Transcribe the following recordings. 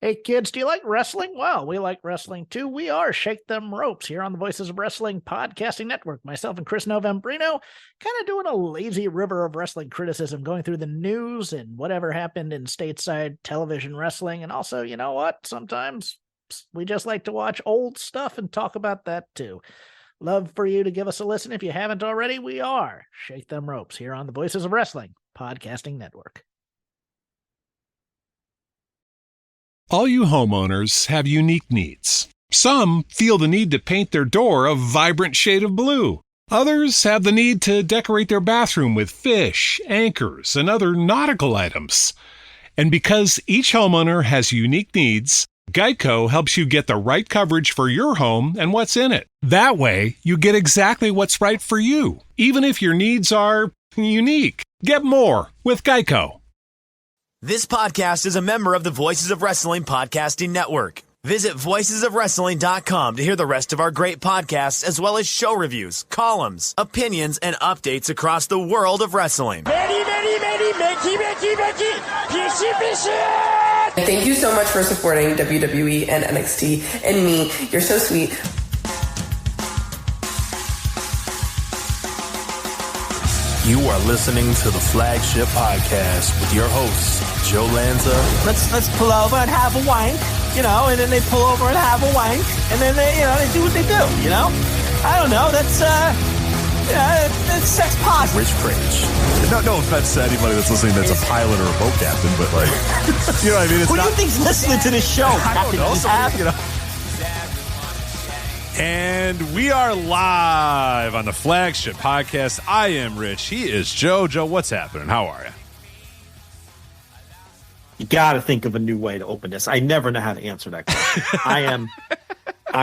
Hey kids, do you like wrestling? Well, we like wrestling too. We are Shake Them Ropes here on the Voices of Wrestling Podcasting Network. Myself and Chris Novembrino kind of doing a lazy river of wrestling criticism, going through the news and whatever happened in stateside television wrestling. And also, you know what? Sometimes we just like to watch old stuff and talk about that too. Love for you to give us a listen. If you haven't already, we are Shake Them Ropes here on the Voices of Wrestling Podcasting Network. All you homeowners have unique needs. Some feel the need to paint their door a vibrant shade of blue. Others have the need to decorate their bathroom with fish, anchors, and other nautical items. And because each homeowner has unique needs, Geico helps you get the right coverage for your home and what's in it. That way, you get exactly what's right for you, even if your needs are unique. Get more with Geico. This podcast is a member of the Voices of Wrestling Podcasting Network. Visit voicesofwrestling.com to hear the rest of our great podcasts, as well as show reviews, columns, opinions, and updates across the world of wrestling. Thank you so much for supporting WWE and NXT and me. You're so sweet. You are listening to the Flagship Podcast with your hosts, Joe Lanza. Let's pull over and have a wank, and then they pull over and have a wank, and then they do what they do, I don't know, that's sex positive. Rich Cringe. No offense to anybody that's listening that's a pilot or a boat captain, but you know what I mean? It's Who do you think's listening to this show? I don't know, And we are live on the Flagship Podcast. I am Rich. He is Joe. Joe, what's happening? How are you? You got to think of a new way to open this. I never know how to answer that question. I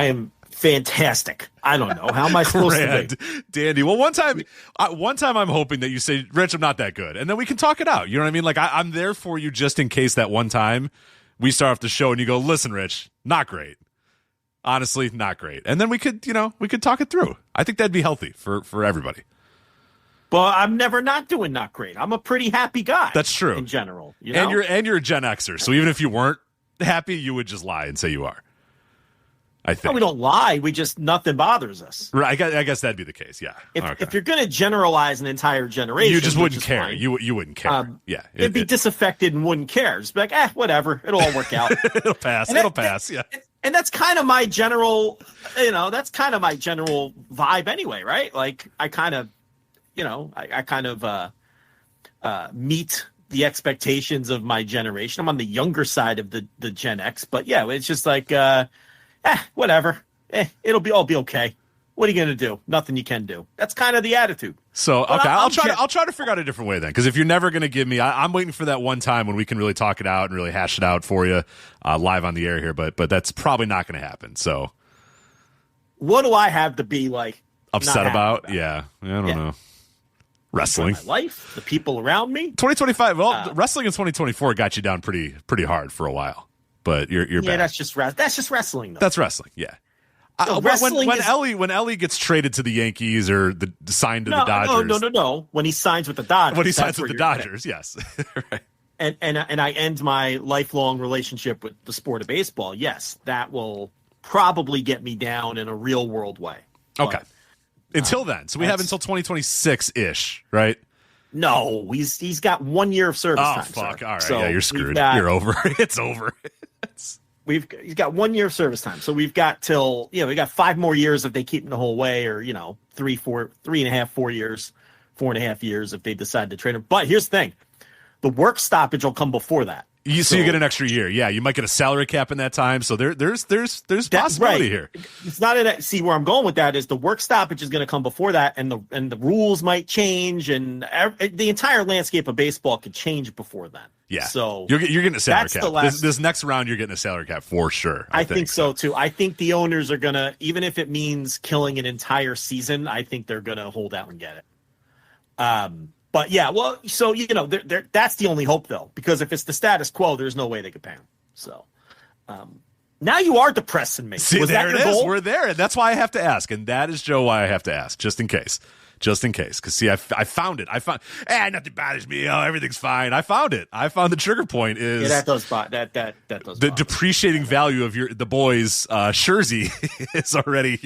am fantastic. I don't know. How am I supposed to be? Dandy. Well, one time I'm hoping that you say, Rich, I'm not that good. And then we can talk it out. You know what I mean? Like, I'm there for you just in case that one time we start off the show and you go, listen, Rich, not great. Honestly, not great. And then we could talk it through. I think that'd be healthy for everybody. Well, I'm never not doing not great. I'm a pretty happy guy. That's true. In general. And you're a Gen Xer. So even if you weren't happy, you would just lie and say you are. I think. No, we don't lie. We just, nothing bothers us. Right. I guess that'd be the case. Yeah. If you're going to generalize an entire generation, you just wouldn't care. You wouldn't care. Yeah. It'd be disaffected and wouldn't care. Just be like, whatever. It'll all work out. It'll pass. It'll pass. Yeah. And that's kind of my general, vibe anyway, right? Like I kind of meet the expectations of my generation. I'm on the younger side of the Gen X, but yeah, it's just like, whatever. It'll all be okay. What are you going to do? Nothing you can do. That's kind of the attitude. So, okay, I'll try to figure out a different way then. Because if you're never going to give me, I'm waiting for that one time when we can really talk it out and really hash it out for you live on the air here. But that's probably not going to happen. So, what do I have to be like upset about? Yeah, I don't know. Wrestling, my life, the people around me. 2025. Well, wrestling in 2024 got you down pretty hard for a while. But you're back. That's just wrestling. Though. That's wrestling. Yeah. When Ellie gets traded to the Yankees or signed to the Dodgers. No. When he signs with the Dodgers. When he signs with the Dodgers, yes. Right. And I end my lifelong relationship with the sport of baseball. Yes, that will probably get me down in a real world way. Okay. But, until then, so we have until 2026-ish, right? No, he's got 1 year of service time. Oh fuck! Sir. All right, so yeah, you're screwed. You're over. It's over. He's got 1 year of service time, so we've got till we got 5 more years if they keep him the whole way, or 4 years, 4.5 years if they decide to trade him. But here's the thing: the work stoppage will come before that. So you get an extra year. Yeah, you might get a salary cap in that time. So there's possibility here. It's not see where I'm going with that is the work stoppage is going to come before that, and the rules might change, and the entire landscape of baseball could change before then. Yeah. So you're getting a salary cap. This next round, you're getting a salary cap for sure. I think so too. I think the owners are gonna, even if it means killing an entire season, I think they're gonna hold out and get it. But yeah, well, so that's the only hope though, because if it's the status quo, there's no way they could pay him. So now you are depressing me. See, there it is. We're there, and that's why I have to ask, and that is Joe why I have to ask, just in case. just in case. Because see, I found it. Nothing bothers me. Oh, everything's fine. I found it. I found the trigger point is that does that does the depreciating value of the boys' jersey is already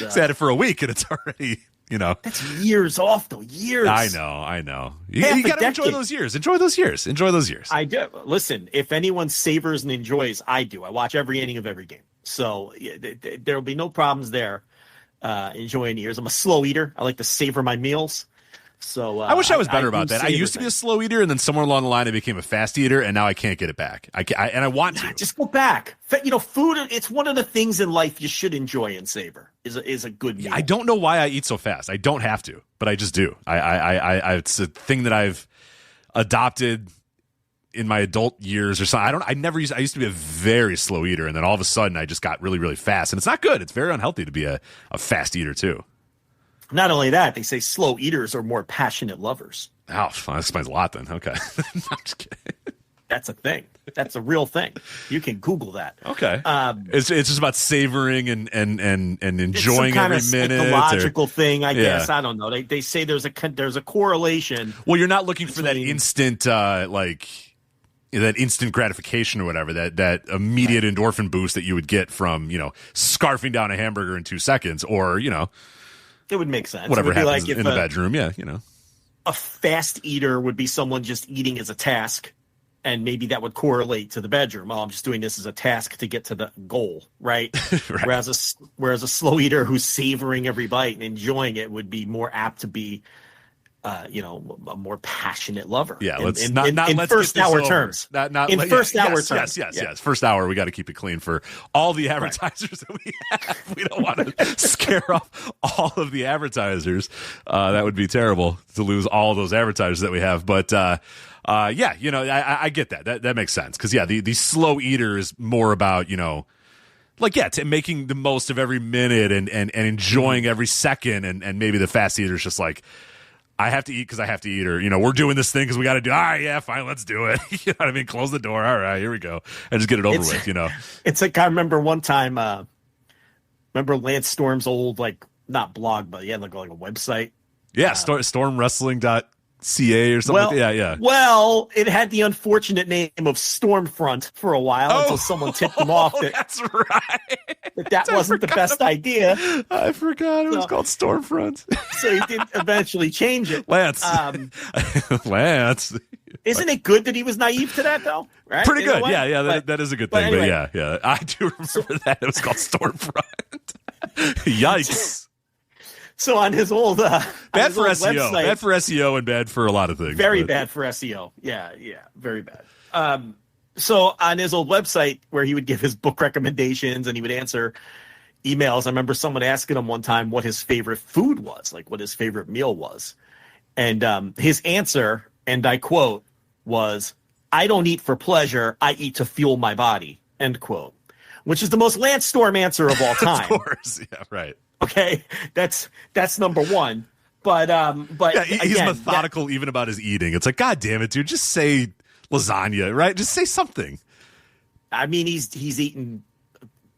It's had it for a week and it's already that's years off though. Years. I know. You got to enjoy those years. Enjoy those years. I do. Listen, if anyone savors and enjoys, I do. I watch every inning of every game, so there will be no problems there. Enjoying years. I'm a slow eater. I like to savor my meals. So I wish I was better about that. I used to be a slow eater, and then somewhere along the line, I became a fast eater, and now I can't get it back. I want to. Just go back. Food. It's one of the things in life you should enjoy and savor. Is a good meal. I don't know why I eat so fast. I don't have to, but I just do. It's a thing that I've adopted in my adult years or something. I used to be a very slow eater, and then all of a sudden, I just got really, really fast, and it's not good. It's very unhealthy to be a fast eater too. Not only that, they say slow eaters are more passionate lovers. Oh, well, that explains a lot then. Okay. I'm just kidding. That's a thing. That's a real thing. You can Google that. Okay. It's just about savoring and enjoying every minute. Psychological thing, I guess. I don't know. They say there's a correlation. Well, you're not looking for that instant that instant gratification or whatever, that immediate endorphin boost that you would get from, scarfing down a hamburger in 2 seconds or, it would make sense. Whatever happens like in the bedroom, a fast eater would be someone just eating as a task, and maybe that would correlate to the bedroom. Oh, I'm just doing this as a task to get to the goal, right? Right. Whereas a slow eater who's savoring every bite and enjoying it would be more apt to be, a more passionate lover. Yeah, let's in let's first get this hour over. terms. First hour terms. Yes. First hour, we got to keep it clean for all the advertisers that we have. We don't want to scare off all of the advertisers. That would be terrible to lose all those advertisers that we have. But I get that. That makes sense because the slow eater is more about making the most of every minute and enjoying every second, and maybe the fast eater is just like, I have to eat because I have to eat, or we're doing this thing because we got to do. All right, yeah, fine, let's do it. You know what I mean? Close the door. All right, here we go, and just get it over with. It's like I remember one time. Remember Lance Storm's old not blog, but he had like a website. Yeah, stormwrestling.ca or something. Well, like that. Yeah. Well, it had the unfortunate name of Stormfront for a while until someone tipped him off. That's right. That wasn't the best idea. I forgot it was called Stormfront. So he did eventually change it. Lance. Lance. Isn't it good that he was naive to that, though? Right? Pretty good. Yeah. That is a good thing. Anyway, but yeah. I do remember that. It was called Stormfront. Yikes. So on his old bad for SEO, website, bad for SEO, and bad for a lot of things. Very bad for SEO. Yeah, very bad. So on his old website, where he would give his book recommendations and he would answer emails, I remember someone asking him one time what his favorite food was, like what his favorite meal was, and his answer, and I quote, was, "I don't eat for pleasure. I eat to fuel my body." End quote. Which is the most Lance Storm answer of all time. Of course, yeah, right. Okay, that's number one. But he's again, methodical even about his eating. It's like, God damn it, dude, just say lasagna, right? Just say something. I mean, he's eating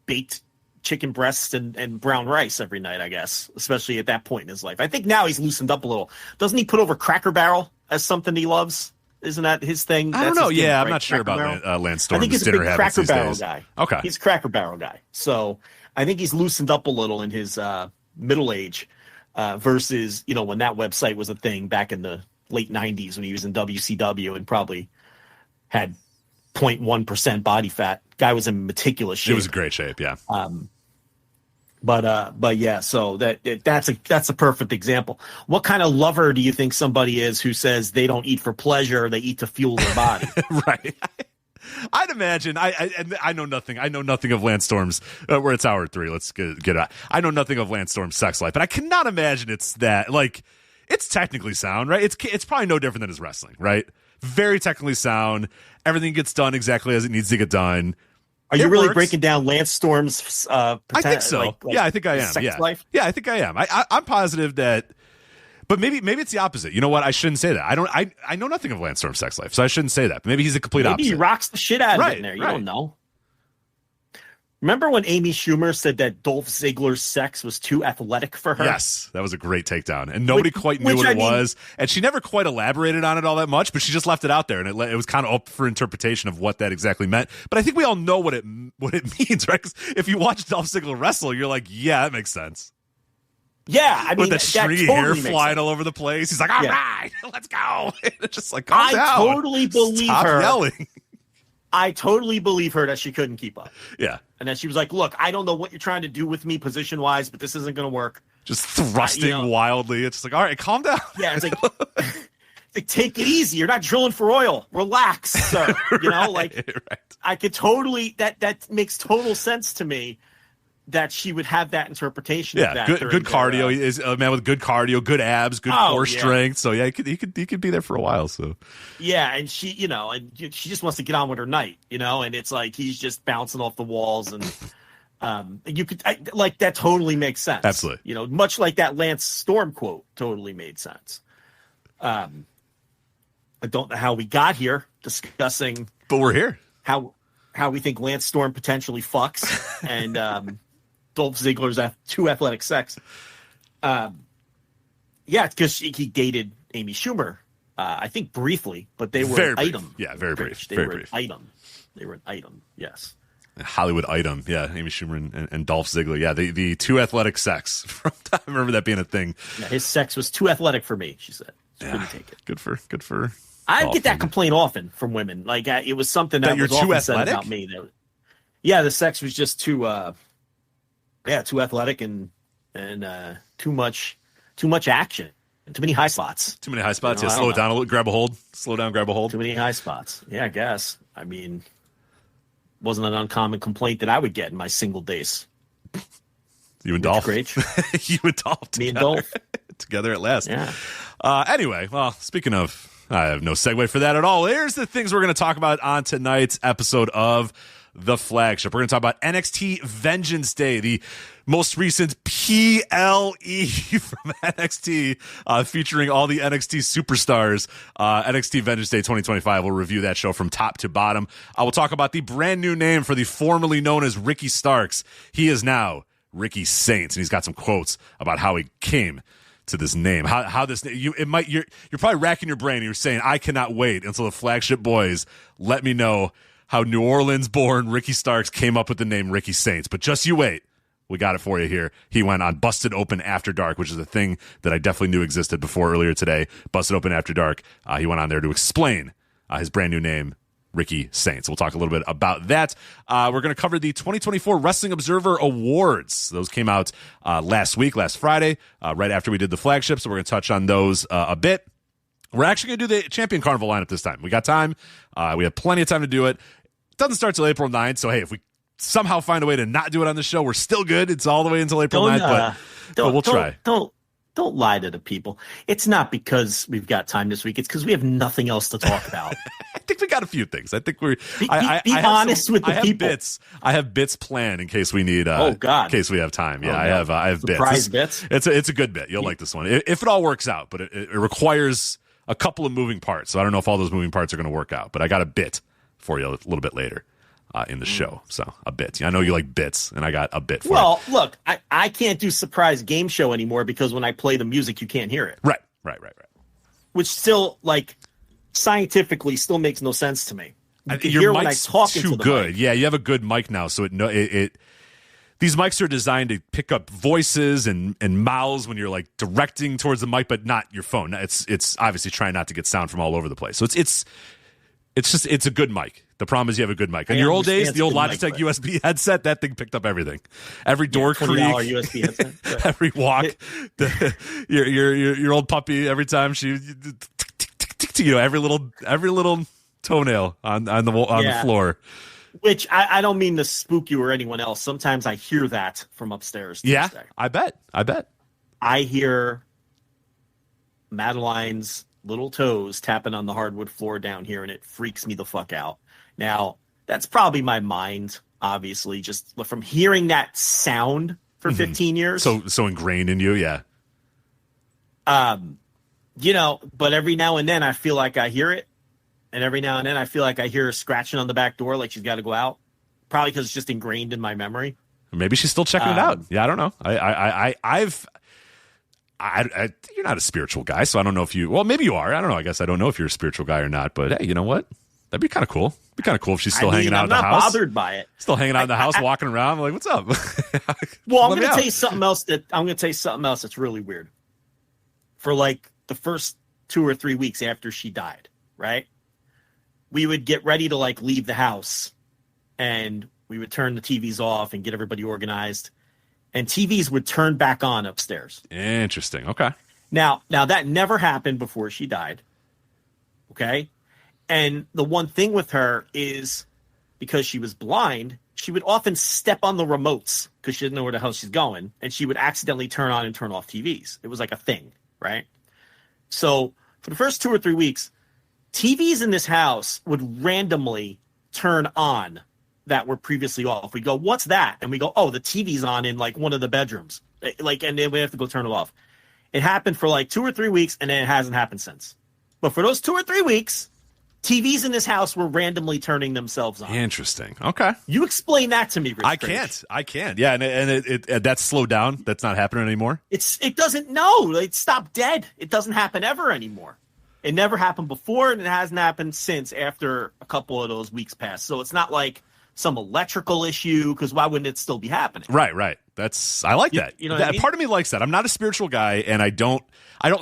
baked chicken breasts and brown rice every night, I guess, especially at that point in his life. I think now he's loosened up a little. Doesn't he put over Cracker Barrel as something he loves? Isn't that his thing? I don't know. Yeah, right? I'm not sure Cracker about Lance Storm's I think he's a dinner big habits Cracker these Barrel days. guy. Okay. He's a Cracker Barrel guy. So I think he's loosened up a little in his middle age versus, when that website was a thing back in the late 90s when he was in WCW and probably had 0.1% body fat. Guy was in meticulous shape. It was in great shape, yeah. But yeah, so that's a perfect example. What kind of lover do you think somebody is who says they don't eat for pleasure, they eat to fuel their body? Right. I'd imagine. I know nothing. I know nothing of Lance Storm's. We're at hour 3. Let's get it out. I know nothing of Lance Storm's sex life, but I cannot imagine it's that. Like, it's technically sound, right? It's probably no different than his wrestling, right? Very technically sound. Everything gets done exactly as it needs to get done. Are you really breaking down Lance Storm's? I think so. Yeah, I think I am. Sex life? Yeah, I think I am. I'm positive that. But maybe it's the opposite. You know what? I shouldn't say that. I know nothing of Lance Storm's sex life, so I shouldn't say that. But maybe he's the complete opposite. Maybe he rocks the shit out of it in there. You don't know. Remember when Amy Schumer said that Dolph Ziggler's sex was too athletic for her? Yes, that was a great takedown. And nobody quite knew what it was. And she never quite elaborated on it all that much, but she just left it out there. And it was kind of up for interpretation of what that exactly meant. But I think we all know what it means, right? 'Cause if you watch Dolph Ziggler wrestle, you're like, yeah, that makes sense. Yeah, I mean, with the stringy hair flying all over the place. He's like, all right, let's go. It's just like, calm down. I totally believe Stop her. Yelling. I totally believe her that she couldn't keep up. Yeah. And then she was like, look, I don't know what you're trying to do with me position-wise, but this isn't going to work. Just thrusting wildly. It's just like, all right, calm down. Yeah, it's like, take it easy. You're not drilling for oil. Relax, sir. You know, right. I could totally, that makes total sense to me that she would have that interpretation of that. Good cardio. He is a man with good cardio, good abs, good core strength. So yeah, he could be there for a while. So yeah, and she, and she just wants to get on with her night, and it's like he's just bouncing off the walls, and you could that totally makes sense. Absolutely. Much like that Lance Storm quote totally made sense. I don't know how we got here discussing, but we're here. How we think Lance Storm potentially fucks and Dolph Ziggler's too athletic sex. Yeah, because he dated Amy Schumer, I think briefly, but they were very an brief. item. Yeah, very brief. They very were brief. an item. They were an item, yes. A Hollywood item, yeah. Amy Schumer and Dolph Ziggler. Yeah, the too athletic sex. I remember that being a thing. Yeah, his sex was too athletic for me, she said. She couldn't take it. Good for I get that complaint often from women. Like it was something that you're was too often athletic? said about me. The sex was just too too athletic and too much action. Too many high spots. Too many high spots. Yeah, slow it down a little. Grab a hold. Slow down. Grab a hold. Too many high spots. Yeah, I guess. I mean, wasn't an uncommon complaint that I would get in my single days. You and Dolph. Great. You and Dolph. Me and Dolph together at last. Yeah. Anyway, well, speaking of, I have no segue for that at all. Here's the things we're going to talk about on tonight's episode of The Flagship. We're going to talk about NXT Vengeance Day, the most recent PLE from NXT, featuring all the NXT superstars. NXT Vengeance Day 2025. We'll review that show from top to bottom. I will talk about the brand new name for the formerly known as Ricky Starks. He is now Ricky Saints, and he's got some quotes about how he came to this name. How this you're probably racking your brain. You're saying, I cannot wait until the Flagship boys let me know how New Orleans born Ricky Starks came up with the name Ricky Saints. But just you wait. We got it for you here. He went on Busted Open After Dark, which is a thing that I definitely knew existed before earlier today. Busted Open After Dark. He went on there to explain his brand new name, Ricky Saints. We'll talk a little bit about that. We're going to cover the 2024 Wrestling Observer Awards. Those came out last Friday, right after we did the Flagship. So we're going to touch on those a bit. We're actually going to do the Champion Carnival lineup this time. We got time. We have plenty of time to do it. It doesn't start till April 9th. So, hey, if we somehow find a way to not do it on the show, we're still good. It's all the way until April 9th, but we'll try. Don't lie to the people. It's not because we've got time this week. It's because we have nothing else to talk about. I think we got a few things. I think we're be honest with the people. I have bits planned in case we need. In case we have time. Yeah, no. I have Surprise bits. Bits. It's a good bit. You'll like this one if it all works out. But it requires a couple of moving parts. So I don't know if all those moving parts are going to work out. But I got a bit for you a little bit later in the show. So a bit. I know you like bits, and I got a bit for you. Well, look, I can't do surprise game show anymore because when I play the music, you can't hear it. Right. Which still, scientifically, still makes no sense to me. You can Your hear mic's when I talk too into the good. mic. Yeah, you have a good mic now, so these mics are designed to pick up voices and mouths when you're directing towards the mic, but not your phone. It's obviously trying not to get sound from all over the place. So it's a good mic. The problem is you have a a mic. In your old days, the old Logitech USB headset, that thing picked up everything. Every door creak, $20 USB headset. every walk, your old puppy. Every time she, every little toenail on the floor. Which I don't mean to spook you or anyone else. Sometimes I hear that from upstairs. Yeah, Tuesday. I bet. I hear Madeline's little toes tapping on the hardwood floor down here, and it freaks me the fuck out. Now, that's probably my mind, obviously, just from hearing that sound for 15 years. So ingrained in you, yeah. But every now and then I feel like I hear it. And every now and then I feel like I hear her scratching on the back door like she's got to go out. probably because it's just ingrained in my memory. Maybe she's still checking it out. Yeah, I don't know. You're not a spiritual guy, so I don't know if you. Well, maybe you are. I don't know. I guess I don't know if you're a spiritual guy or not. But hey, you know what? That'd be kind of cool. It'd be kind of cool if she's still hanging out in the house. I'm not bothered by it. Still hanging out in the house, walking around. I'm like, what's up? Well, I'm going to tell you something else that's really weird. For like the first 2 or 3 weeks after she died, right? We would get ready to like leave the house, and we would turn the TVs off and get everybody organized, and TVs would turn back on upstairs. Interesting. Okay. Now that never happened before she died. Okay. And the one thing with her is because she was blind, she would often step on the remotes because she didn't know where the hell she's going. And she would accidentally turn on and turn off TVs. It was like a thing, right? So for the first 2 or 3 weeks, TVs in this house would randomly turn on that were previously off. We go, what's that? And we go, oh, the TV's on in like one of the bedrooms. Like, and then we have to go turn it off. It happened for like 2 or 3 weeks, and then it hasn't happened since. But for those 2 or 3 weeks, TVs in this house were randomly turning themselves on. Interesting. Okay. You explain that to me, Rich. I can't. Yeah, and it that's slowed down. That's not happening anymore. It doesn't. No, it stopped dead. It doesn't happen ever anymore. It never happened before, and it hasn't happened since after a couple of those weeks passed. So it's not like some electrical issue, because why wouldn't it still be happening? Right. I like that. You know what I mean? Part of me likes that. I'm not a spiritual guy, and I don't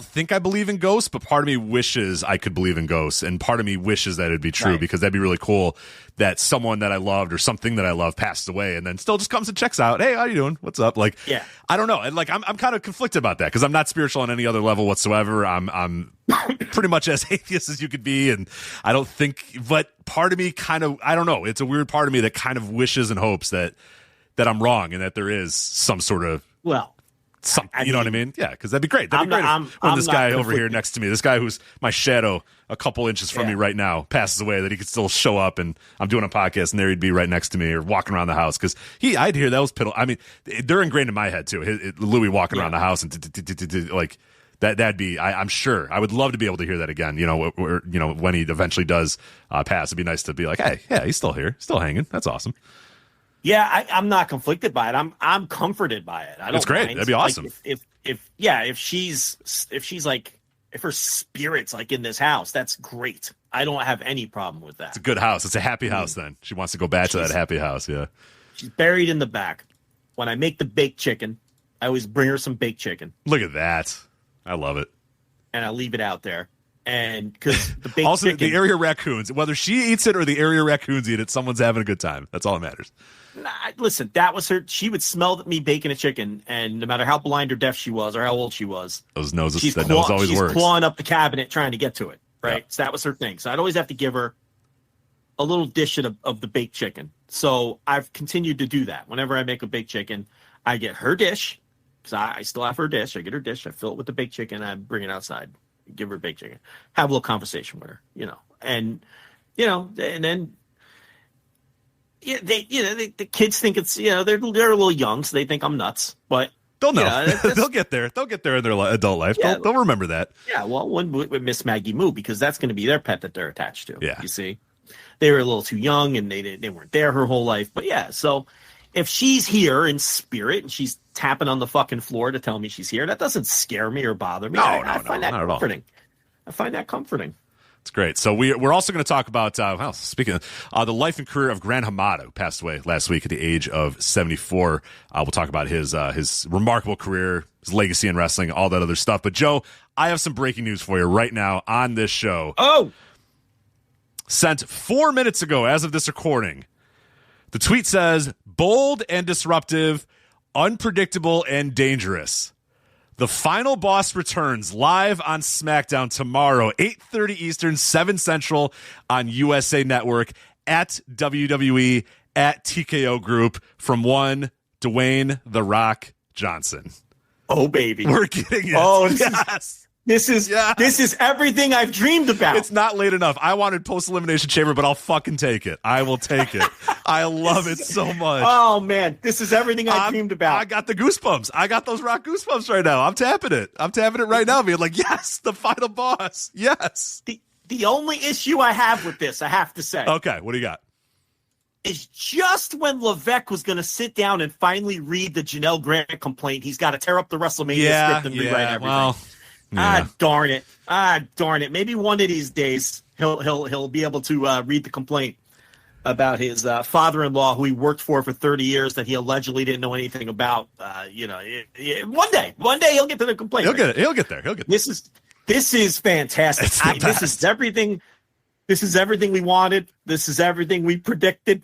think I believe in ghosts, but part of me wishes I could believe in ghosts, and part of me wishes that it'd be true, because that'd be really cool that someone that I loved or something that I love passed away and then still just comes and checks out. Hey, how you doing? What's up? Like, yeah. I don't know. And like, I'm kind of conflicted about that because I'm not spiritual on any other level whatsoever. I'm pretty much as atheist as you could be, and I don't think. But part of me kind of, I don't know. It's a weird part of me that kind of wishes and hopes that I'm wrong and that there is some sort of you know what I mean? Yeah, because that'd be great. That'd be great when this guy over here next to me, this guy who's my shadow a couple inches from me right now, passes away, that he could still show up and I'm doing a podcast and there he'd be right next to me or walking around the house, because I'd hear those piddle. I mean, they're ingrained in my head too. Louis walking around the house and like that'd be. I'm sure I would love to be able to hear that again. You know, when he eventually does pass, it'd be nice to be like, hey, yeah, he's still here, still hanging. That's awesome. Yeah, I'm not conflicted by it. I'm comforted by it. I don't. It's great. Mind. That'd be awesome. Like if she's like, if her spirit's like in this house, that's great. I don't have any problem with that. It's a good house. It's a happy house. Then she wants to go back to that happy house. Yeah. She's buried in the back. When I make the baked chicken, I always bring her some baked chicken. Look at that. I love it. And I leave it out there. And because the baked also chicken, the area raccoons, whether she eats it or the area raccoons eat it, someone's having a good time. That's all that matters. Listen, that was her. She would smell me baking a chicken, and no matter how blind or deaf she was or how old she was, those noses, that nose always works. She's clawing up the cabinet trying to get to it, right? Yep. So that was her thing. So I'd always have to give her a little dish of the baked chicken. So I've continued to do that. Whenever I make a baked chicken, I get her dish, because I still have her dish. I get her dish, I fill it with the baked chicken, I bring it outside, give her baked chicken, have a little conversation with her, and then. Yeah, the kids think it's, they're a little young, so they think I'm nuts, but they'll know. They'll get there. They'll get there in their adult life. Yeah, they'll remember that. Yeah, well, one with Miss Maggie Moo, because that's going to be their pet that they're attached to. Yeah, you see, they were a little too young and they weren't there her whole life. But yeah, so if she's here in spirit and she's tapping on the fucking floor to tell me she's here, that doesn't scare me or bother me. I find that comforting. I find that comforting. It's great. So we're also going to talk about, speaking of the life and career of Gran Hamada, who passed away last week at the age of 74. We'll talk about his remarkable career, his legacy in wrestling, all that other stuff. But Joe, I have some breaking news for you right now on this show. Oh! Sent 4 minutes ago as of this recording. The tweet says, bold and disruptive, unpredictable and dangerous. The Final Boss returns live on SmackDown tomorrow, 8:30 Eastern, 7 Central on USA Network, at WWE, at TKO Group, from one Dwayne The Rock Johnson. Oh, baby. We're getting it. Oh, yes. This is everything I've dreamed about. It's not late enough. I wanted post-elimination chamber, but I'll fucking take it. I will take it. I love it so much. Oh, man. This is everything I dreamed about. I got the goosebumps. I got those Rock goosebumps right now. I'm tapping it. Right now, being like, yes, the Final Boss. Yes. The only issue I have with this, I have to say. Okay, what do you got? is just when Levesque was going to sit down and finally read the Janelle Grant complaint. He's got to tear up the WrestleMania script and rewrite everything. Well, yeah. Darn it. Maybe one of these days he'll be able to read the complaint about his father-in-law, who he worked for 30 years, that he allegedly didn't know anything about. One day he'll get to the complaint. He'll get there. This is fantastic. This is everything. This is everything we wanted. This is everything we predicted.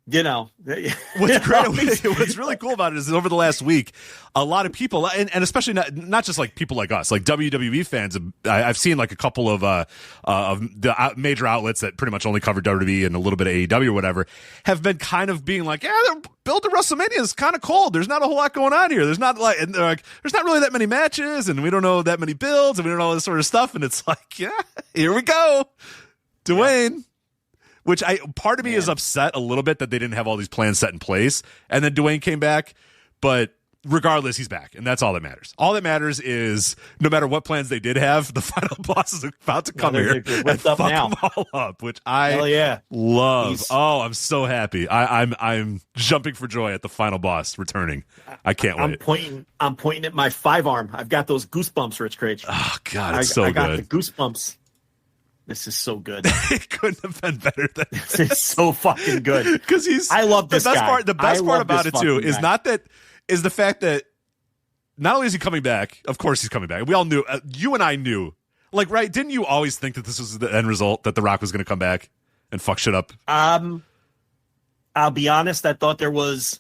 What's great, what's really cool about it is that over the last week, a lot of people, and especially not just like people like us, like WWE fans, I've seen like a couple of the major outlets that pretty much only cover WWE and a little bit of AEW or whatever, have been kind of being like, yeah, the build to WrestleMania is kind of cold. There's not a whole lot going on here. There's not there's not really that many matches, and we don't know that many builds, and we don't know all this sort of stuff. And it's like, yeah, here we go, Dwayne. Yeah. Which part of me is upset a little bit that they didn't have all these plans set in place, and then Dwayne came back. But regardless, he's back, and that's all that matters. All that matters is no matter what plans they did have, the final boss is about to come here and fuck them all up, which I love. Oh, I'm so happy. I'm jumping for joy at the final boss returning. I can't wait. I'm pointing at my 5-arm. I've got those goosebumps, Rich Craig. Oh God, it's so good. I got the goosebumps. This is so good. It couldn't have been better than this. It's so fucking good. Because I love this guy. The best part about it too is is the fact that not only is he coming back, of course he's coming back. We all knew, you and I knew, like, right? Didn't you always think that this was the end result, that The Rock was going to come back and fuck shit up? I'll be honest. I thought there was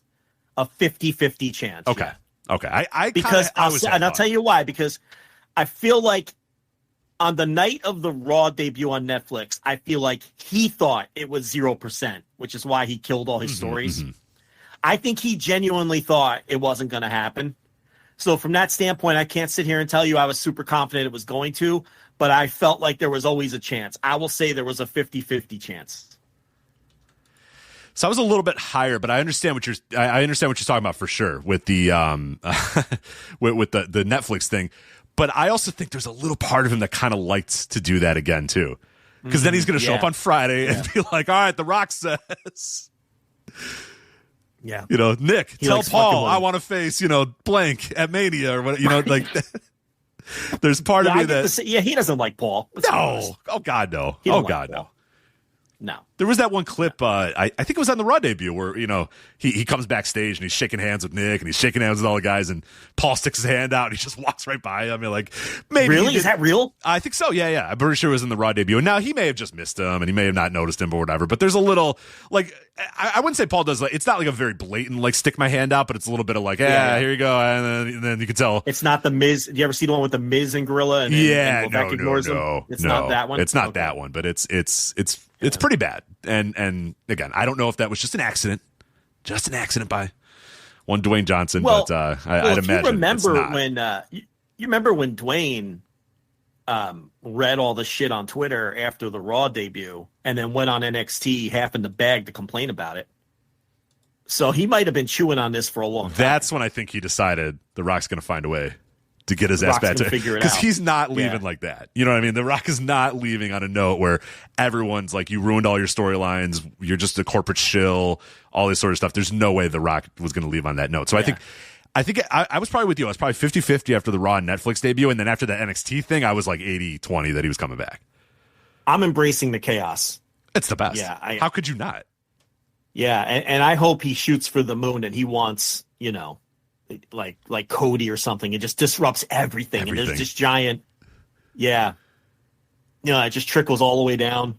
a 50-50 chance. Okay. Yeah. Okay. I'll tell you why, because I feel like on the night of the Raw debut on Netflix, I feel like he thought it was 0%, which is why he killed all his stories. Mm-hmm. I think he genuinely thought it wasn't going to happen. So from that standpoint, I can't sit here and tell you I was super confident it was going to, but I felt like there was always a chance. I will say there was a 50-50 chance. So I was a little bit higher, but I understand what you're talking about for sure with the with the Netflix thing. But I also think there's a little part of him that kind of likes to do that again, too. Because then he's going to show up on Friday and be like, all right, The Rock says. Yeah. Nick, tell Paul I want to face, blank at Mania or what, like. There's part of me that. He doesn't like Paul. No. Oh, God, no. Oh, God, no. No. There was that one clip, I think it was on the Raw debut, where, he comes backstage and he's shaking hands with Nick and he's shaking hands with all the guys, and Paul sticks his hand out and he just walks right by him. You're like, maybe. Really? Is that real? I think so. Yeah. I'm pretty sure it was in the Raw debut. And now he may have just missed him and he may have not noticed him or whatever, but there's a little, like, I wouldn't say Paul does, like, it's not like a very blatant, like, stick my hand out, but it's a little bit of like, here you go. And then you can tell. It's not the Miz. Do you ever see the one with the Miz and Gorilla? And ignores him? It's not that one? It's not that one, but it's pretty bad. And again, I don't know if that was just an accident by one Dwayne Johnson, but I'd imagine. You remember when Dwayne read all the shit on Twitter after the Raw debut and then went on NXT half in the bag to complain about it. So he might have been chewing on this for a long time. That's when I think he decided The Rock's going to find a way to get his ass back to, because he's not leaving like that. You know what I mean? The Rock is not leaving on a note where everyone's like, you ruined all your storylines. You're just a corporate shill, all this sort of stuff. There's no way The Rock was going to leave on that note. So I think I was probably with you. I was probably 50-50 after the Raw and Netflix debut. And then after the NXT thing, I was like 80-20 that he was coming back. I'm embracing the chaos. It's the best. Yeah. How could you not? Yeah. And I hope he shoots for the moon and he wants, like Cody or something. It just disrupts everything. And there's this giant, it just trickles all the way down.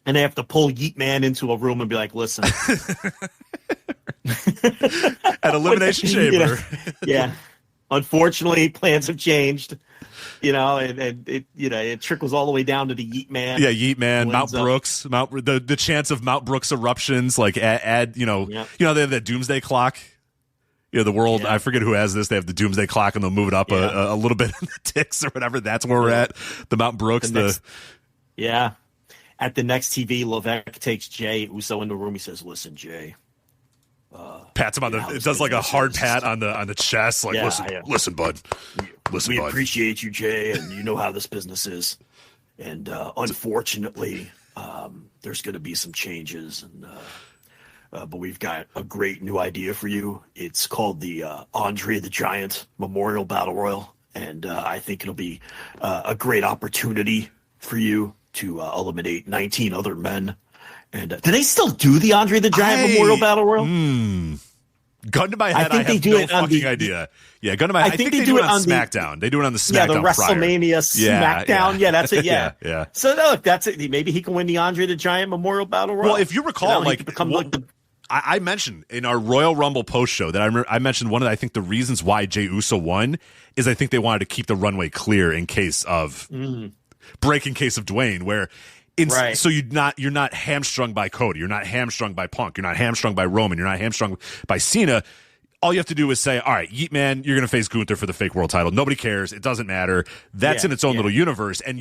And they have to pull Yeet Man into a room and be like, listen. At Elimination Chamber. Unfortunately, plans have changed. And it trickles all the way down to the Yeet Man. Yeah, Yeet Man, Mount Brooks, the chance of Mount Brooks eruptions, like they have that doomsday clock. The world, I forget who has this. They have the doomsday clock and they'll move it up a little bit in the ticks or whatever. That's where we're at. The Mount Brooks. At the next TV, Levesque takes Jay Uso in the room. He says, listen, Jay. Pats him on it does like a hard pat on the chest. Like, listen, bud. We appreciate you, Jay, and you know how this business is. And unfortunately, There's going to be some changes, and but we've got a great new idea for you. It's called the Andre the Giant Memorial Battle Royal, and I think it'll be a great opportunity for you to eliminate 19 other men. And do they still do the Andre the Giant Memorial Battle Royal? Gun to my head, I have no fucking idea. Yeah, gun to my head. I think they do it on SmackDown. They do it on the SmackDown. Yeah, the WrestleMania SmackDown. Yeah, that's it. Yeah. Yeah. So look, that's it. Maybe he can win the Andre the Giant Memorial Battle Royal. Well, if you recall, I mentioned in our Royal Rumble post show that I mentioned one of I think the reasons why Jey Uso won is I think they wanted to keep the runway clear in case of breaking case of Dwayne, where. So you're not hamstrung by Cody, you're not hamstrung by Punk, you're not hamstrung by Roman, you're not hamstrung by Cena. All you have to do is say, all right, Yeet Man, you're going to face Gunther for the fake world title. Nobody cares. It doesn't matter. That's in its own little universe. And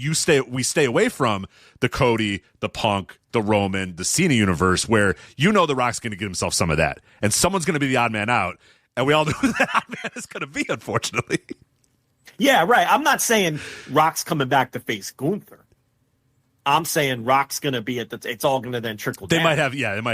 we stay away from the Cody, the Punk, the Roman, the Cena universe where The Rock's going to get himself some of that. And someone's going to be the odd man out. And we all know who that odd man is going to be, unfortunately. Yeah, right. I'm not saying Rock's coming back to face Gunther. I'm saying Rock's going to be it's all going to then trickle down. They might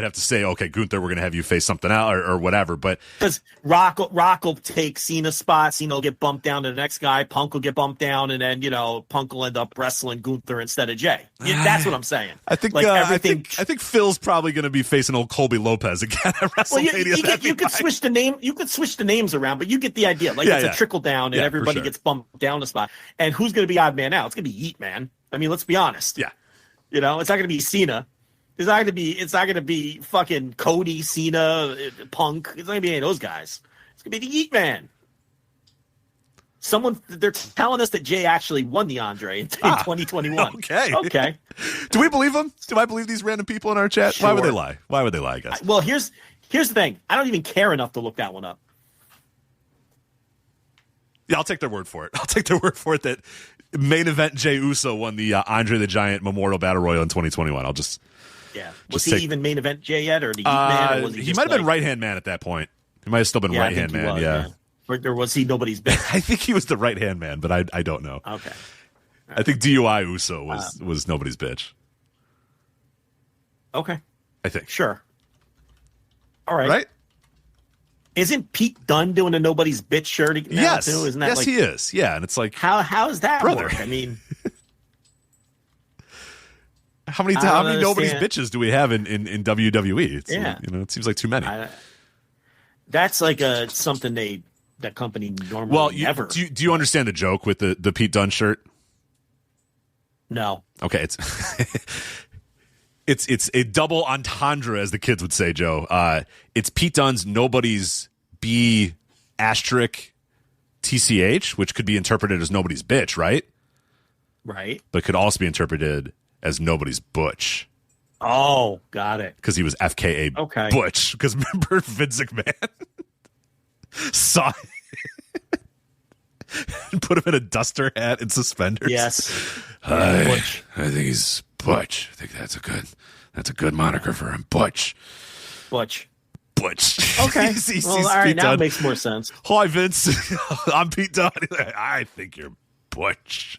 have to say, okay, Gunther, we're going to have you face something out or whatever. But because Rock will take Cena's spot, Cena will get bumped down to the next guy, Punk will get bumped down, and then Punk will end up wrestling Gunther instead of Jay. That's what I'm saying. I think everything. I think Phil's probably going to be facing old Colby Lopez again at WrestleMania. Well, you could switch the name. You could switch the names around, but you get the idea. It's a trickle down, and everybody gets bumped down the spot. And who's going to be odd man out? It's going to be Yeet Man. I mean, let's be honest. Yeah. It's not going to be Cena. It's not going to be fucking Cody, Cena, Punk. It's not going to be any of those guys. It's going to be the Yeet Man. They're telling us that Jay actually won the Andre in 2021. Okay. Do we believe them? Do I believe these random people in our chat? Sure. Why would they lie? I guess. Well, here's the thing. I don't even care enough to look that one up. Yeah, I'll take their word for it. That main event Jey Uso won the Andre the Giant Memorial Battle Royal in 2021. Was he even main event Jay yet, or the man? Or was he might have been right hand man at that point. He might have still been right hand man. Yeah. Or was he nobody's bitch? I think he was the right hand man, but I don't know. Okay. I think DUI Uso was nobody's bitch. Okay. I think. Sure. All right. Right? Isn't Pete Dunne doing a nobody's bitch shirt now yes. too? Isn't that he is. Yeah, and it's like how is that brother? Work? I mean, how many nobody's bitches do we have in WWE? It seems like too many. That's like something that company normally never. Do you understand the joke with the Pete Dunne shirt? No. Okay, it's a double entendre, as the kids would say, Joe. It's Pete Dunne's nobody's B asterisk TCH, which could be interpreted as nobody's bitch, right? Right. But could also be interpreted as nobody's butch. Oh, got it. Because he was FKA Butch. Because remember Vince McMahon saw it and put him in a duster hat and suspenders. Yes. Butch. I think he's Butch. I think that's a good moniker for him. Butch. Okay. All right, now it makes more sense. Hi, Vince. I'm Pete Dunne. I think you're Butch.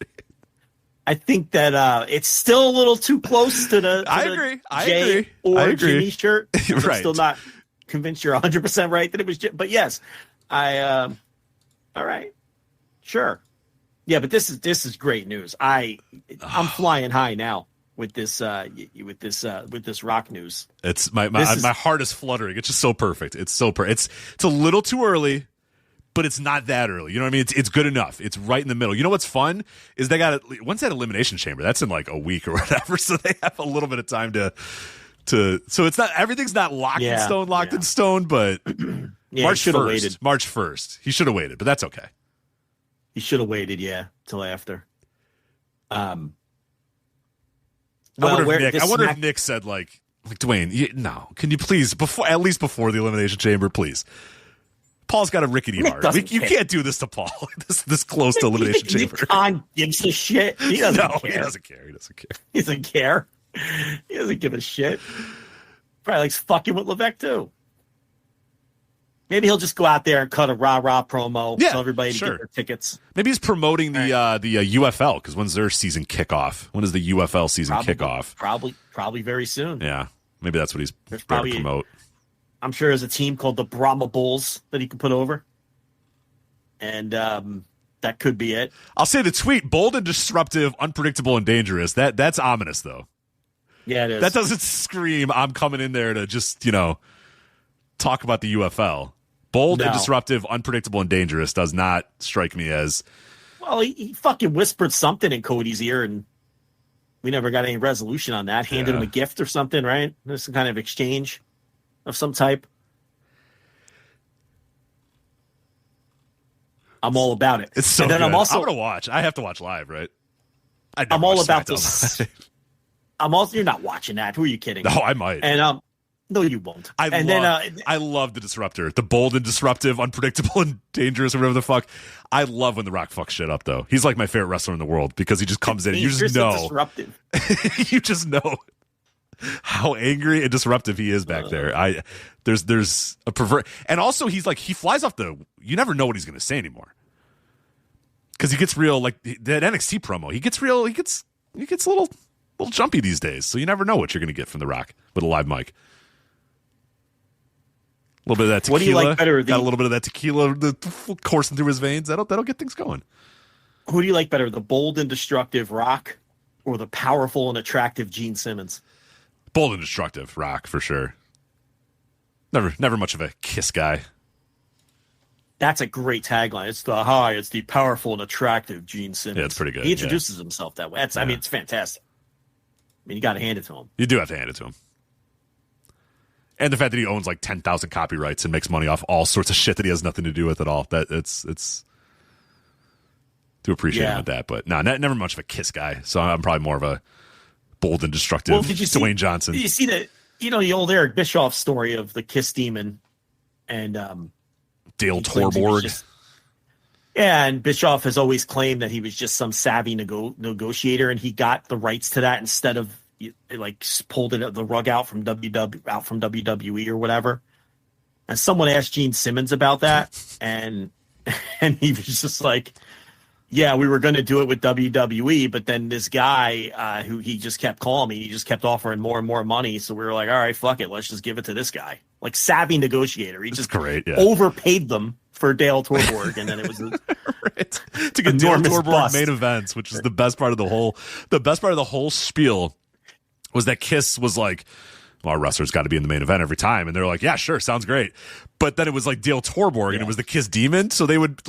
I think that it's still a little too close to the Jay or Jimmy shirt. I'm still not convinced you're 100% right that it was Jim. But yes, all right. Sure. Yeah, but this is great news. I'm flying high now with this Rock news. It's my heart is fluttering. It's just so perfect. It's so it's a little too early, but it's not that early. You know what I mean? It's good enough. It's right in the middle. You know what's fun is they got once that Elimination Chamber. That's in like a week or whatever, so they have a little bit of time to. So it's not everything's not locked in stone, but March 1st. March 1st. He should have waited, but that's okay. He should have waited, till after. I wonder if Nick said like Dwayne, can you please at least before the Elimination Chamber, please. Paul's got a rickety heart. You can't do this to Paul this close to Elimination Chamber. Khan gives a shit. He doesn't care. He doesn't care. He doesn't care. He doesn't give a shit. Probably likes fucking with Levesque too. Maybe he'll just go out there and cut a rah-rah promo. Yeah, tell everybody to sure. get their tickets. Maybe he's promoting the UFL, because when's their season kickoff? When is the UFL season kickoff? Probably very soon. Yeah, maybe that's what he's There's going probably to promote. I'm sure there's a team called the Brahma Bulls that he can put over. And that could be it. I'll say the tweet, bold and disruptive, unpredictable and dangerous. That's ominous, though. Yeah, it is. That doesn't scream, I'm coming in there to just, talk about the UFL. Bold and disruptive, unpredictable and dangerous does not strike me as... Well, he fucking whispered something in Cody's ear, and we never got any resolution on that. Handed him a gift or something, right? There's some kind of exchange of some type. I'm all about it. It's so and then good. I'm going to watch. I have to watch live, right? I'm all about this. You're not watching that. Who are you kidding? No, I might. And no, you won't. I love the disruptor, the bold and disruptive, unpredictable and dangerous, or whatever the fuck. I love when The Rock fucks shit up, though. He's like my favorite wrestler in the world because he just comes in and you just know. Disruptive. You just know how angry and disruptive he is back there. There's a pervert, and also he flies off the. You never know what he's going to say anymore because he gets real. Like that NXT promo, he gets real. He gets a little jumpy these days. So you never know what you're going to get from The Rock with a live mic. A little bit of that tequila. What do you like better? Got a little bit of that tequila coursing through his veins. That'll get things going. Who do you like better, the bold and destructive Rock or the powerful and attractive Gene Simmons? Bold and destructive Rock for sure. Never much of a kiss guy. That's a great tagline. It's the powerful and attractive Gene Simmons. Yeah, it's pretty good. He introduces himself that way. I mean, it's fantastic. I mean, you got to hand it to him. You do have to hand it to him. And the fact that he owns like 10,000 copyrights and makes money off all sorts of shit that he has nothing to do with at all. That it's to appreciate him with that. But no, never much of a kiss guy. So I'm probably more of a bold and destructive Dwayne Johnson. Did you see the old Eric Bischoff story of the Kiss Demon and Dale Torborg? And Bischoff has always claimed that he was just some savvy negotiator, and he got the rights to that instead of like pulled the rug out from WWE or whatever. And someone asked Gene Simmons about that, and he was just like, yeah, we were going to do it with WWE, but then this guy who he just kept calling me, he just kept offering more and more money. So we were like, all right, fuck it. Let's just give it to this guy. Like savvy negotiator. He just overpaid them for Dale Torborg. And then it was right. To get Dale Torborg main events, which is the best part of the whole spiel was that Kiss was like, well, our wrestler's got to be in the main event every time. And they're like, yeah, sure. Sounds great. But then it was like Dale Torborg and it was the Kiss Demon. So they would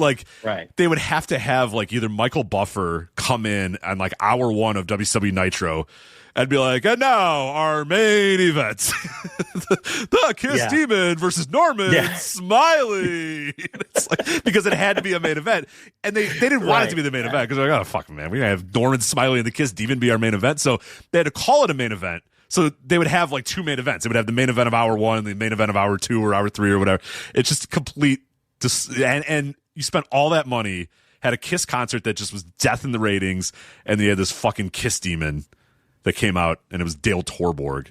they would have to have like either Michael Buffer come in on like hour one of WCW Nitro and be like, and now our main event, the Kiss Demon versus Norman Smiley. It's like, because it had to be a main event. And they didn't want it to be the main event because they're like, oh, fuck, man, we're going to have Norman Smiley and the Kiss Demon be our main event. So they had to call it a main event. So they would have like two main events. They would have the main event of hour one and the main event of hour two or hour three or whatever. It's just complete. And you spent all that money, had a Kiss concert that just was death in the ratings, and they had this fucking Kiss Demon that came out, and it was Dale Torborg.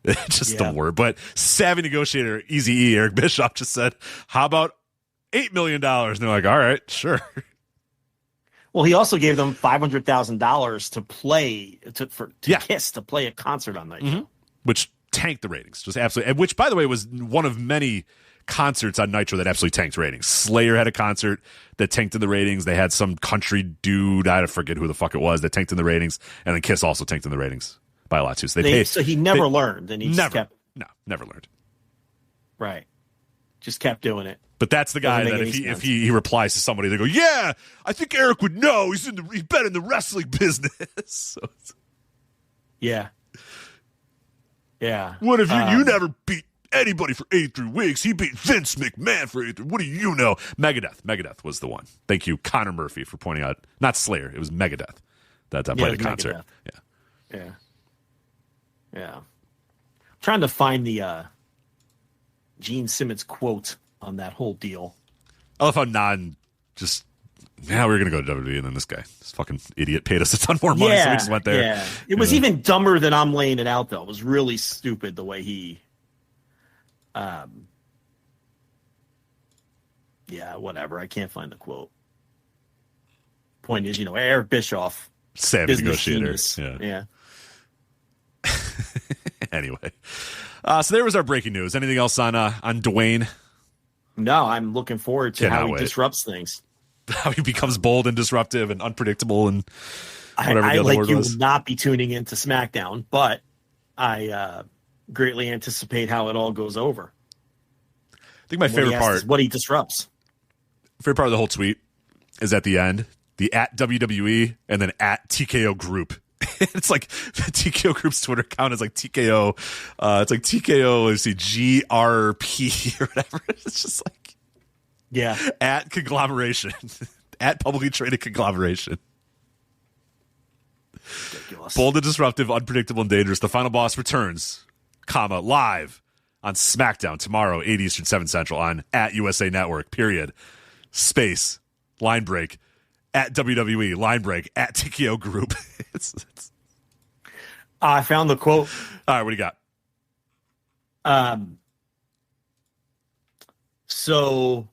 It's just the word. But savvy negotiator, Eazy-E, Eric Bischoff just said, how about $8 million? And they're like, all right, sure. Well, he also gave them $500,000 to play Kiss to play a concert on Nitro, which tanked the ratings, just absolutely. And which, by the way, was one of many concerts on Nitro that absolutely tanked ratings. Slayer had a concert that tanked in the ratings. They had some country dude, I forget who the fuck it was, that tanked in the ratings, and then Kiss also tanked in the ratings by a lot too. So he never learned, and he never learned. Right, just kept doing it. But that's the guy that if he replies to somebody, they go, yeah, I think Eric would know. He's been in the wrestling business. So yeah. What if you never beat anybody for 83 weeks? He beat Vince McMahon for 83. What do you know? Megadeth was the one. Thank you, Connor Murphy, for pointing out. Not Slayer. It was Megadeth that played the concert. Yeah. I'm trying to find the Gene Simmons quote on that whole deal. I love how we were going to go to WWE, and then this fucking idiot paid us a ton more money, so we just went there. Yeah. It was even dumber than I'm laying it out, though. It was really stupid the way he Yeah, whatever. I can't find the quote. Point is, Eric Bischoff, savvy business negotiator. genius. Yeah. Anyway, so there was our breaking news. Anything else on Dwayne? No, I'm looking forward to Cannot how he wait. disrupts things. How he becomes bold and disruptive and unpredictable and whatever I the other like word you was. will not be tuning into SmackDown, but I greatly anticipate how it all goes over. I think my favorite part is what he disrupts. Favorite part of the whole tweet is at the end, the at WWE and then at TKO Group. It's like the TKO Group's Twitter account is like TKO. It's like TKO, let's see, GRP or whatever. It's just like, yeah, at conglomeration, at publicly traded conglomeration. Ridiculous. Bold and disruptive, unpredictable and dangerous. The final boss returns, live on SmackDown tomorrow, 8 Eastern, 7 Central on at USA Network, period. Space, line break, at WWE, line break, at TKO Group. I found the quote. All right, what do you got? So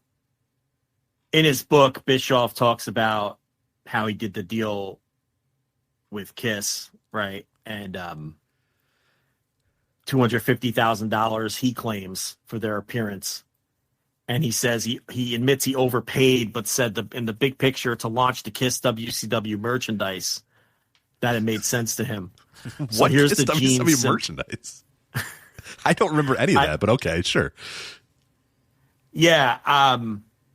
in his book, Bischoff talks about how he did the deal with Kiss, right? And $250,000 he claims for their appearance. And he says he admits he overpaid, but said in the big picture to launch the Kiss WCW merchandise, that it made sense to him. So What here's is the WCW merchandise? I don't remember any of that, but okay, sure. Yeah.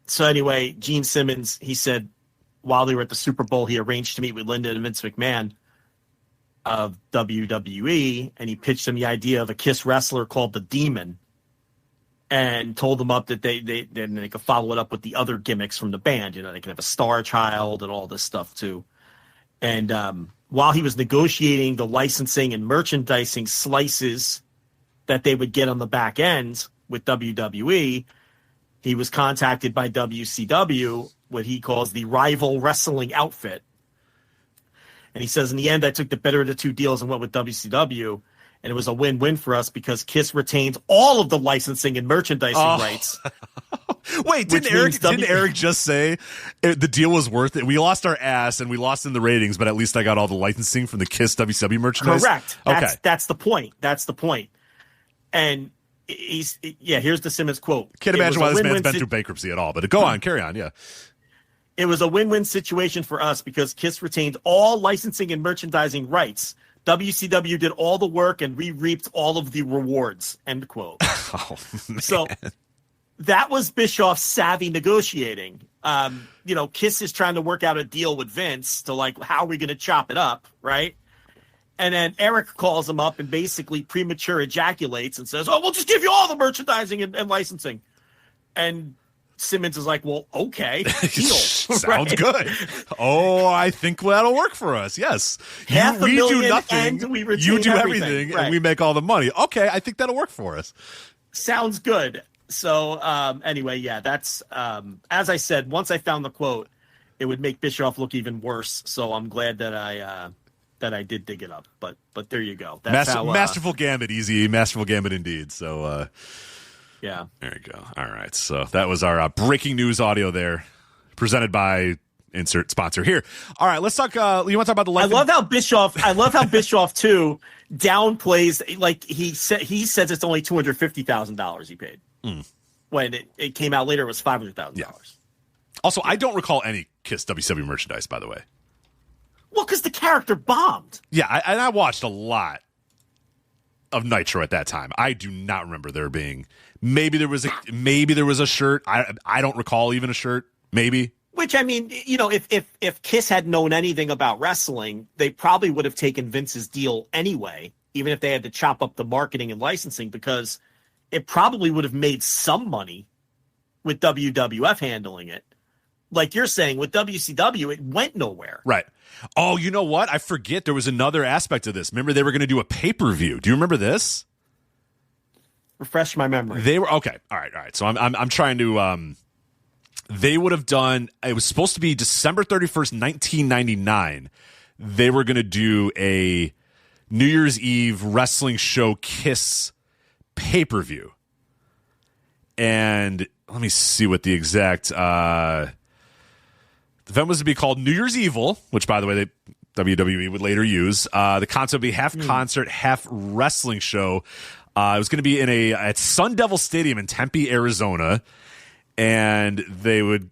So anyway, Gene Simmons, he said while they were at the Super Bowl, he arranged to meet with Linda and Vince McMahon of WWE, and he pitched him the idea of a Kiss wrestler called the Demon, and told them up that they could follow it up with the other gimmicks from the band. They could have a Star Child and all this stuff too. And while he was negotiating the licensing and merchandising slices that they would get on the back end with WWE, he was contacted by WCW, what he calls the rival wrestling outfit. And he says, in the end, I took the better of the two deals and went with WCW. And it was a win-win for us because Kiss retained all of the licensing and merchandising rights. Wait, didn't Eric just say the deal was worth it? We lost our ass and we lost in the ratings, but at least I got all the licensing from the Kiss WCW merchandise? Correct. Okay. That's the point. That's the point. And here's the Simmons quote. Can't imagine why this man's been through bankruptcy at all, but go on, carry on, yeah. It was a win-win situation for us because Kiss retained all licensing and merchandising rights. WCW did all the work and we reaped all of the rewards, end quote. Oh, man. So that was Bischoff's savvy negotiating. Kiss is trying to work out a deal with Vince to how are we going to chop it up, right? And then Eric calls him up and basically premature ejaculates and says, oh, we'll just give you all the merchandising and licensing. And Simmons is like, well, okay, deal. Sounds good. Oh, I think that'll work for us. Yes. We do nothing. And we you do everything, right. and we make all the money. Okay, I think that'll work for us. Sounds good. So anyway, yeah, that's as I said, once I found the quote, it would make Bischoff look even worse. So I'm glad that I did dig it up. But there you go. That's masterful gambit, easy. Masterful gambit indeed. So yeah. There you go. All right. So that was our breaking news audio there, presented by insert sponsor here. All right. Let's talk. You want to talk about the life? I love how Bischoff too downplays. He says it's only $250,000 he paid. When it came out later, it was $500,000. Yeah. Also, I don't recall any Kiss WCW merchandise, by the way. Well, because the character bombed. Yeah, I watched a lot of Nitro at that time. I do not remember there being. Maybe there was a shirt. I don't recall even a shirt. Maybe. Which, I mean, if Kiss had known anything about wrestling, they probably would have taken Vince's deal anyway, even if they had to chop up the marketing and licensing, because it probably would have made some money with WWF handling it. Like you're saying, with WCW, it went nowhere. Right. Oh, you know what? I forget there was another aspect of this. Remember, they were going to do a pay-per-view. Do you remember this? Refresh my memory. They were okay. All right. So I'm trying to. They would have done. It was supposed to be December 31st, 1999. They were going to do a New Year's Eve wrestling show Kiss pay-per-view, And let me see what the exact the event was to be called New Year's Evil, which, by the way, WWE would later use. The concept would be half concert, half wrestling show. It was going to be at Sun Devil Stadium in Tempe, Arizona, and they would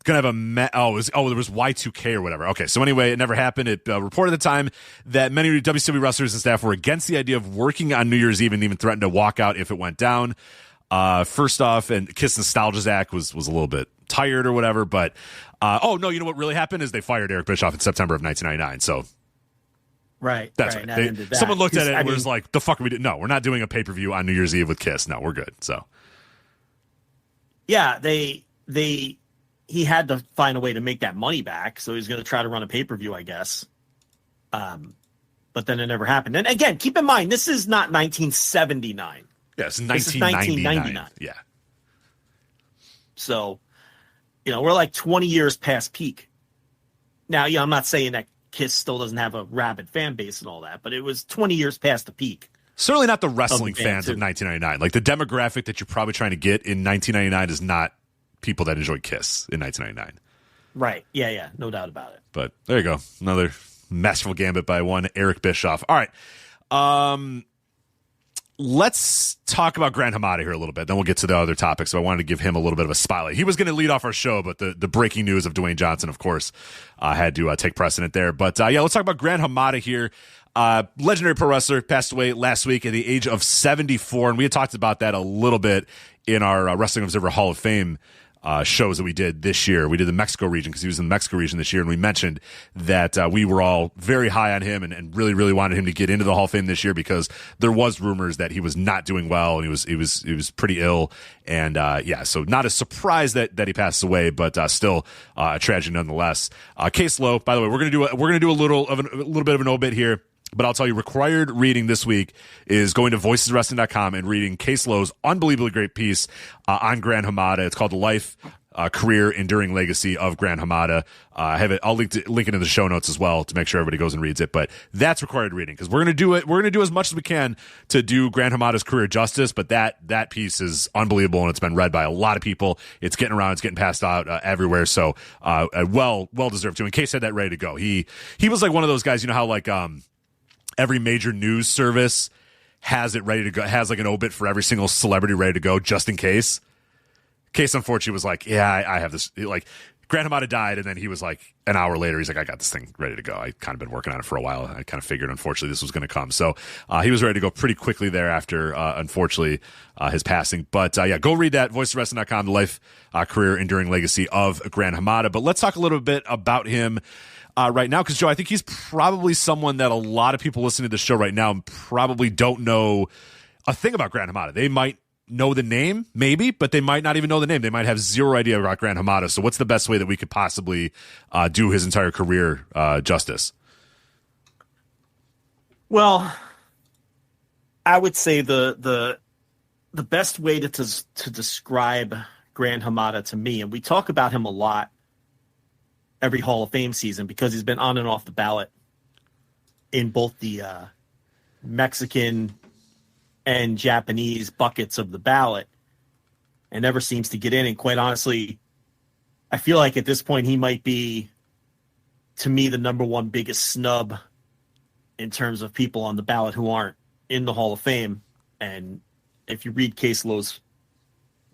gonna have there was Y2K or whatever. Okay, so anyway, it never happened. It reported at the time that many WCW wrestlers and staff were against the idea of working on New Year's Eve and even threatened to walk out if it went down. First off, and Kiss Nostalgia Zach was a little bit tired or whatever, but you know what really happened is they fired Eric Bischoff in September of 1999. So that's right. Someone looked at it and was like, "The fuck are we doing? No, we're not doing a pay-per-view on New Year's Eve with Kiss. No, we're good." So yeah, he had to find a way to make that money back, so he's going to try to run a pay-per-view, I guess. But then it never happened. And again, keep in mind, this is not 1979. Yes, 1999. Yeah. So, we're like 20 years past peak. Now, I'm not saying that Kiss still doesn't have a rabid fan base and all that, but it was 20 years past the peak. Certainly not the wrestling fans of 1999. Like, the demographic that you're probably trying to get in 1999 is not people that enjoy Kiss in 1999. Right. Yeah. No doubt about it. But there you go. Another masterful gambit by one Eric Bischoff. All right. Let's talk about Gran Hamada here a little bit. Then we'll get to the other topics. So I wanted to give him a little bit of a spotlight. He was going to lead off our show, but the breaking news of Dwayne Johnson, of course, had to take precedent there. But let's talk about Gran Hamada here. Legendary pro wrestler, passed away last week at the age of 74. And we had talked about that a little bit in our Wrestling Observer Hall of Fame shows that we did this year. We did the Mexico region because he was in the Mexico region this year, and we mentioned that we were all very high on him and really, really wanted him to get into the Hall of Fame this year because there was rumors that he was not doing well and he was pretty ill, and so not a surprise that he passed away, but still a tragedy nonetheless. Case low, by the way, we're gonna do a little bit of an obit here. But I'll tell you, required reading this week is going to voiceswrestling.com and reading Case Lowe's unbelievably great piece on Gran Hamada. It's called The Life, Career, Enduring Legacy of Gran Hamada. I have it. I'll link it in the show notes as well to make sure everybody goes and reads it. But that's required reading because we're going to do it. We're going to do as much as we can to do Gran Hamada's career justice. But that piece is unbelievable, and it's been read by a lot of people. It's getting around. It's getting passed out everywhere. So well deserved too. And Case had that ready to go. He was like one of those guys. You know how like every major news service has it ready to go, has like an obit for every single celebrity ready to go just in case. Case, unfortunately, was like, yeah, I have this. Like, Gran Hamada died, and then he was like, an hour later, he's like, I got this thing ready to go. I kind of been working on it for a while. I kind of figured, unfortunately, this was going to come. So he was ready to go pretty quickly thereafter, unfortunately, his passing. But go read that, voiceswrestling.com, The Life, Career, Enduring Legacy of Gran Hamada. But let's talk a little bit about him right now, because Joe, I think he's probably someone that a lot of people listening to the show right now probably don't know a thing about Gran Hamada. They might know the name, maybe, but they might not even know the name. They might have zero idea about Gran Hamada. So what's the best way that we could possibly do his entire career justice? Well, I would say the best way to describe Gran Hamada to me, and we talk about him a lot every Hall of Fame season because he's been on and off the ballot in both the Mexican and Japanese buckets of the ballot and never seems to get in. And quite honestly, I feel like at this point he might be, to me, the number one biggest snub in terms of people on the ballot who aren't in the Hall of Fame. And if you read Case Lowe's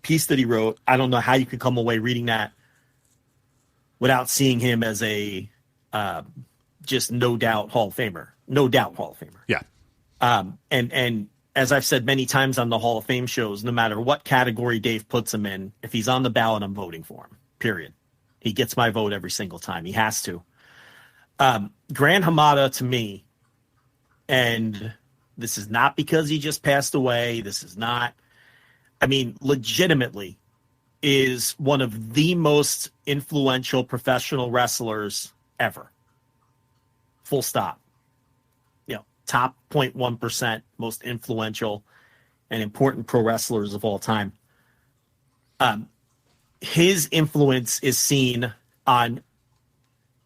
piece that he wrote, I don't know how you can come away reading that without seeing him as a just no doubt Hall of Famer. No doubt Hall of Famer. Yeah. And as I've said many times on the Hall of Fame shows, no matter what category Dave puts him in, if he's on the ballot, I'm voting for him, period. He gets my vote every single time. He has to. Gran Hamada, to me, and this is not because he just passed away. This is not, legitimately, is one of the most influential professional wrestlers ever. Full stop. Top 0.1% most influential and important pro wrestlers of all time. His influence is seen on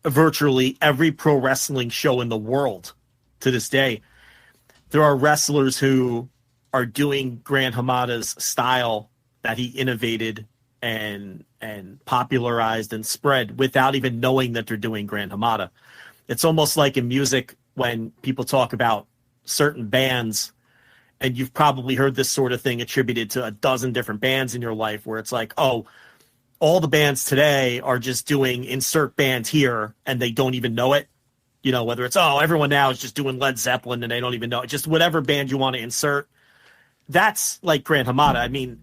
virtually every pro wrestling show in the world to this day. There are wrestlers who are doing Gran Hamada's style that he innovated and popularized and spread without even knowing that they're doing Gran Hamada. It's almost like in music when people talk about certain bands, and you've probably heard this sort of thing attributed to a dozen different bands in your life, where it's like, oh, all the bands today are just doing insert band here and they don't even know it. You know, whether it's, oh, everyone now is just doing Led Zeppelin and they don't even know it. Just whatever band you want to insert. That's like Gran Hamada. I mean,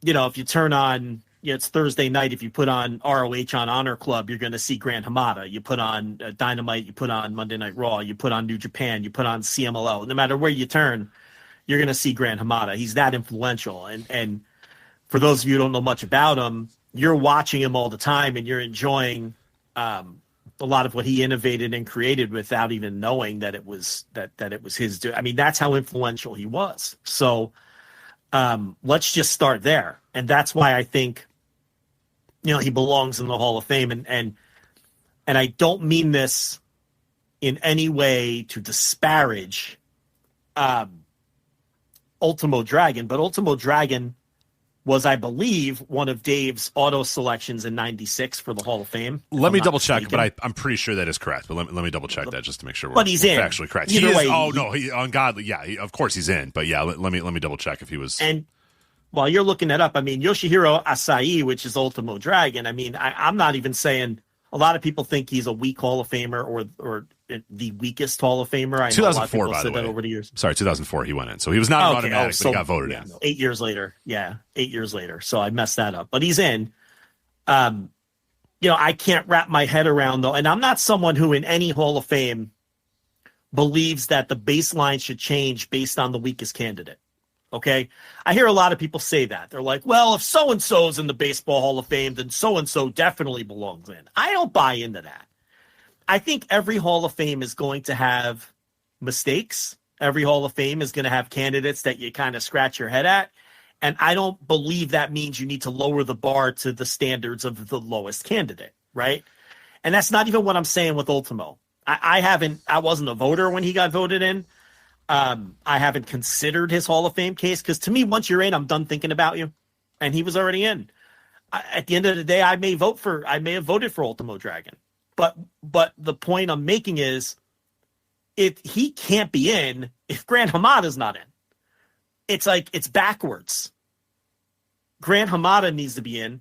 you know, if you turn on, it's Thursday night. If you put on ROH on Honor Club, you're going to see Gran Hamada. You put on Dynamite, you put on Monday Night Raw, you put on New Japan, you put on CMLL. No matter where you turn, you're going to see Gran Hamada. He's that influential. And for those of you who don't know much about him, you're watching him all the time and you're enjoying a lot of what he innovated and created without even knowing that it was that it was his. I mean, that's how influential he was. So let's just start there. And that's why I think, you know, he belongs in the Hall of Fame. And I don't mean this in any way to disparage Ultimo Dragon, but Ultimo Dragon was, I believe, one of Dave's auto selections in '96 for the Hall of Fame. Let me double check, but I'm pretty sure that is correct. But let me double check that just to make sure we're actually correct. He is. Oh no, he ungodly. Yeah, of course he's in. But yeah, let me double check if he was. And while you're looking that up, I mean, Yoshihiro Asai, which is Ultimo Dragon. I mean, I'm not even saying. A lot of people think he's a weak Hall of Famer or the weakest Hall of Famer. I know 2004, by the way. Over the years. Sorry, 2004 he went in. So he was not automatic, but he got voted in. 8 years later. Yeah, 8 years later. So I messed that up. But he's in. You know, I can't wrap my head around, though. And I'm not someone who in any Hall of Fame believes that the baseline should change based on the weakest candidate. Okay, I hear a lot of people say that. They're like, well, if so-and-so's in the Baseball Hall of Fame, then so-and-so definitely belongs in. I don't buy into that. I think every Hall of Fame is going to have mistakes. Every Hall of Fame is going to have candidates that you kind of scratch your head at. And I don't believe that means you need to lower the bar to the standards of the lowest candidate, right? And that's not even what I'm saying with Ultimo. I wasn't a voter when he got voted in. I haven't considered his Hall of Fame case because to me, once you're in, I'm done thinking about you. And he was already in. At the end of the day, I may have voted for Ultimo Dragon. But the point I'm making is if he can't be in, if Gran Hamada's not in, it's like it's backwards. Gran Hamada needs to be in.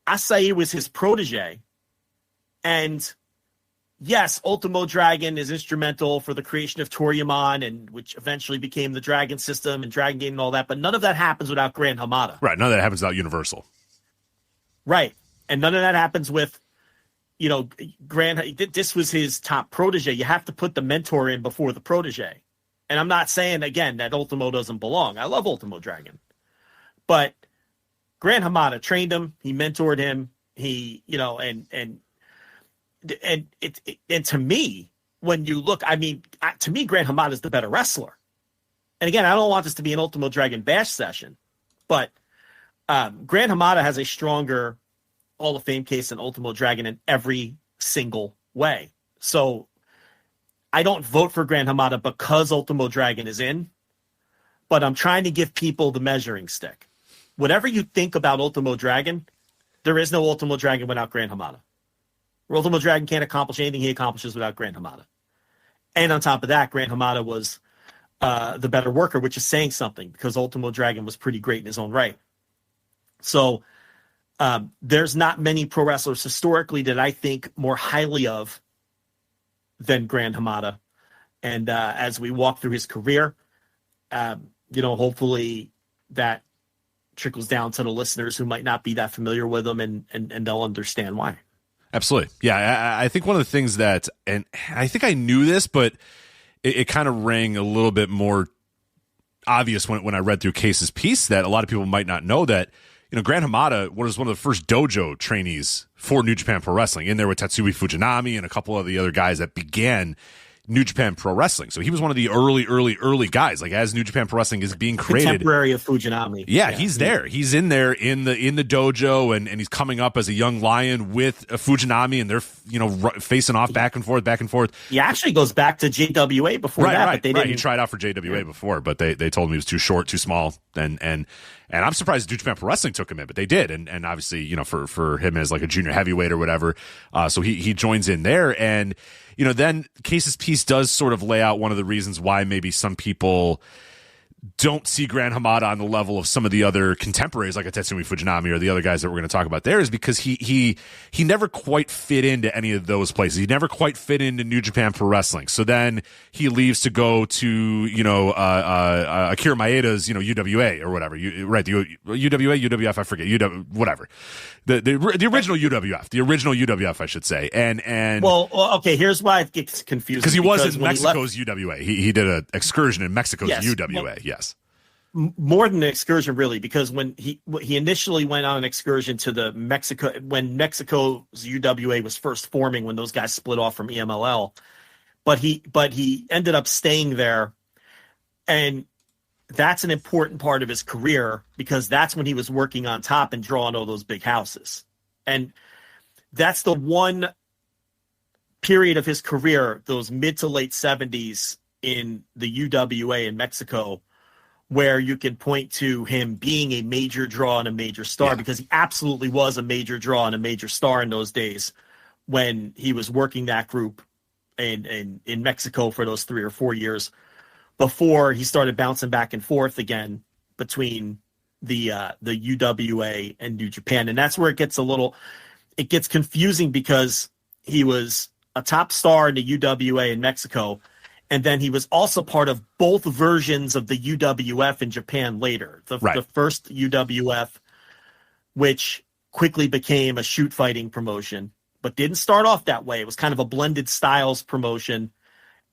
Asai was his protege. And yes, Ultimo Dragon is instrumental for the creation of Toryumon, and which eventually became the Dragon System and Dragon Gate and all that. But none of that happens without Gran Hamada. Right. None of that happens without Universal. Right. And none of that happens with, you know, this was his top protege. You have to put the mentor in before the protege. And I'm not saying, again, that Ultimo doesn't belong. I love Ultimo Dragon. But Gran Hamada trained him. He mentored him. He, you know, and to me, when you look, I mean, to me, Gran Hamada is the better wrestler. And again, I don't want this to be an Ultimo Dragon bash session, but Gran Hamada has a stronger Hall of Fame case than Ultimo Dragon in every single way. So I don't vote for Gran Hamada because Ultimo Dragon is in, but I'm trying to give people the measuring stick. Whatever you think about Ultimo Dragon, there is no Ultimo Dragon without Gran Hamada. Ultimo Dragon can't accomplish anything he accomplishes without Gran Hamada. And on top of that, Gran Hamada was the better worker, which is saying something because Ultimo Dragon was pretty great in his own right. So there's not many pro wrestlers historically that I think more highly of than Gran Hamada. And as we walk through his career, you know, hopefully that trickles down to the listeners who might not be that familiar with him and they'll understand why. Absolutely. Yeah, I think one of the things that, and I think I knew this, but it kind of rang a little bit more obvious when I read through Case's piece that a lot of people might not know that, you know, Gran Hamada was one of the first dojo trainees for New Japan Pro Wrestling, in there with Tatsui Fujinami and a couple of the other guys that began New Japan Pro Wrestling. So he was one of the early guys, like as New Japan Pro Wrestling is being created. Contemporary of Fujinami. Yeah, he's there. He's in there in the dojo, and he's coming up as a young lion with Fujinami, and they're, you know, facing off back and forth. He actually goes back to JWA before that. Right, but they didn't. He tried out for JWA before, but they told him he was too short, too small. And I'm surprised New Japan Pro Wrestling took him in, but they did. And obviously, you know, for him as like a junior heavyweight or whatever. So he joins in there. And, you know, then Case's piece does sort of lay out one of the reasons why maybe some people don't see Gran Hamada on the level of some of the other contemporaries like a Tatsumi Fujinami or the other guys that we're going to talk about there, is because he never quite fit into any of those places. He never quite fit into New Japan Pro Wrestling. So then he leaves to go to, you know, Akira Maeda's, you know, UWA or whatever. The UWA, UWF, I forget, whatever. The original UWF, I should say. And well, okay, here's why it gets confusing. Because he was in Mexico's UWA. He did an excursion in Mexico's UWA. Well, yes. More than an excursion, really, because when he initially went on an excursion to when Mexico's UWA was first forming, when those guys split off from EMLL, but he ended up staying there, and that's an important part of his career because that's when he was working on top and drawing all those big houses, and that's the one period of his career, those mid to late 70s in the UWA in Mexico, where you can point to him being a major draw and a major star, because he absolutely was a major draw and a major star in those days when he was working that group in Mexico for those 3 or 4 years before he started bouncing back and forth again between the UWA and New Japan. And that's where it gets confusing, because he was a top star in the UWA in Mexico, and then he was also part of both versions of the UWF in Japan later. The first UWF, which quickly became a shoot fighting promotion, but didn't start off that way. It was kind of a blended styles promotion,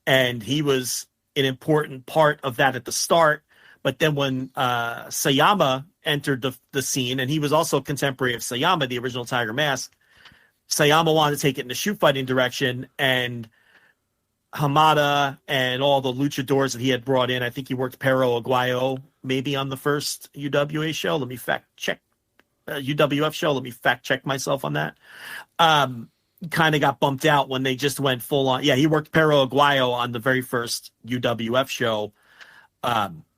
and he was an important part of that at the start. But then when Sayama entered the scene, and he was also a contemporary of Sayama, the original Tiger Mask, Sayama wanted to take it in the shoot fighting direction, and Hamada and all the luchadors that he had brought in. I think he worked Perro Aguayo maybe on the first UWA show. Let me fact check UWF show. Let me fact check myself on that. Kind of got bumped out when they just went full on. Yeah, he worked Perro Aguayo on the very first UWF show.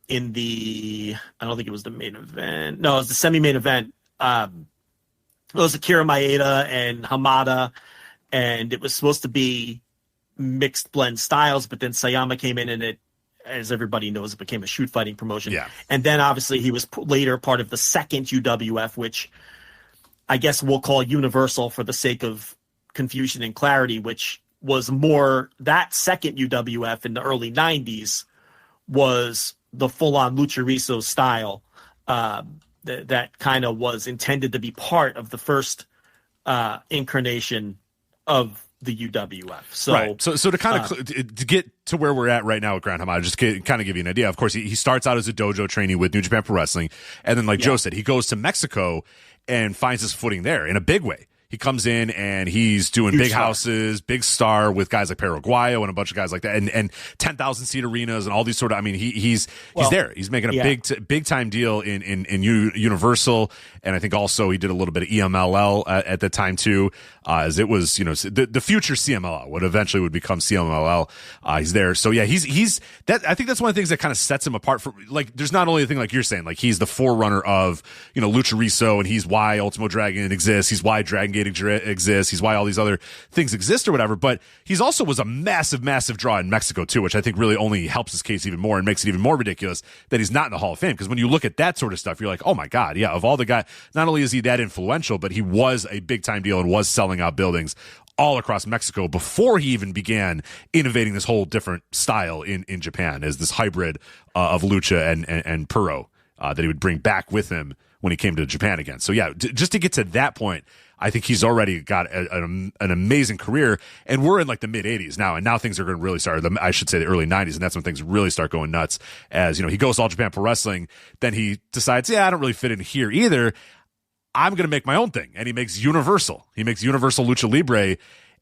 In the, I don't think it was the main event. No, it was the semi-main event. It was Akira Maeda and Hamada, and it was supposed to be mixed blend styles, but then Sayama came in, and it, as everybody knows, it became a shoot fighting promotion. Yeah. And then obviously he was later part of the second UWF, which I guess we'll call Universal for the sake of confusion and clarity, which was more, that second UWF in the early 90s was the full-on Lucharizo style that kind of was intended to be part of the first incarnation of the UWF. So, right. So to kind of to get to where we're at right now with Gran Hamada, just kind of give you an idea. Of course, he starts out as a dojo trainee with New Japan Pro Wrestling, and then, like Joe said, he goes to Mexico and finds his footing there in a big way. He comes in and he's doing big houses, big star with guys like Perro Aguayo and a bunch of guys like that, and 10,000 seat arenas and all these sort of. I mean, he's there. He's making a big time deal in Universal, and I think also he did a little bit of EMLL at the time too, as it was, you know, the future CMLL, what eventually would become CMLL. He's there, so yeah, he's that. I think that's one of the things that kind of sets him apart from, like, there's not only a thing like you're saying, like he's the forerunner of, you know, Lucharizo, and he's why Ultimo Dragon exists. He's why Dragon Gate exists. He's why all these other things exist or whatever, but he's also was a massive draw in Mexico too, which I think really only helps his case even more and makes it even more ridiculous that he's not in the Hall of Fame. Because when you look at that sort of stuff, you're like, oh my God, yeah, of all the guys, not only is he that influential, but he was a big time deal and was selling out buildings all across Mexico before he even began innovating this whole different style in Japan as this hybrid of lucha and puro that he would bring back with him when he came to Japan again. So yeah, just to get to that point, I think he's already got an amazing career, and we're in like the mid 80s now, and now things are going to really start. I should say the early 90s, and that's when things really start going nuts. As you know, he goes to All Japan Pro Wrestling, then he decides, I don't really fit in here either. I'm going to make my own thing, and he makes Universal. He makes Universal Lucha Libre,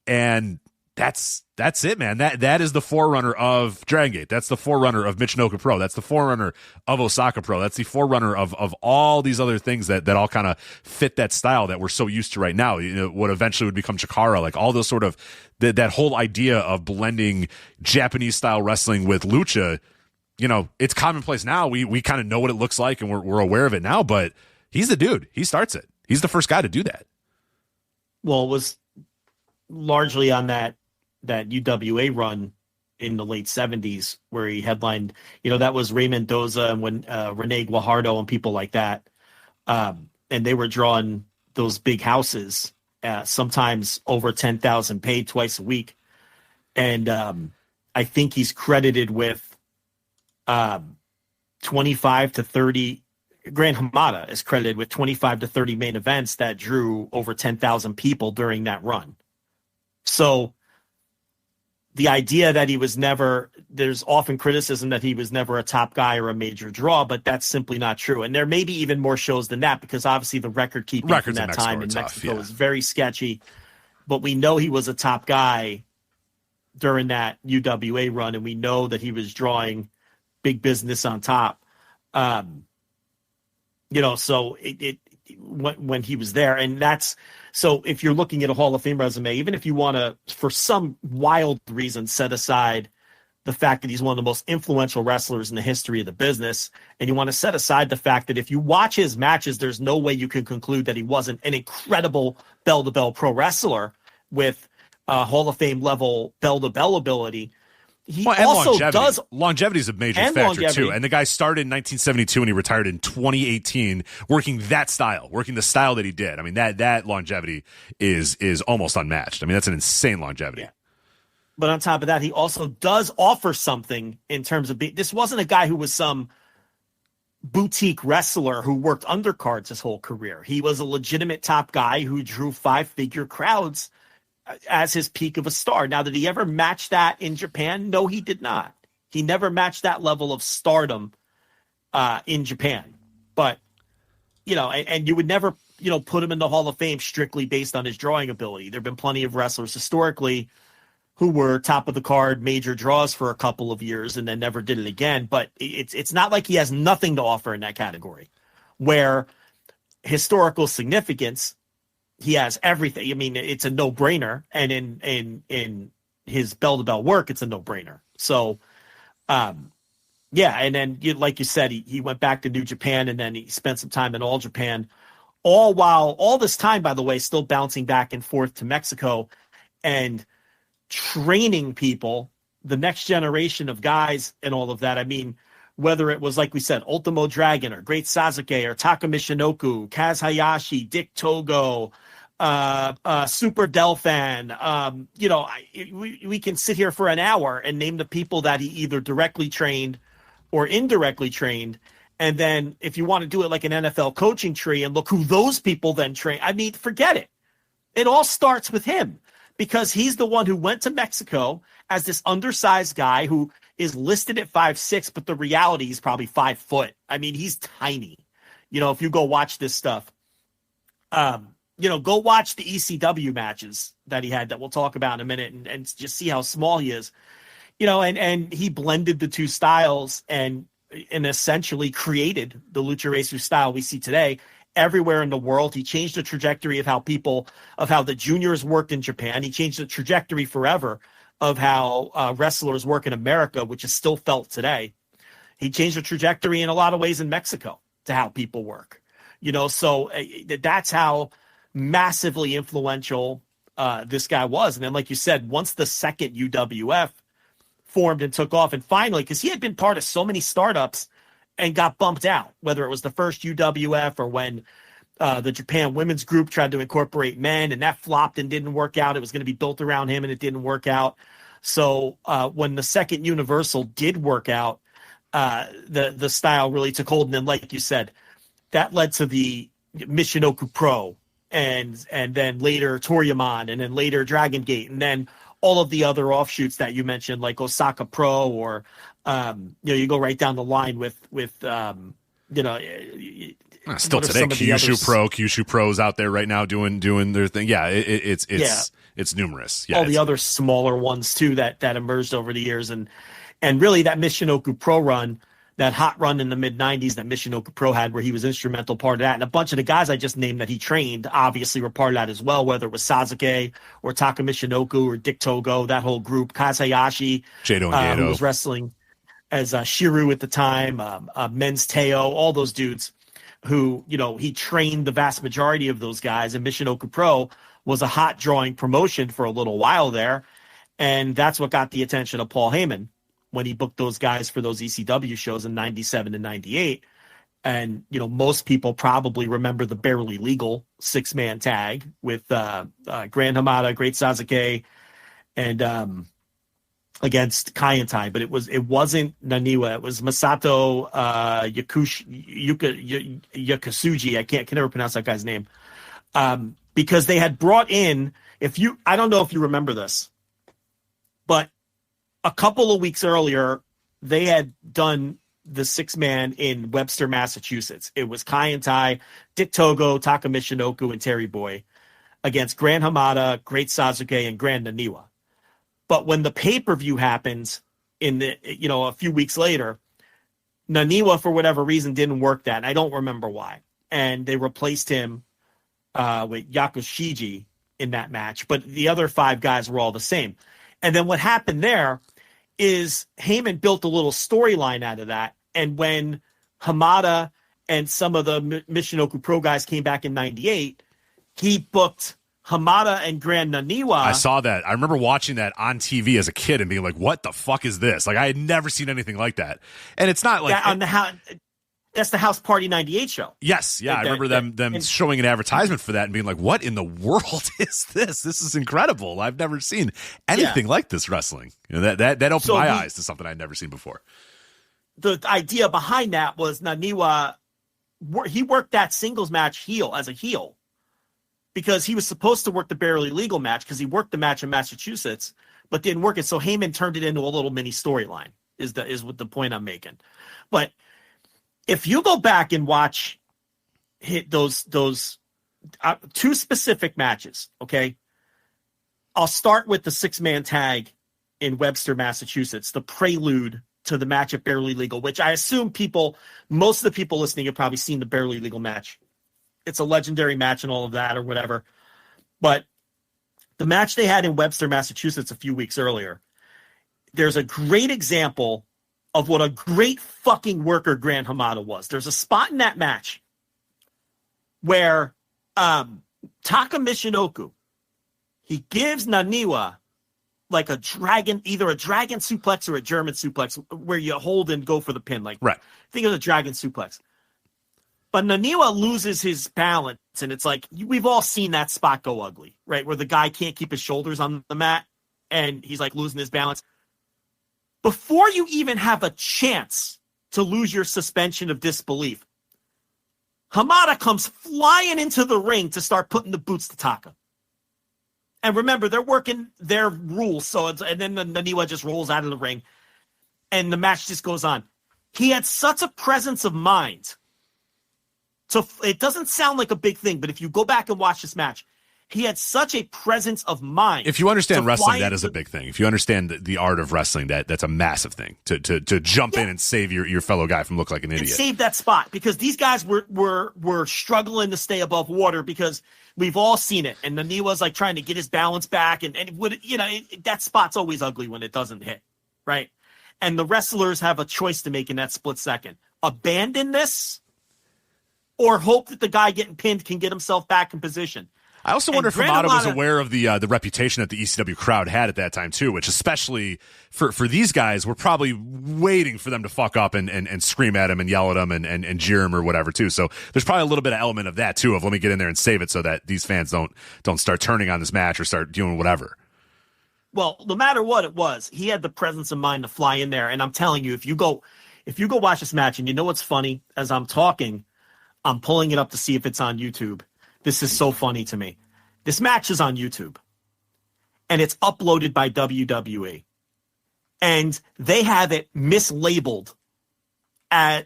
and that's it, man. That is the forerunner of Dragon Gate. That's the forerunner of Michinoku Pro. That's the forerunner of Osaka Pro. That's the forerunner of all these other things that all kind of fit that style that we're so used to right now. You know, what eventually would become Chikara, like all those sort of that whole idea of blending Japanese style wrestling with lucha. it's commonplace now. We kind of know what it looks like and we're aware of it now, but he's the dude. He starts it. He's the first guy to do that. Well, it was largely on that UWA run in the late 70s where he headlined, that was Raymond Doza and when Rene Guajardo and people like that. And they were drawing those big houses, sometimes over 10,000 paid twice a week. And I think he's credited with 25 to 30. Gran Hamada is credited with 25 to 30 main events that drew over 10,000 people during that run. So the idea that he was never, there's often criticism that he was never a top guy or a major draw, but that's simply not true. And there may be even more shows than that because obviously the record keeping from that time in Mexico is very sketchy. But we know he was a top guy during that UWA run, and we know that he was drawing big business on top. So when he was there, and that's, so if you're looking at a Hall of Fame resume, even if you want to, for some wild reason, set aside the fact that he's one of the most influential wrestlers in the history of the business, and you want to set aside the fact that if you watch his matches, there's no way you can conclude that he wasn't an incredible bell-to-bell pro wrestler with Hall of Fame level bell-to-bell ability. He also does longevity is a major factor too. And the guy started in 1972 and he retired in 2018, working that style, working the style that he did. I mean, that longevity is almost unmatched. I mean, that's an insane longevity. Yeah. But on top of that, he also does offer something in terms of this wasn't a guy who was some boutique wrestler who worked undercards his whole career. He was a legitimate top guy who drew 5-figure crowds as his peak of a star. Now, did he ever match that in Japan? No, he did not. He never matched that level of stardom in Japan. But, and you would never, put him in the Hall of Fame strictly based on his drawing ability. There have been plenty of wrestlers historically who were top of the card, major draws for a couple of years and then never did it again. But it's not like he has nothing to offer in that category where historical significance, he has everything. I mean, it's a no-brainer, and in his bell-to-bell work, it's a no-brainer. So, and then like you said, he went back to New Japan, and then he spent some time in All Japan, all this time, by the way, still bouncing back and forth to Mexico and training people, the next generation of guys, and all of that. I mean, whether it was, like we said, Ultimo Dragon or Great Sasuke or Taka Michinoku, Kaz Hayashi, Dick Togo, Super Delfan, we can sit here for an hour and name the people that he either directly trained or indirectly trained. And then if you want to do it like an NFL coaching tree and look who those people then train, I mean, forget it. It all starts with him because he's the one who went to Mexico as this undersized guy who is listed at 5'6", but the reality is probably 5 foot. I mean, he's tiny. If you go watch this stuff, go watch the ECW matches that he had that we'll talk about in a minute and just see how small he is, and he blended the two styles and essentially created the Lucha Racer style we see today everywhere in the world. He changed the trajectory of how the juniors worked in Japan. He changed the trajectory forever of how wrestlers work in America, which is still felt today. He changed the trajectory in a lot of ways in Mexico to how people work, so that's how massively influential this guy was. And then, like you said, once the second UWF formed and took off, and finally, because he had been part of so many startups and got bumped out, whether it was the first UWF or when the Japan Women's Group tried to incorporate men and that flopped and didn't work out. It was going to be built around him and it didn't work out. So when the second Universal did work out, the style really took hold. And then, like you said, that led to the Michinoku Pro, and then later Toriyamon, and then later Dragon Gate, and then all of the other offshoots that you mentioned, like Osaka Pro, or you go right down the line with still today Kyushu Pro's out there right now doing their thing. Yeah, it's numerous. Yeah, all the other smaller ones too that emerged over the years, and really that Michinoku Pro run, that hot run in the mid-'90s that Michinoku Pro had, where he was instrumental part of that. And a bunch of the guys I just named that he trained obviously were part of that as well, whether it was Sasuke or Taka Michinoku or Dick Togo, that whole group, Kaz Hayashi, Jado and who was wrestling. Shiru at the time, Men's Teo, all those dudes who, he trained the vast majority of those guys. And Michinoku Pro was a hot drawing promotion for a little while there. And that's what got the attention of Paul Heyman when he booked those guys for those ECW shows in 97 and 98. And, most people probably remember the barely legal 6-man tag with Gran Hamada, Great Sasuke, and against Kaientai. But it wasn't Naniwa. It was Masato Yakasuji. I can never pronounce that guy's name. Because they had brought in, I don't know if you remember this, but a couple of weeks earlier, they had done the 6-man in Webster, Massachusetts. It was Kaientai, Dick Togo, Taka Michinoku, and Terry Boy against Gran Hamada, Great Sasuke, and Grand Naniwa. But when the pay-per-view happens a few weeks later, Naniwa, for whatever reason, didn't work that. And I don't remember why. And they replaced him with Yakushiji in that match. But the other 5 guys were all the same. And then what happened there is Heyman built a little storyline out of that. And when Hamada and some of the Michinoku Pro guys came back in 98, he booked Hamada and Grand Naniwa. I saw that. I remember watching that on TV as a kid and being like, what the fuck is this? Like, I had never seen anything like that. And it's not like... That's the House Party 98 show. Yes, yeah. I remember them showing an advertisement for that and being like, what in the world is this? This is incredible. I've never seen anything like this wrestling. That opened my eyes to something I'd never seen before. The idea behind that was Naniwa, he worked that singles match as a heel because he was supposed to work the barely legal match because he worked the match in Massachusetts, but didn't work it. So Heyman turned it into a little mini storyline is what the point I'm making. But if you go back and watch those 2 specific matches, okay, I'll start with the 6-man tag in Webster, Massachusetts, the prelude to the match at Barely Legal, which I assume most of the people listening have probably seen the Barely Legal match. It's a legendary match and all of that or whatever. But the match they had in Webster, Massachusetts a few weeks earlier, there's a great example of what a great fucking worker Gran Hamada was. There's a spot in that match where Taka Michinoku, he gives Naniwa like either a dragon suplex or a German suplex where you hold and go for the pin. Right. Think of the dragon suplex. But Naniwa loses his balance, and it's like, we've all seen that spot go ugly, right? Where the guy can't keep his shoulders on the mat, and he's like losing his balance. Before you even have a chance to lose your suspension of disbelief, Hamada comes flying into the ring to start putting the boots to Taka. And remember, they're working their rules, and then Naniwa just rolls out of the ring, and the match just goes on. He had such a presence of mind. So it doesn't sound like a big thing, but if you go back and watch this match, he had such a presence of mind. If you understand wrestling, that is a big thing. If you understand the art of wrestling, that's a massive thing. To jump in and save your fellow guy from looking like an idiot. And save that spot, because these guys were struggling to stay above water because we've all seen it. And Naniwa's like trying to get his balance back, and that spot's always ugly when it doesn't hit, right? And the wrestlers have a choice to make in that split second: abandon this, or hope that the guy getting pinned can get himself back in position. I also wonder if Hamada was aware of the reputation that the ECW crowd had at that time too, which especially for these guys were probably waiting for them to fuck up and scream at him and yell at him and jeer him or whatever too. So there's probably a little bit of element of that too, of let me get in there and save it so that these fans don't start turning on this match or start doing whatever. Well, no matter what it was, he had the presence of mind to fly in there. And I'm telling you, if you go watch this match, and you know what's funny, as I'm talking, I'm pulling it up to see if it's on YouTube. This is so funny to me. This match is on YouTube, and it's uploaded by WWE, and they have it mislabeled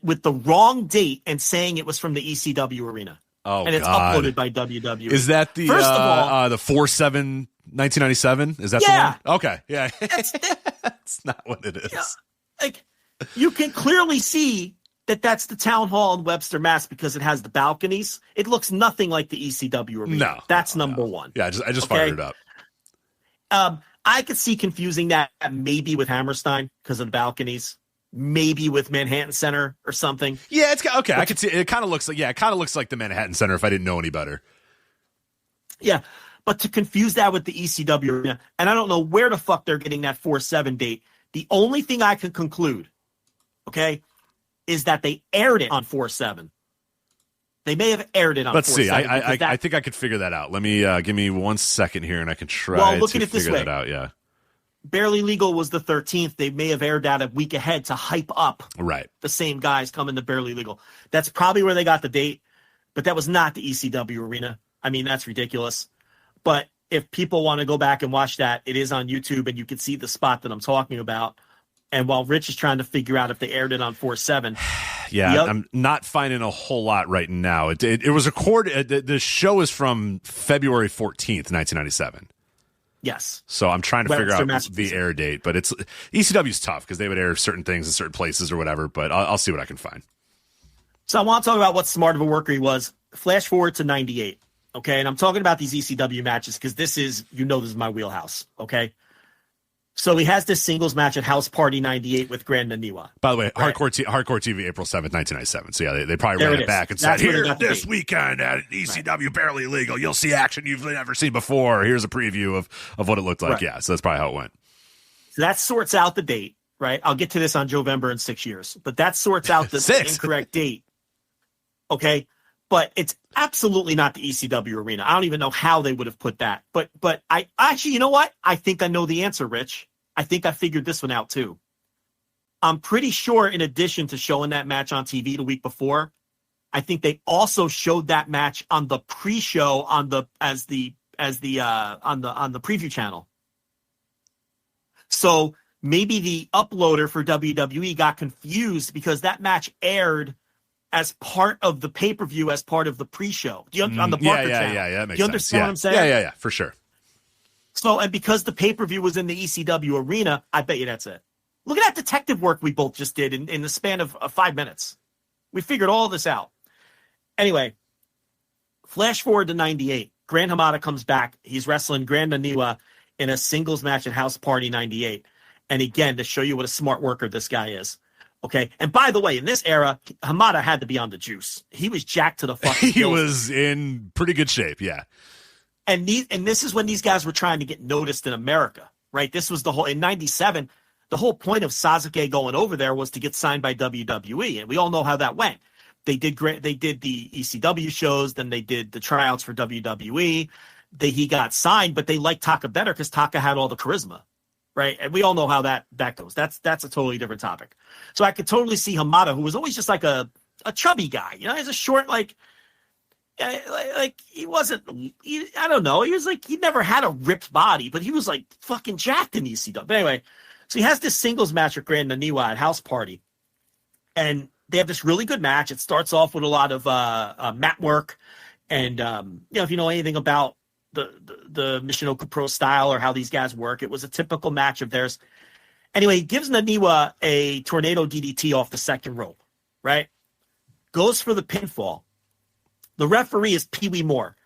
with the wrong date and saying it was from the ECW arena. Oh, and it's God. uploaded by WWE. Is that the First of all, the 4/7/1997? Is that the one? Okay, yeah. That's not what it is. Yeah, like, you can clearly see that's the town hall in Webster, Mass, because it has the balconies. It looks nothing like the ECW arena. No, that's number one. Yeah, I just fired it up. I could see confusing that maybe with Hammerstein because of the balconies, maybe with Manhattan Center or something. Yeah, it's okay. I can see it. Kind of looks like the Manhattan Center if I didn't know any better. Yeah, but to confuse that with the ECW arena, and I don't know where the fuck they're getting that 4/7 date. The only thing I can conclude, okay, is that they aired it on 4/7. They may have aired it on 4/7. Let's see. I think I could figure that out. Let me give me 1 second here, and I can try to figure that out. Yeah. Barely Legal was the 13th. They may have aired that a week ahead to hype up the same guys coming to Barely Legal. That's probably where they got the date, but that was not the ECW arena. I mean, that's ridiculous. But if people want to go back and watch that, it is on YouTube, and you can see the spot that I'm talking about. And while Rich is trying to figure out if they aired it on 4/7. Yeah, I'm not finding a whole lot right now. It was recorded. The show is from February 14th, 1997. Yes. So I'm trying to figure out the air date, but it's ECW's tough because they would air certain things in certain places or whatever, but I'll see what I can find. So I want to talk about what smart of a worker he was. Flash forward to 98. Okay. And I'm talking about these ECW matches because this is my wheelhouse. Okay. So he has this singles match at House Party 98 with Gran Hamada. By the way, Hardcore TV, April 7th, 1997. So yeah, they probably ran it back and said, here, this weekend at ECW Barely Legal, you'll see action you've never seen before. Here's a preview of what it looked like. Right. Yeah, so that's probably how it went. So that sorts out the date, right? I'll get to this on Jovember in 6 years. But that sorts out the incorrect date. Okay? But it's absolutely not the ECW arena. I don't even know how they would have put that. But I actually, you know what? I think I know the answer, Rich. I think I figured this one out too. I'm pretty sure in addition to showing that match on TV the week before, I think they also showed that match on the pre-show on the preview channel. So maybe the uploader for WWE got confused because that match aired as part of the pay-per-view, as part of the pre-show. On the Barker channel. Yeah, that makes sense. Do you understand what I'm saying? Yeah, for sure. So, and because the pay-per-view was in the ECW arena, I bet you that's it. Look at that detective work we both just did in the span of 5 minutes. We figured all this out. Anyway, flash forward to 98. Gran Hamada comes back. He's wrestling Gran Hamada in a singles match at House Party 98. And again, to show you what a smart worker this guy is. Okay. And by the way, in this era, Hamada had to be on the juice. He was jacked to the fucking He was in pretty good shape. Yeah. And this is when these guys were trying to get noticed in America, right? This was in 97, the whole point of Sasuke going over there was to get signed by WWE. And we all know how that went. They did the ECW shows. Then they did the tryouts for WWE. He got signed, but they liked Taka better because Taka had all the charisma. Right. And we all know how that goes. That's a totally different topic. So I could totally see Hamada, who was always just like a chubby guy, he's a short, like he wasn't, I don't know. He was like, he never had a ripped body, but he was like fucking jacked in ECW. But anyway, so he has this singles match with Gran Hamada at House Party. And they have this really good match. It starts off with a lot of mat work. And, if you know anything about the Michinoku Pro style or how these guys work, it was a typical match of theirs. Anyway, he gives Naniwa a tornado DDT off the second rope, right? Goes for the pinfall. The referee is Pee Wee Moore.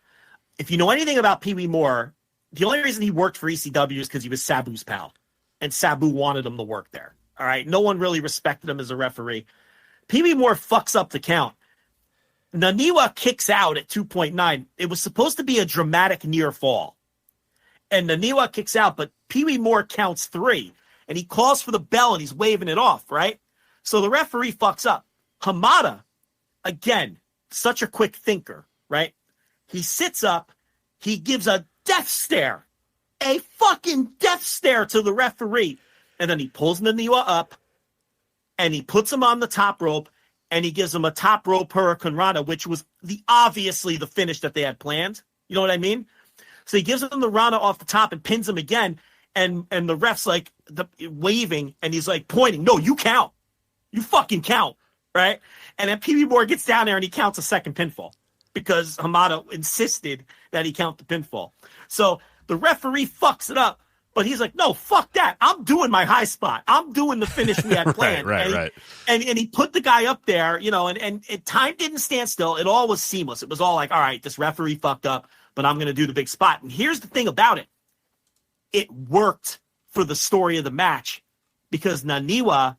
If you know anything about Pee Wee Moore, the only reason he worked for ECW is because he was Sabu's pal. And Sabu wanted him to work there. All right? No one really respected him as a referee. Pee Wee Moore fucks up the count. Naniwa kicks out at 2.9. It was supposed to be a dramatic near fall. And Naniwa kicks out, but Pee Wee Moore counts 3. And he calls for the bell and he's waving it off, right? So the referee fucks up. Hamada, again, such a quick thinker, right? He sits up. He gives a death stare. A fucking death stare to the referee. And then he pulls Naniwa up and he puts him on the top rope. And he gives him a top rope Hurricane Rana, which was obviously the finish that they had planned. You know what I mean? So he gives him the Rana off the top and pins him again. And the ref's like waving and he's like pointing. No, you count. You fucking count. Right? And then Pee Wee Moore gets down there and he counts a second pinfall because Hamada insisted that he count the pinfall. So the referee fucks it up. But he's like, no, fuck that. I'm doing my high spot. I'm doing the finish we had planned. Right. And he put the guy up there, and time didn't stand still. It all was seamless. It was all like, all right, this referee fucked up, but I'm going to do the big spot. And here's the thing about it. It worked for the story of the match because Naniwa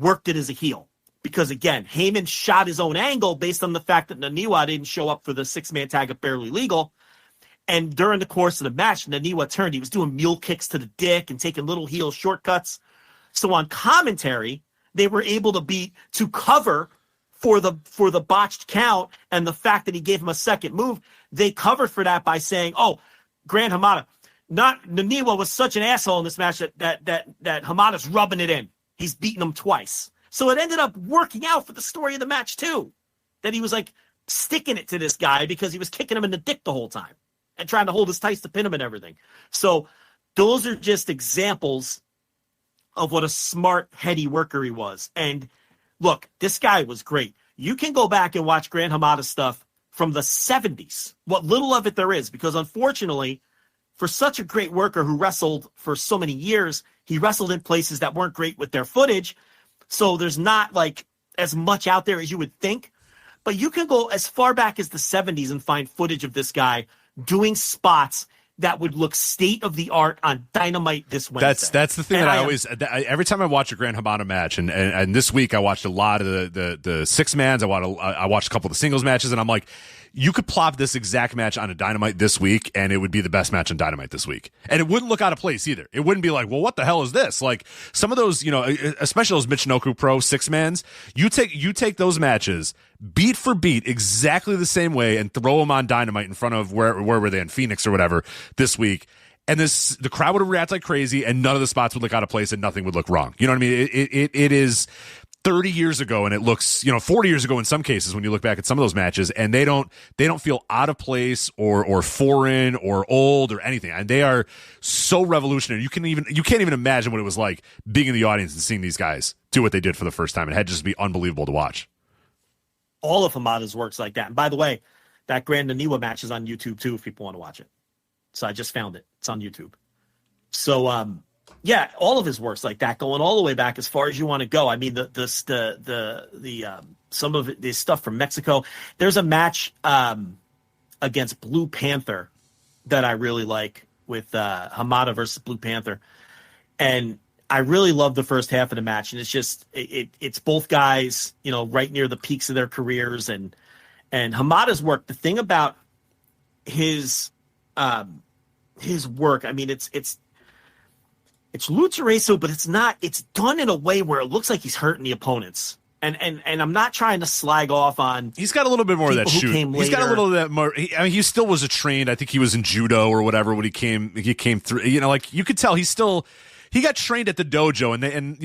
worked it as a heel. Because, again, Heyman shot his own angle based on the fact that Naniwa didn't show up for the six-man tag at Barely Legal. And during the course of the match, Naniwa turned. He was doing mule kicks to the dick and taking little heel shortcuts. So on commentary, they were able to cover for the botched count and the fact that he gave him a second move. They covered for that by saying, "Oh, Gran Hamada, Naniwa was such an asshole in this match that Hamada's rubbing it in. He's beaten him twice." So it ended up working out for the story of the match too, that he was like sticking it to this guy because he was kicking him in the dick the whole time and trying to hold his tights to pin him and everything. So those are just examples of what a smart, heady worker he was. And look, this guy was great. You can go back and watch Gran Hamada stuff from the 70s, what little of it there is, because unfortunately, for such a great worker who wrestled for so many years, he wrestled in places that weren't great with their footage. So there's not like as much out there as you would think. But you can go as far back as the 70s and find footage of this guy doing spots that would look state of the art on Dynamite this Wednesday. That's the thing that I always every time I watch a Gran Hamada match, and this week I watched a lot of the six mans. I watched a couple of the singles matches, and I'm like, you could plop this exact match on a Dynamite this week, and it would be the best match on Dynamite this week. And it wouldn't look out of place either. It wouldn't be like, well, what the hell is this? Like some of those, especially those Michinoku Pro six mans, you take those matches beat for beat exactly the same way and throw them on Dynamite in front of where were they in Phoenix or whatever this week. And the crowd would react like crazy, and none of the spots would look out of place, and nothing would look wrong. You know what I mean? It is 30 years ago, and it looks 40 years ago in some cases when you look back at some of those matches, and they don't feel out of place or foreign or old or anything. And they are so revolutionary. You can't even imagine what it was like being in the audience and seeing these guys do what they did for the first time. It had to just be unbelievable to watch. All of Hamada's works like that. And by the way, that Grand Naniwa match is on YouTube too if people want to watch it. So I just found it. It's on YouTube. So yeah, all of his works like that, going all the way back as far as you want to go. I mean, the some of the stuff from Mexico. There's a match against Blue Panther that I really like with Hamada versus Blue Panther, and I really love the first half of the match. And it's just it's both guys, right near the peaks of their careers, and Hamada's work. The thing about his work, I mean, it's lucha-reso, but it's not. It's done in a way where it looks like he's hurting the opponents. And I'm not trying to slag off on. He's got a little bit more of that shoot. He's got a little of that more. He still was a trained. I think he was in judo or whatever when he came through. Like you could tell he got trained at the dojo, and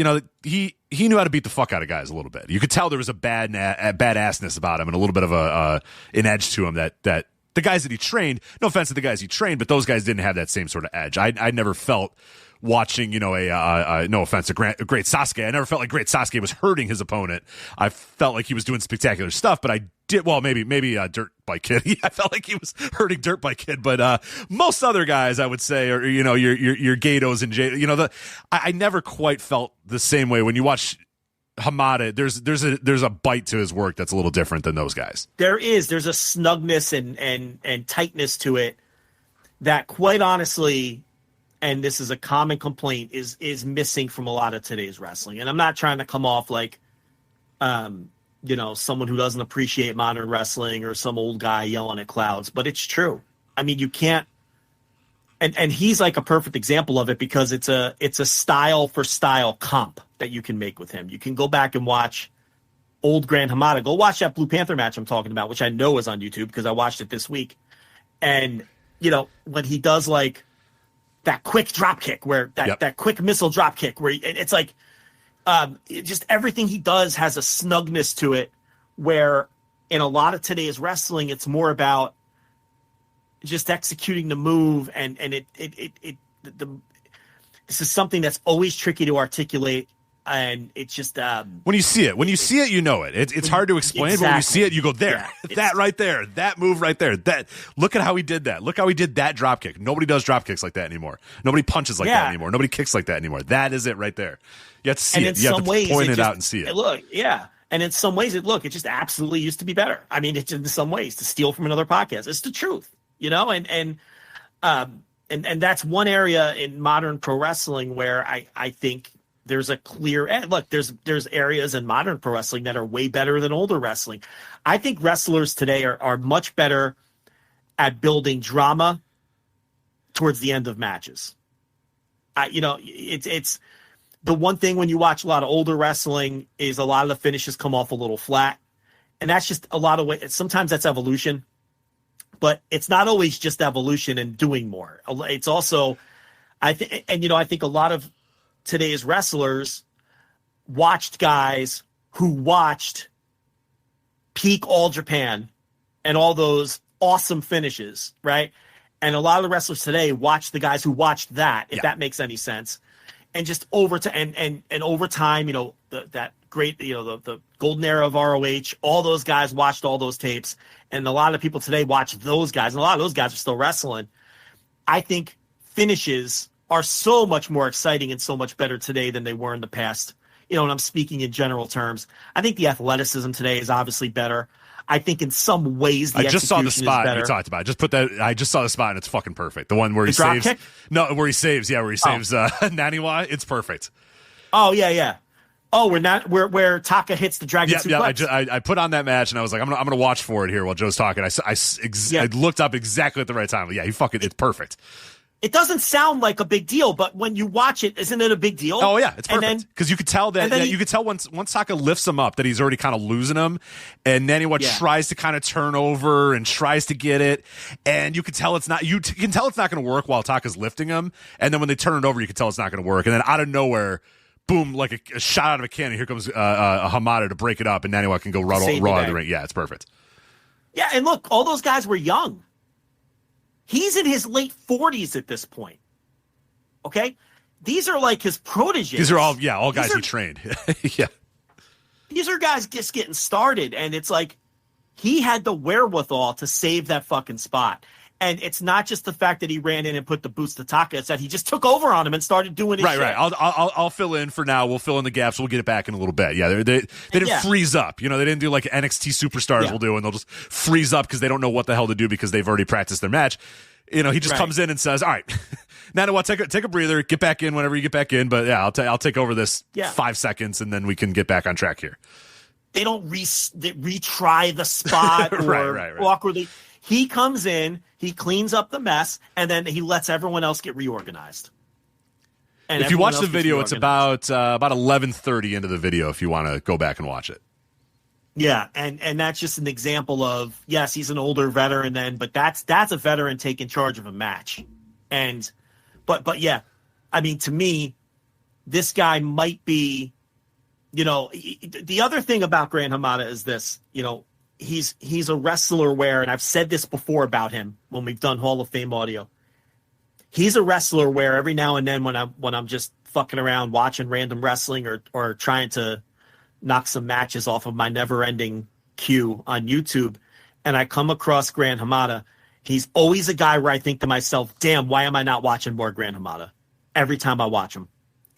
he knew how to beat the fuck out of guys a little bit. You could tell there was a badassness about him and a little bit of an edge to him that the guys that he trained. No offense to the guys he trained, but those guys didn't have that same sort of edge. I never felt. Watching, no offense to Great Sasuke, I never felt like Great Sasuke was hurting his opponent. I felt like he was doing spectacular stuff, but I did, well, maybe Dirt Bike Kid. I felt like he was hurting Dirt Bike Kid, but most other guys, I would say, or your Gatos and Jay, I never quite felt the same way when you watch Hamada. There's a bite to his work that's a little different than those guys. There's a snugness and tightness to it that, quite honestly, and this is a common complaint, is missing from a lot of today's wrestling. And I'm not trying to come off like, someone who doesn't appreciate modern wrestling or some old guy yelling at clouds, but it's true. I mean, you can't, and he's like a perfect example of it because it's a style for style comp that you can make with him. You can go back and watch old Gran Hamada. Go watch that Blue Panther match I'm talking about, which I know is on YouTube because I watched it this week. And, when he does like, that quick drop kick where that quick missile drop kick where it's like just everything he does has a snugness to it, where in a lot of today's wrestling it's more about just executing the move, and this is something that's always tricky to articulate. And it's just when you see it, you know it. It's hard to explain, exactly. But when you see it, you go there. Yeah, that right there, that move right there. That look at how he did that. Look how he did that drop kick. Nobody does drop kicks like that anymore. Nobody punches like that anymore. Nobody kicks like that anymore. That is it right there. You have to see it. You have to point it out and see it. Look, and in some ways, it just absolutely used to be better. I mean, it's in some ways to steal from another podcast. It's the truth, and that's one area in modern pro wrestling where I think there's a clear end. Look, there's areas in modern pro wrestling that are way better than older wrestling. I think wrestlers today are much better at building drama towards the end of matches. It's the one thing when you watch a lot of older wrestling is a lot of the finishes come off a little flat. And that's just a lot of ways. Sometimes that's evolution, but it's not always just evolution and doing more. It's also, I think a lot of today's wrestlers watched guys who watched peak All Japan and all those awesome finishes, right? And a lot of the wrestlers today watch the guys who watched that, if that makes any sense. And just over time, and over time, that great, the golden era of ROH, all those guys watched all those tapes. And a lot of people today watch those guys, and a lot of those guys are still wrestling. I think finishes are so much more exciting and so much better today than they were in the past. And I'm speaking in general terms. I think the athleticism today is obviously better. I think in some ways the I just saw the execution spot is better. you talked about. I just saw the spot and it's fucking perfect. The one where he drop saves. kick? No, where he saves. Yeah, where he saves Naniwa. It's perfect. Oh yeah. Oh, where Taka hits the dragon suplex. Yeah. I put on that match and I was like, I'm gonna watch for it here while Joe's talking. I looked up exactly at the right time. Yeah, it's perfect. It doesn't sound like a big deal, but when you watch it, isn't it a big deal? Oh yeah, it's perfect because you could tell that you could tell once Taka lifts him up that he's already kind of losing him, and Naniwa tries to kind of turn over and tries to get it, and you can tell it's not. You can tell it's not going to work while Taka's lifting him, and then when they turn it over, you can tell it's not going to work, and then out of nowhere, boom, like a shot out of a cannon. Here comes a Hamada to break it up, and Naniwa can go raw out of the ring. Yeah, it's perfect. Yeah, and look, all those guys were young. He's in his late 40s at this point. Okay? These are like his proteges. These are all guys he trained. Yeah. These are guys just getting started, and it's like he had the wherewithal to save that fucking spot. And it's not just the fact that he ran in and put the boots to Taka. It's that he just took over on him and started doing his shit. Right. I'll fill in for now. We'll fill in the gaps. We'll get it back in a little bit. Yeah, they didn't freeze up. They didn't do like NXT superstars will do, and they'll just freeze up because they don't know what the hell to do because they've already practiced their match. He just comes in and says, "All right, Nanawa, take a breather, get back in whenever you get back in." But yeah, I'll take over this 5 seconds, and then we can get back on track here. They don't retry the spot or right. awkwardly. He comes in, he cleans up the mess, and then he lets everyone else get reorganized. And if you watch the video, it's about 11:30 into the video. If you want to go back and watch it. Yeah, and that's just an example of, yes, he's an older veteran but that's a veteran taking charge of a match. And but yeah, I mean, to me, this guy might be, the other thing about Gran Hamada is this, he's a wrestler where, and I've said this before about him when we've done Hall of Fame audio, he's a wrestler where every now and then when I'm just fucking around watching random wrestling or trying to knock some matches off of my never-ending queue on YouTube, and I come across Gran Hamada, he's always a guy where I think to myself, damn, why am I not watching more Gran Hamada? Every time I watch him.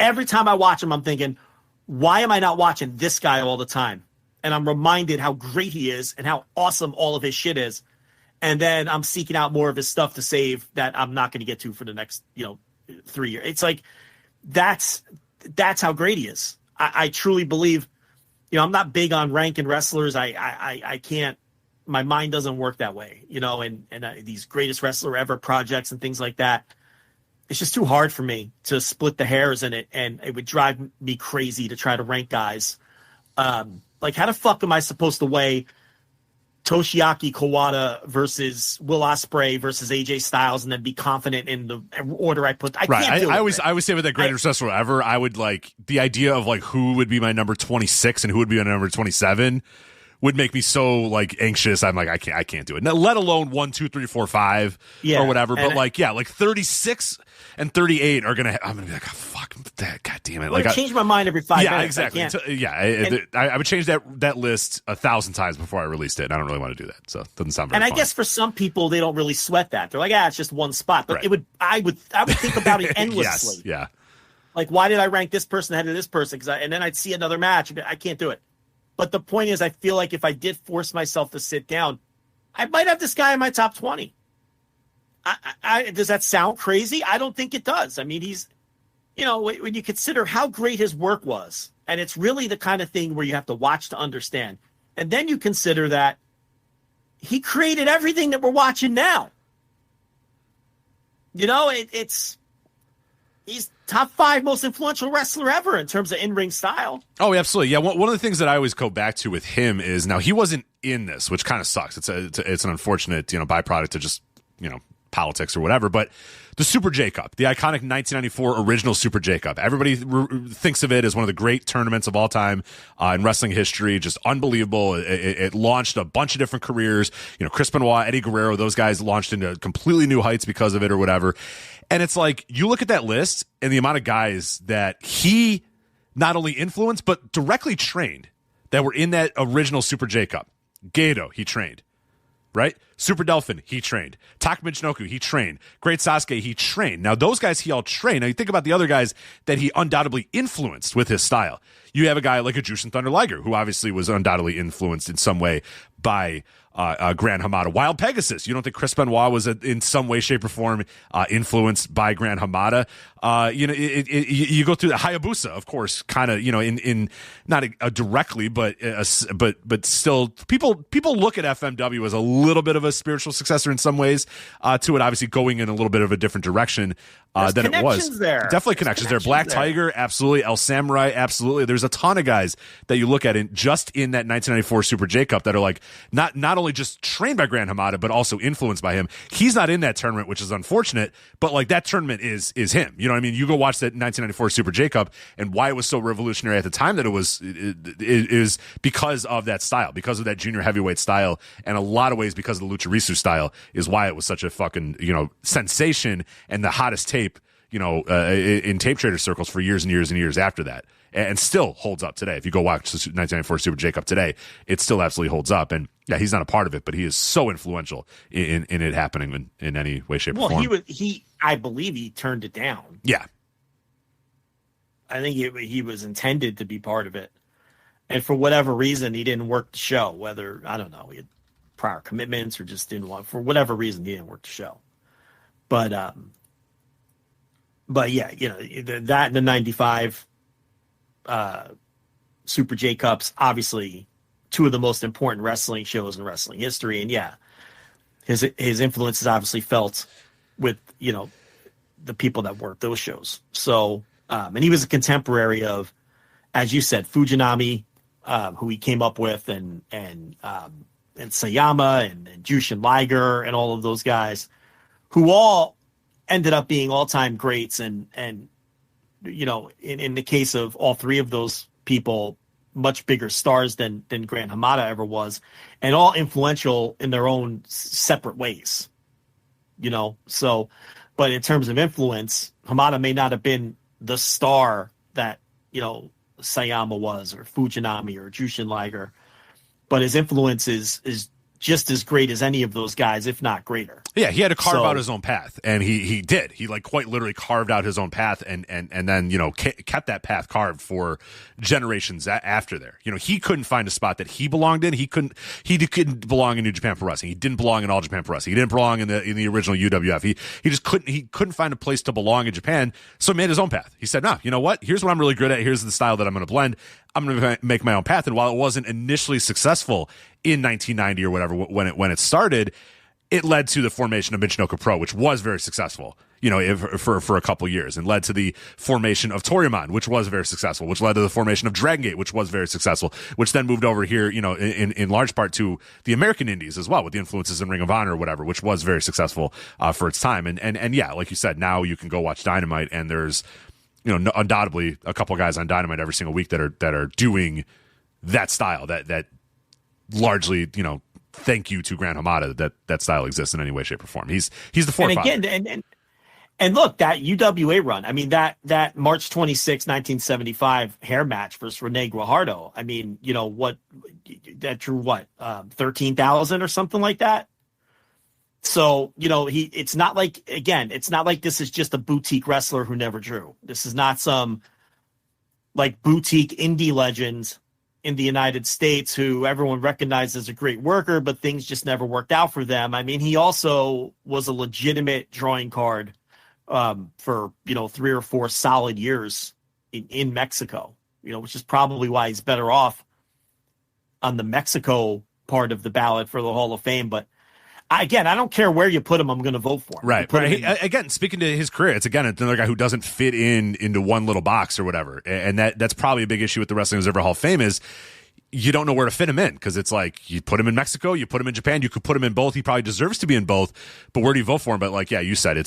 Every time I watch him, I'm thinking, why am I not watching this guy all the time? And I'm reminded how great he is and how awesome all of his shit is. And then I'm seeking out more of his stuff to save that I'm not going to get to for the next, 3 years. It's like, that's how great he is. I truly believe, I'm not big on ranking wrestlers. I can't, my mind doesn't work that way, and these greatest wrestler ever projects and things like that. It's just too hard for me to split the hairs in it. And it would drive me crazy to try to rank guys. Like, how the fuck am I supposed to weigh Toshiaki Kawada versus Will Ospreay versus AJ Styles and then be confident in the order I put? I can't do it. I always say with that greatest wrestler ever, I would like the idea of like who would be my number 26 and who would be my number 27 would make me so like anxious. I'm like, I can't do it. Now, let alone 1, 2, 3, 4, 5 or whatever. But like 36 and 38 are gonna. I'm gonna be like, oh, fuck that. God damn it! Like, I change my mind every 5 minutes. Yeah, exactly. I would change that list 1,000 times before I released it. And I don't really want to do that, so it doesn't sound very. And I guess for some people, they don't really sweat that. They're like, it's just one spot. But I would think about it endlessly. Yes, yeah. Like, why did I rank this person ahead of this person? And then I'd see another match. I can't do it. But the point is, I feel like if I did force myself to sit down, I might have this guy in my top 20. Does that sound crazy? I don't think it does. I mean, he's when you consider how great his work was, and it's really the kind of thing where you have to watch to understand. And then you consider that he created everything that we're watching now. He's top 5 most influential wrestler ever in terms of in-ring style. Oh, absolutely. Yeah, one of the things that I always go back to with him is, now he wasn't in this, which kind of sucks. It's an unfortunate, byproduct of just, politics or whatever, but the Super J Cup, the iconic 1994 original Super J Cup. Everybody thinks of it as one of the great tournaments of all time in wrestling history. Just unbelievable. It launched a bunch of different careers. Chris Benoit, Eddie Guerrero, those guys launched into completely new heights because of it or whatever. And it's like, you look at that list and the amount of guys that he not only influenced, but directly trained that were in that original Super J Cup. Gedo, he trained. Right? Super Delphin, he trained. Taka Michinoku, he trained. Great Sasuke, he trained. Now, those guys he all trained. Now, you think about the other guys that he undoubtedly influenced with his style. You have a guy like a Jushin Thunder Liger, who obviously was undoubtedly influenced in some way by Gran Hamada. Wild Pegasus. You don't think Chris Benoit was in some way, shape, or form influenced by Gran Hamada? You go through the Hayabusa, of course, kind of, in not directly, but still, people look at FMW as a little bit of a spiritual successor in some ways to it, obviously going in a little bit of a different direction than it was. Definitely connections there. Black Tiger, absolutely. El Samurai, absolutely. There's a ton of guys that you look at just in that 1994 Super J Cup that are like not only just trained by Gran Hamada, but also influenced by him. He's not in that tournament, which is unfortunate, but like that tournament is him. You know what I mean? You go watch that 1994 Super J Cup, and why it was so revolutionary at the time that it was is because of that style, because of that junior heavyweight style, and a lot of ways because of the Lucharisu style is why it was such a fucking sensation and the hottest tape in tape trader circles for years and years and years after that, and still holds up today. If you go watch the 1994 Super J Cup today, it still absolutely holds up. And yeah, he's not a part of it, but he is so influential in it happening in any way, shape, or form. I believe he turned it down. Yeah, I think he was intended to be part of it, and for whatever reason, he didn't work the show. Whether, I don't know, he had prior commitments or just didn't want, for whatever reason, he didn't work the show. But yeah, that and the 95 Super J Cups, obviously 2 of the most important wrestling shows in wrestling history. And yeah, his influence is obviously felt with, the people that worked those shows. So, and he was a contemporary of, as you said, Fujinami, who he came up with, and Sayama and Jushin Liger and all of those guys, who all ended up being all-time greats, and in the case of all 3 of those people, much bigger stars than Gran Hamada ever was, and all influential in their own separate ways. So, but in terms of influence, Hamada may not have been the star that Sayama was, or Fujinami, or Jushin Liger, but his influence is just as great as any of those guys, if not greater. Yeah, he had to carve out his own path, and he did. He quite literally carved out his own path, and then kept that path carved for generations after there. He couldn't find a spot that he belonged in. He couldn't belong in New Japan Pro Wrestling. He didn't belong in All Japan Pro Wrestling. He didn't belong in the original UWF. He just couldn't find a place to belong in Japan. So he made his own path. He said, "No, you know what? Here's what I'm really good at. Here's the style that I'm going to blend. I'm going to make my own path." And while it wasn't initially successful in 1990 or whatever when it started, it led to the formation of Michinoku Pro, which was very successful, for a couple years, and led to the formation of Toryumon, which was very successful, which led to the formation of Dragon Gate, which was very successful, which then moved over here, in large part to the American Indies as well, with the influences in Ring of Honor or whatever, which was very successful for its time. And yeah, like you said, now you can go watch Dynamite, and there's undoubtedly a couple guys on Dynamite every single week that are doing that style, that largely, thank you to Gran Hamada that style exists in any way, shape, or form. He's the forefather. And again, and look, that UWA run, I mean, that March 26, 1975 hair match versus Rene Guajardo, I mean, that drew 13,000 or something like that. So, it's not like this is just a boutique wrestler who never drew. This is not some boutique indie legend in the United States who everyone recognized as a great worker, but things just never worked out for them. I mean, he also was a legitimate drawing card for 3 or 4 solid years in Mexico, which is probably why he's better off on the Mexico part of the ballot for the Hall of Fame. But I don't care where you put him, I'm going to vote for him. Right. Again, speaking to his career, it's another guy who doesn't fit into one little box or whatever. And that's probably a big issue with the Wrestling Observer Hall of Fame is you don't know where to fit him in, because it's like you put him in Mexico, you put him in Japan, you could put him in both. He probably deserves to be in both, but where do you vote for him? But like, yeah, you said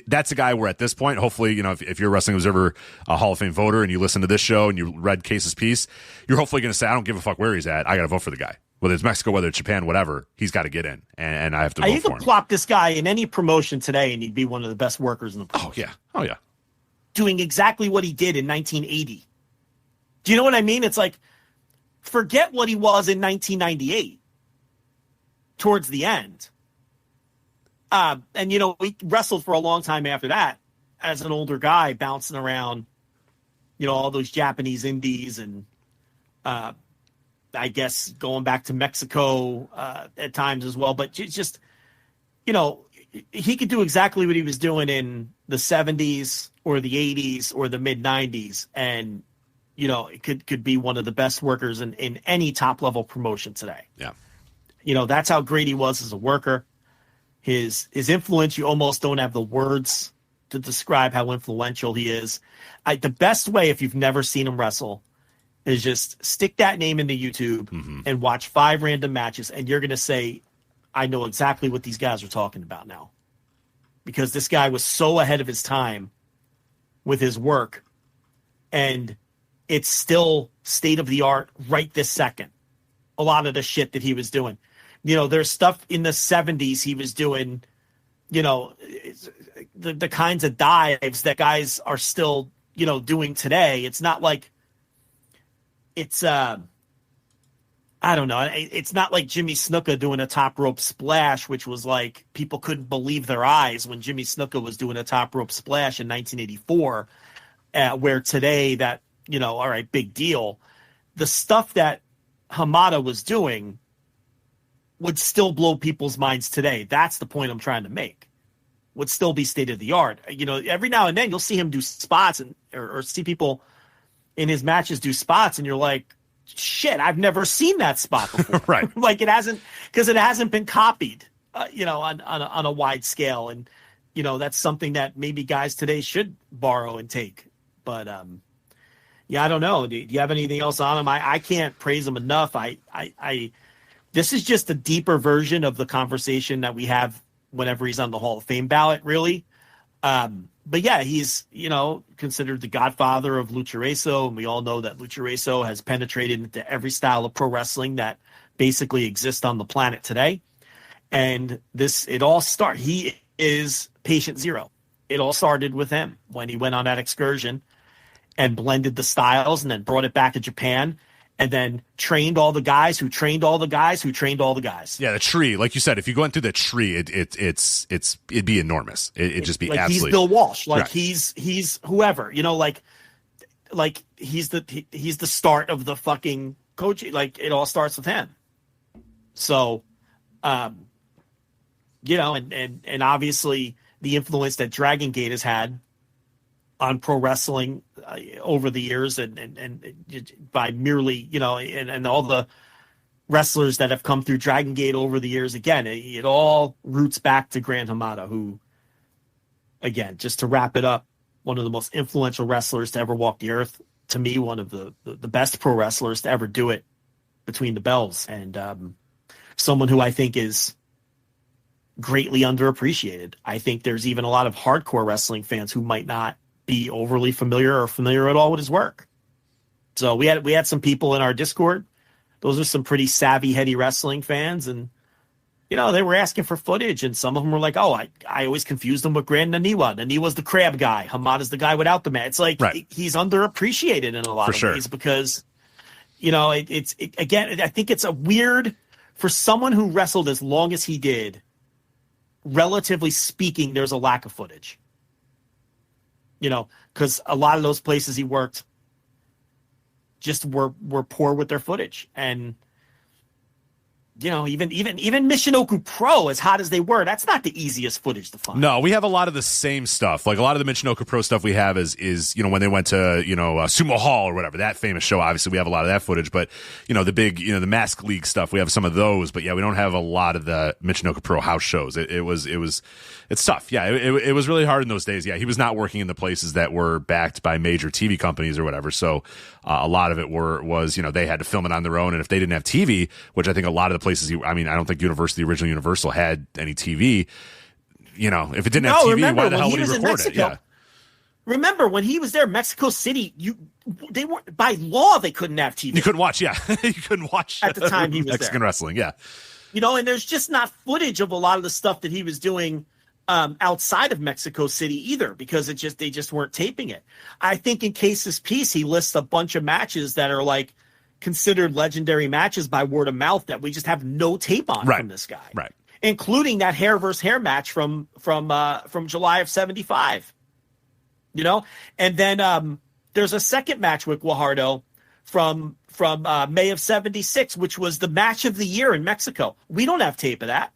that's a guy where at this point, hopefully, if you're a Wrestling Observer Hall of Fame voter and you listen to this show and you read Case's piece, you're hopefully going to say, I don't give a fuck where he's at. I got to vote for the guy. Whether it's Mexico, whether it's Japan, whatever, he's got to get in, and I have to vote for him. You could plop this guy in any promotion today, and he'd be one of the best workers in the promotion. Oh yeah. Doing exactly what he did in 1980. Do you know what I mean? It's like, forget what he was in 1998 towards the end. And, he wrestled for a long time after that as an older guy, bouncing around, all those Japanese indies and, I guess going back to Mexico at times as well. But just, he could do exactly what he was doing in the 70s or the 80s or the mid 90s. And, it could be one of the best workers in any top level promotion today. Yeah. That's how great he was as a worker. His influence, you almost don't have the words to describe how influential he is. The best way, if you've never seen him wrestle, is just stick that name into YouTube and watch 5 random matches, and you're going to say, I know exactly what these guys are talking about now. Because this guy was so ahead of his time with his work, and it's still state of the art right this second. A lot of the shit that he was doing. There's stuff in the 70s he was doing, the kinds of dives that guys are still, doing today. It's not like it's I don't know. It's not like Jimmy Snuka doing a top rope splash, which was like people couldn't believe their eyes when Jimmy Snuka was doing a top rope splash in 1984, where today that, all right, big deal. The stuff that Hamada was doing would still blow people's minds today. That's the point I'm trying to make. Would still be state of the art. Every now and then you'll see him do spots or see people in his matches do spots, and you're like, shit, I've never seen that spot before. Right. Like it hasn't been copied, on a wide scale. And, that's something that maybe guys today should borrow and take. But, I don't know. Do you have anything else on him? I can't praise him enough. This is just a deeper version of the conversation that we have whenever he's on the Hall of Fame ballot, really. But yeah, he's, considered the godfather of Lucha Reso, and we all know that Lucha Reso has penetrated into every style of pro wrestling that basically exists on the planet today. And he is patient zero. It all started with him when he went on that excursion and blended the styles and then brought it back to Japan and then trained all the guys who trained all the guys who trained all the guys. Yeah, the tree, like you said, if you go into the tree, it'd be enormous. It'd just be like absolutely. He's Bill Walsh, like right. he's whoever, like he's the start of the fucking coaching. Like it all starts with him. So, and obviously the influence that Dragon Gate has had on pro wrestling over the years, and by merely, and all the wrestlers that have come through Dragon Gate over the years, again, it all roots back to Gran Hamada, who, again, just to wrap it up, one of the most influential wrestlers to ever walk the earth. To me, one of the best pro wrestlers to ever do it between the bells, and someone who I think is greatly underappreciated. I think there's even a lot of hardcore wrestling fans who might not be overly familiar or familiar at all with his work. So we had some people in our Discord. Those are some pretty savvy, heady wrestling fans, and they were asking for footage, and some of them were like, "Oh, I always confused him with Grand Naniwa. Naniwa's the crab guy. Hamada's the guy without the mat." It's like right. He's underappreciated in a lot of ways because, again, I think it's a weird for someone who wrestled as long as he did. Relatively speaking, there's a lack of footage. Because a lot of those places he worked just were poor with their footage. And even Michinoku Pro, as hot as they were, that's not the easiest footage to find. No, we have a lot of the same stuff. Like a lot of the Michinoku Pro stuff we have is when they went to Sumo Hall or whatever, that famous show. Obviously, we have a lot of that footage. But the big the Mask League stuff, we have some of those. But yeah, we don't have a lot of the Michinoku Pro house shows. It's tough. Yeah, it was really hard in those days. Yeah, he was not working in the places that were backed by major TV companies or whatever. So a lot of it was they had to film it on their own, and if they didn't have TV, which I think a lot of the places, I don't think the original Universal had any TV. If it didn't have TV, why the hell would he record it? Yeah. Remember when he was there, Mexico City? They were by law they couldn't have TV. You couldn't watch. Yeah, you couldn't watch at the time he was Mexican wrestling. Yeah, and there's just not footage of a lot of the stuff that he was doing outside of Mexico City either, because they just weren't taping it. I think in Case's piece, he lists a bunch of matches that are like considered legendary matches by word of mouth that we just have no tape on from this guy, right? Including that hair versus hair match from July of '75. And then there's a second match with Guajardo from May of '76, which was the match of the year in Mexico. We don't have tape of that.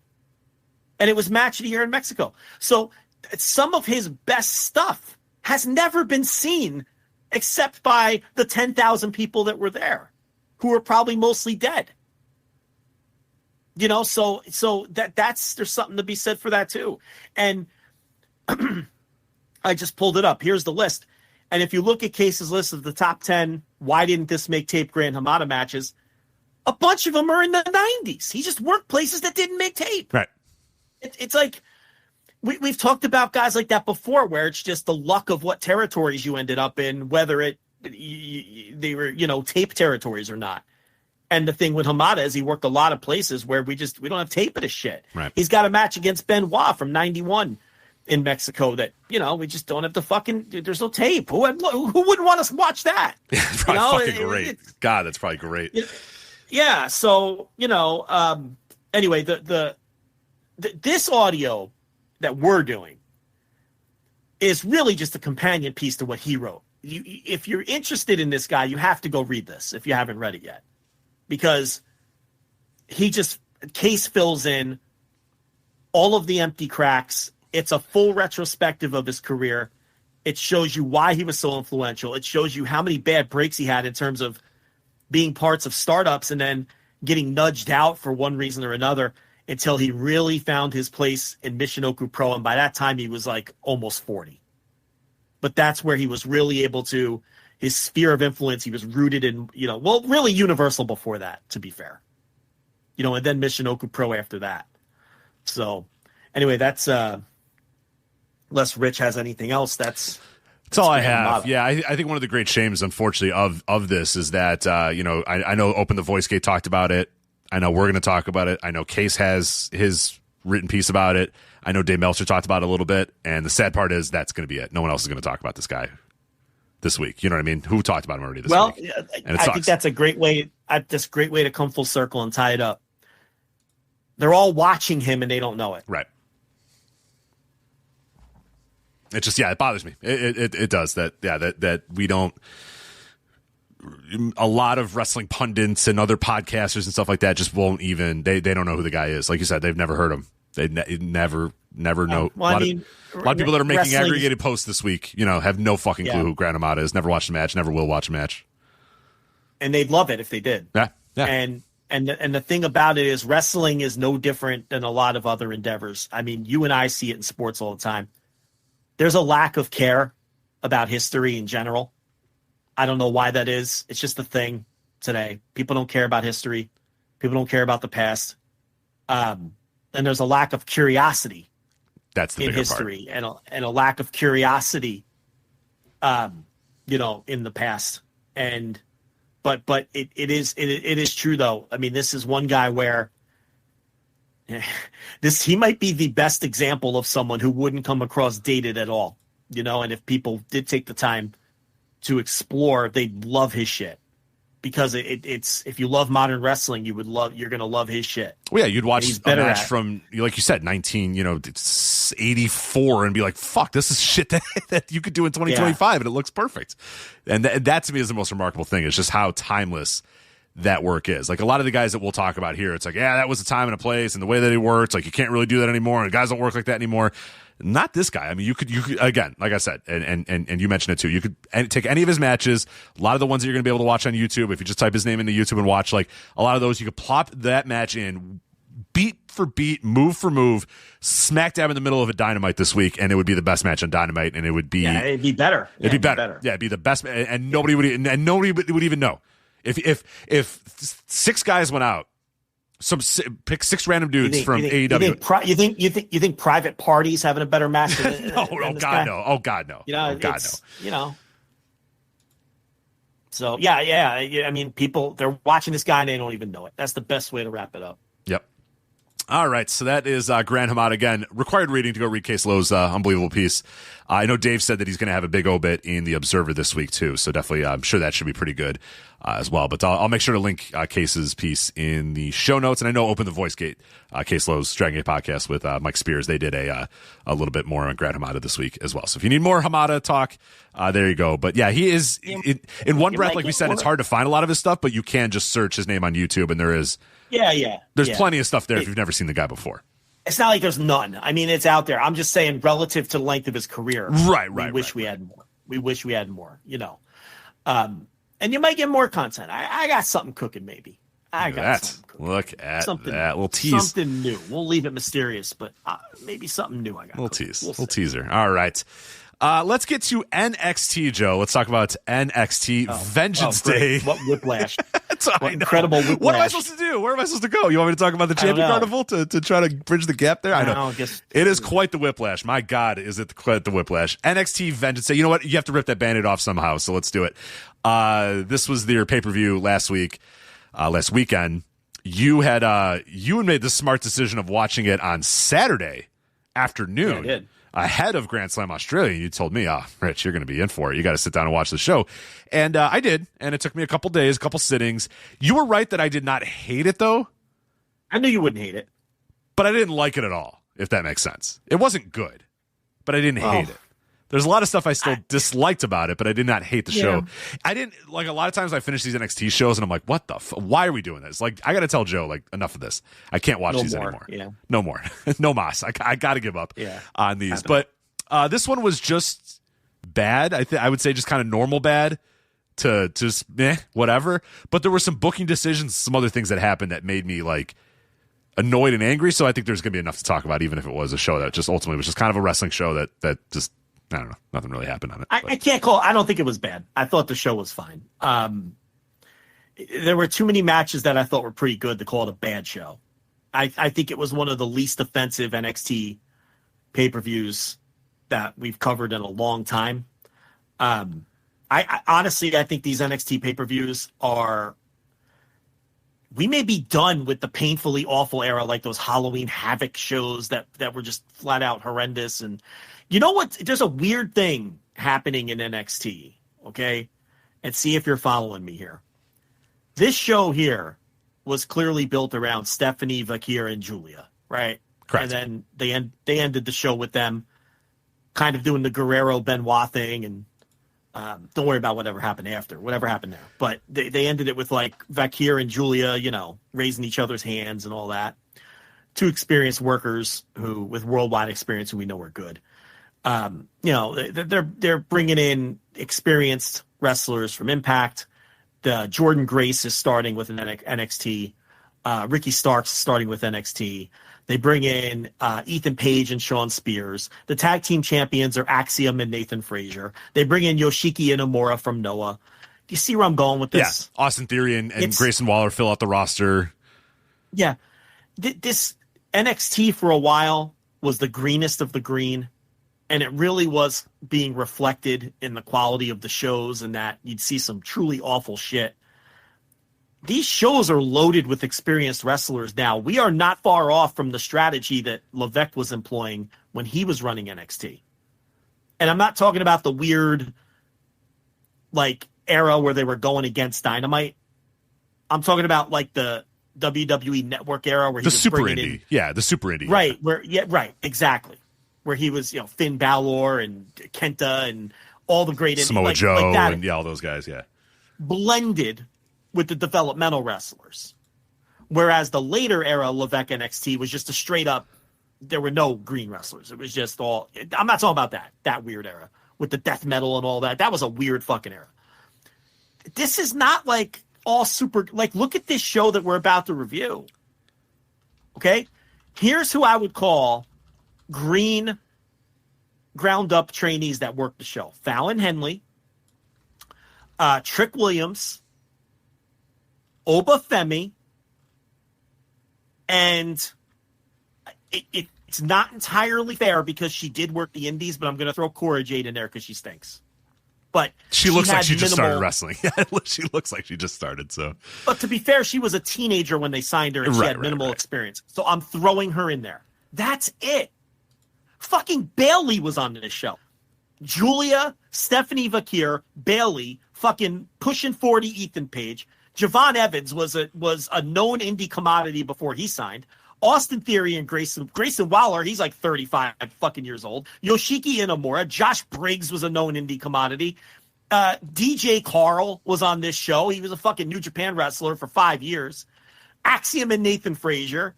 And it was match of the year in Mexico. So some of his best stuff has never been seen except by the 10,000 people that were there, who were probably mostly dead. So there's something to be said for that too. And I just pulled it up. Here's the list. And if you look at Case's list of the top 10, why didn't this make tape Gran Hamada matches? A bunch of them are in the 90s. He just worked places that didn't make tape. Right. It's like we've talked about guys like that before, where it's just the luck of what territories you ended up in, whether they were tape territories or not. And the thing with Hamada is he worked a lot of places where we don't have tape of this shit. Right. He's got a match against Benoit from '91 in Mexico that we just don't have the fucking. There's no tape. Who wouldn't want to watch that? Yeah, it's probably fucking great. God, that's probably great. Yeah. So anyway, this audio that we're doing is really just a companion piece to what he wrote. If you're interested in this guy, you have to go read this if you haven't read it yet, because Case fills in all of the empty cracks. It's a full retrospective of his career. It shows you why he was so influential. It shows you how many bad breaks he had in terms of being parts of startups and then getting nudged out for one reason or another, until he really found his place in Michinoku Pro. And by that time, he was like almost 40. But that's where he was really able to, his sphere of influence, he was rooted in, really Universal before that, to be fair. And then Michinoku Pro after that. So anyway, that's, unless Rich has anything else, that's all I have. Yeah, I think one of the great shames, unfortunately, of this is that, I know Open the Voice Gate talked about it. I know we're going to talk about it. I know Case has his written piece about it. I know Dave Meltzer talked about it a little bit. And the sad part is that's going to be it. No one else is going to talk about this guy this week. You know what I mean? Who talked about him already this week? Well, I think that's a great way. This great way to come full circle and tie it up. They're all watching him and they don't know it. Right. It just, it bothers me. It does that we don't. A lot of wrestling pundits and other podcasters and stuff like that just won't even. They don't know who the guy is. Like you said, they've never heard him. They never know. Well, a lot of people that are making aggregated posts this week, have no fucking clue who Gran Hamada is. Never watched a match. Never will watch a match. And they'd love it if they did. Yeah. And the thing about it is, wrestling is no different than a lot of other endeavors. I mean, you and I see it in sports all the time. There's a lack of care about history in general. I don't know why that is. It's just a thing today. People don't care about history. People don't care about the past. And there's a lack of curiosity in history part. and a lack of curiosity, in the past. But it is true though. I mean, this is one guy where he might be the best example of someone who wouldn't come across dated at all, and if people did take the time to explore, they'd love his shit, because it's if you love modern wrestling, you're going to love his shit. Well, yeah, you'd watch a match from, like you said, 1984 and be like, fuck, this is shit that you could do in 2025 and it looks perfect. And that to me is the most remarkable thing. It's just how timeless that work is. Like a lot of the guys that we'll talk about here, it's like, yeah, that was a time and a place and the way that it worked. Like you can't really do that anymore. And guys don't work like that anymore. Not this guy. I mean, you could again, like I said, and you mentioned it too. You could take any of his matches. A lot of the ones that you're going to be able to watch on YouTube, if you just type his name into YouTube and watch, like a lot of those, you could plop that match in, beat for beat, move for move, smack dab in the middle of a Dynamite this week, and it would be the best match on Dynamite, and it would be it'd be better. It'd be better. Yeah, it'd be the best, and nobody would even know if 6 guys went out. Pick 6 random dudes from AEW. You think Private Party's having a better match? Than, no, than oh God, no. Oh God, no. So yeah. I mean, people they're watching this guy and they don't even know it. That's the best way to wrap it up. Yep. All right, so that is Gran Hamada again. Required reading to go read Case Lowe's unbelievable piece. I know Dave said that he's going to have a big obit in the Observer this week too, so definitely I'm sure that should be pretty good as well. But I'll make sure to link Case's piece in the show notes. And I know Open the Voice Gate, Case Lowe's Dragon Gate podcast with Mike Spears, they did a little bit more on Gran Hamada this week as well. So if you need more Hamada talk, there you go. But yeah, he is in one breath, like we said, it's hard to find a lot of his stuff, but you can just search his name on YouTube, and there is. There's plenty of stuff there if you've never seen the guy before. It's not like there's none. I mean, it's out there. I'm just saying relative to the length of his career. Right. We wish we had more. We wish we had more, And you might get more content. I got something cooking, maybe. Something cooking. Look at something that. Little tease. Something new. We'll leave it mysterious, but maybe something new I got. Little tease. Little teaser. All right. Let's get to NXT, Joe. Let's talk about NXT Vengeance Day. What whiplash. What incredible whiplash. What am I supposed to do? Where am I supposed to go? You want me to talk about the Champion Carnival to try to bridge the gap there? I know. It is quite the whiplash. My God, is it quite the whiplash. NXT Vengeance Day. You know what? You have to rip that Band-Aid off somehow, so let's do it. This was their pay-per-view last weekend. You had made the smart decision of watching it on Saturday afternoon. Yeah, I did. Ahead of Grand Slam Australia. You told me, Rich, you're going to be in for it. You got to sit down and watch the show. And I did. And it took me a couple days, a couple sittings. You were right that I did not hate it, though. I knew you wouldn't hate it. But I didn't like it at all, if that makes sense. It wasn't good, but I didn't hate it. There's a lot of stuff I still disliked about it, but I did not hate the show. I didn't, like, a lot of times I finish these NXT shows and I'm like, what the why are we doing this? Like, I got to tell Joe, like, enough of this. I can't watch these anymore. Yeah. No more. No mas. I got to give up on these. But this one was just bad. I would say just kind of normal bad to just whatever. But there were some booking decisions, some other things that happened that made me, like, annoyed and angry. So I think there's going to be enough to talk about, even if it was a show that just ultimately was just kind of a wrestling show that just, I don't know. Nothing really happened on it. I can't call. I don't think it was bad. I thought the show was fine. There were too many matches that I thought were pretty good to call it a bad show. I think it was one of the least offensive NXT pay-per-views that we've covered in a long time. I honestly, I think these NXT pay-per-views are. We may be done with the painfully awful era, like those Halloween Havoc shows that were just flat out horrendous. And you know what? There's a weird thing happening in NXT, okay? And see if you're following me here. This show here was clearly built around Stephanie, Vakir, and Julia, right? Correct. And then they ended the show with them kind of doing the Guerrero Benoit thing, and don't worry about whatever happened there. But they ended it with, like, Vakir and Julia, raising each other's hands and all that. Two experienced workers who, with worldwide experience, who we know are good. They're bringing in experienced wrestlers from Impact. The Jordan Grace is starting with an NXT. Ricky Starks is starting with NXT. They bring in Ethan Page and Shawn Spears. The tag team champions are Axiom and Nathan Frazier. They bring in Yoshiki Inamura from Noah. Do you see where I'm going with this? Yeah, Austin Theory and Grayson Waller fill out the roster. Yeah. This NXT for a while was the greenest of the green. And it really was being reflected in the quality of the shows, and that you'd see some truly awful shit. These shows are loaded with experienced wrestlers now. We are not far off from the strategy that Levesque was employing when he was running NXT. And I'm not talking about the weird, like, era where they were going against Dynamite. I'm talking about, like, the WWE Network era where he was super indie. Yeah, the super indie. Right. Right. Exactly. Where he was, Finn Balor and Kenta and all the great Samoa Joe and all those guys, yeah. Blended with the developmental wrestlers. Whereas the later era Levesque NXT was just a straight up, there were no green wrestlers. It was just all, I'm not talking about that weird era with the death metal and all that. That was a weird fucking era. This is not like all super, like, look at this show that we're about to review. Okay? Here's who I would call green ground up trainees that work the show. Fallon Henley, Trick Williams, Oba Femi, and it's not entirely fair because she did work the indies, but I'm going to throw Cora Jade in there because she stinks. But she looks like she just started wrestling. She looks like she just started. So, but to be fair, she was a teenager when they signed her, and she had minimal experience. So I'm throwing her in there. That's it. Fucking Bailey was on this show. Julia, Stephanie Vakir, Bailey, fucking pushing 40 Ethan Page. Javon Evans was a known indie commodity before he signed. Austin Theory and Grayson Waller, he's like 35 fucking years old. Yoshiki Inamura, Josh Briggs was a known indie commodity. DJ Carl was on this show. He was a fucking New Japan wrestler for 5 years. Axiom and Nathan Frazier.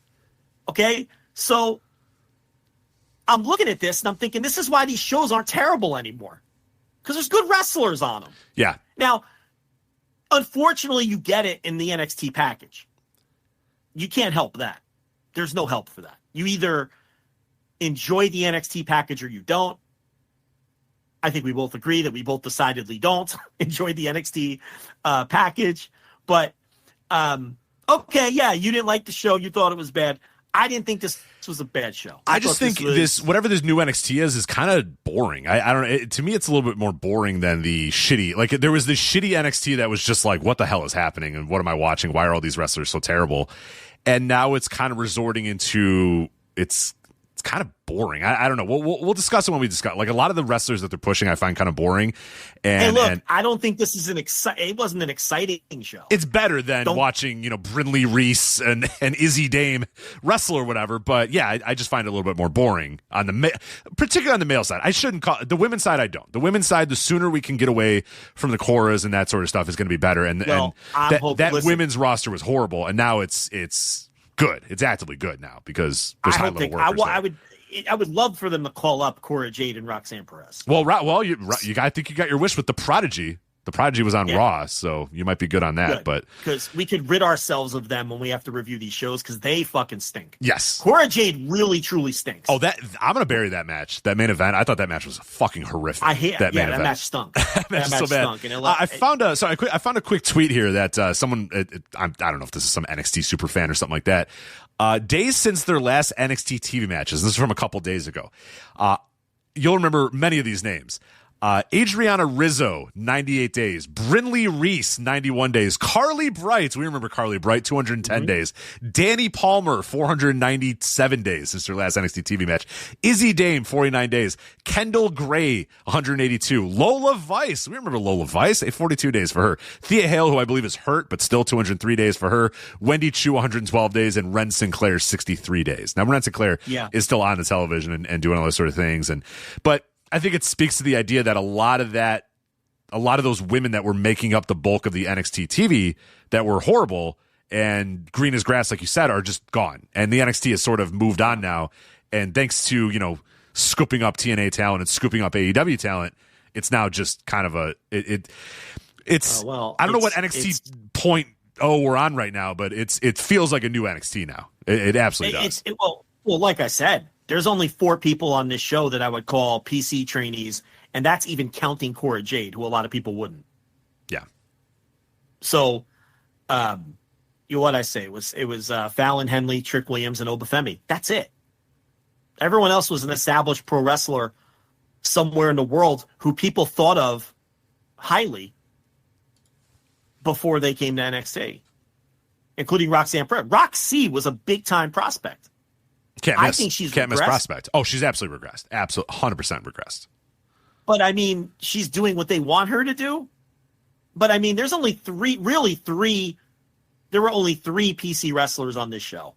Okay, so I'm looking at this and I'm thinking this is why these shows aren't terrible anymore, because there's good wrestlers on them. Yeah. Now, unfortunately, you get it in the NXT package. You can't help that. There's no help for that. You either enjoy the NXT package or you don't. I think we both agree that we both decidedly don't enjoy the NXT package. But, okay, yeah, you didn't like the show. You thought it was bad. I didn't think this was a bad show. I just think this whatever this new NXT is kind of boring. I don't know. To me, it's a little bit more boring than the shitty. Like, there was this shitty NXT that was just like, what the hell is happening? And what am I watching? Why are all these wrestlers so terrible? And now it's kind of resorting into it's kind of boring. I don't know. We'll discuss it when we discuss. Like, a lot of the wrestlers that they're pushing, I find kind of boring. And hey, look, I don't think this is it wasn't an exciting show. It's better than watching, Brindley Reese and Izzy Dame wrestle or whatever. But yeah, I just find it a little bit more boring on particularly on the male side. I shouldn't call the women's side. I don't. The women's side, the sooner we can get away from the Coras and that sort of stuff is going to be better. And that women's roster was horrible, and now it's good. It's actively good now because there's high level workers. I would love for them to call up Cora Jade and Roxanne Perez. Well, I think you got your wish with the Prodigy. The Prodigy was on Raw, so you might be good on that. But because we could rid ourselves of them when we have to review these shows because they fucking stink. Yes, Cora Jade really truly stinks. Oh, I'm gonna bury that match. That main event. I thought that match was fucking horrific. That match stunk. that match so bad. Stunk. And I found a quick tweet here that someone. I don't know if this is some NXT super fan or something like that. Days since their last NXT TV matches. This is from a couple days ago. You'll remember many of these names. Adriana Rizzo, 98 days. Brindley Reese, 91 days. Carly Bright, we remember Carly Bright, 210 days. Danny Palmer, 497 days since her last NXT TV match. Izzy Dame, 49 days. Kendall Gray, 182. Lola Vice, we remember Lola Vice, 42 days for her. Thea Hale, who I believe is hurt, but still 203 days for her. Wendy Chu, 112 days. And Ren Sinclair, 63 days. Now, Ren Sinclair is still on the television and doing all those sort of things. But I think it speaks to the idea that a lot of those women that were making up the bulk of the NXT TV that were horrible and green as grass, like you said, are just gone. And the NXT has sort of moved on now. And thanks to, scooping up TNA talent and scooping up AEW talent, it's now just kind of I don't know what NXT 0.0 we're on right now, but it feels like a new NXT now. It absolutely does. Well, like I said, there's only 4 people on this show that I would call PC trainees, and that's even counting Cora Jade, who a lot of people wouldn't. Yeah. So, what I say was Fallon Henley, Trick Williams, and Oba Femi. That's it. Everyone else was an established pro wrestler somewhere in the world who people thought of highly before they came to NXT, including Roxanne Perez. Roxy was a big time prospect. I think she's can't miss prospect. Oh, she's absolutely regressed. Absolutely 100% regressed. But I mean, she's doing what they want her to do. But I mean, there's only three. There were only 3 PC wrestlers on this show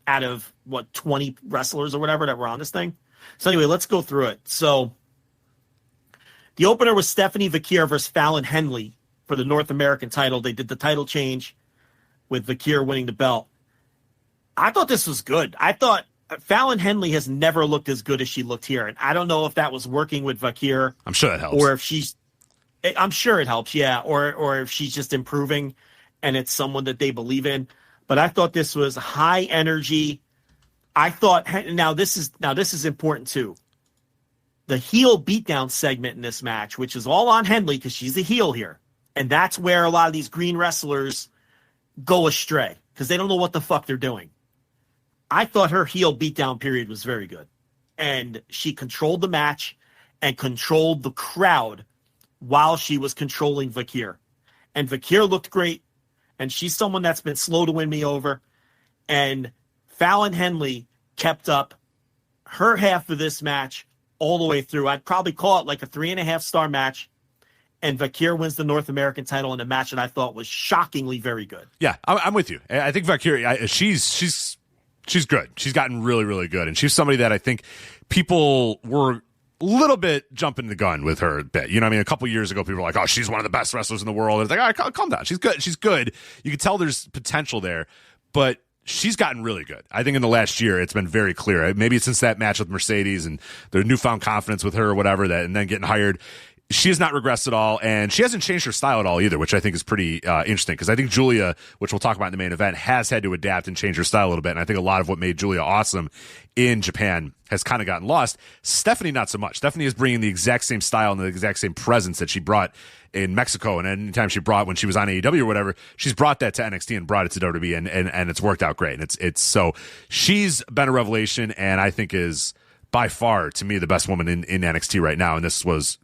out of 20 wrestlers or whatever that were on this thing. So anyway, let's go through it. So the opener was Stephanie Vakir versus Fallon Henley for the North American title. They did the title change with Vakir winning the belt. I thought this was good. I thought Fallon Henley has never looked as good as she looked here. And I don't know if that was working with Vakir. I'm sure that helps. Or if I'm sure it helps, yeah. Or if she's just improving and it's someone that they believe in. But I thought this was high energy. I thought, now this is important too. The heel beatdown segment in this match, which is all on Henley because she's the heel here. And that's where a lot of these green wrestlers go astray because they don't know what the fuck they're doing. I thought her heel beatdown period was very good. And she controlled the match and controlled the crowd while she was controlling Vakir. And Vakir looked great. And she's someone that's been slow to win me over. And Fallon Henley kept up her half of this match all the way through. I'd probably call it like a 3.5-star match. And Vakir wins the North American title in a match that I thought was shockingly very good. Yeah, I'm with you. I think Vakir, she's good. She's gotten really, really good. And she's somebody that I think people were a little bit jumping the gun with her a bit. You know what I mean? A couple years ago, people were like, oh, she's one of the best wrestlers in the world. And it's like, all right, calm down. She's good. She's good. You can tell there's potential there. But she's gotten really good. I think in the last year, it's been very clear. Maybe it's since that match with Mercedes and their newfound confidence with her or whatever, that, and then getting hired. She has not regressed at all, and she hasn't changed her style at all either, which I think is pretty interesting, because I think Julia, which we'll talk about in the main event, has had to adapt and change her style a little bit, and I think a lot of what made Julia awesome in Japan has kind of gotten lost. Stephanie, not so much. Stephanie is bringing the exact same style and the exact same presence that she brought in Mexico, and anytime she brought when she was on AEW or whatever, she's brought that to NXT and brought it to WWE, and it's worked out great. And it's so she's been a revelation, and I think is by far, to me, the best woman in NXT right now. And this was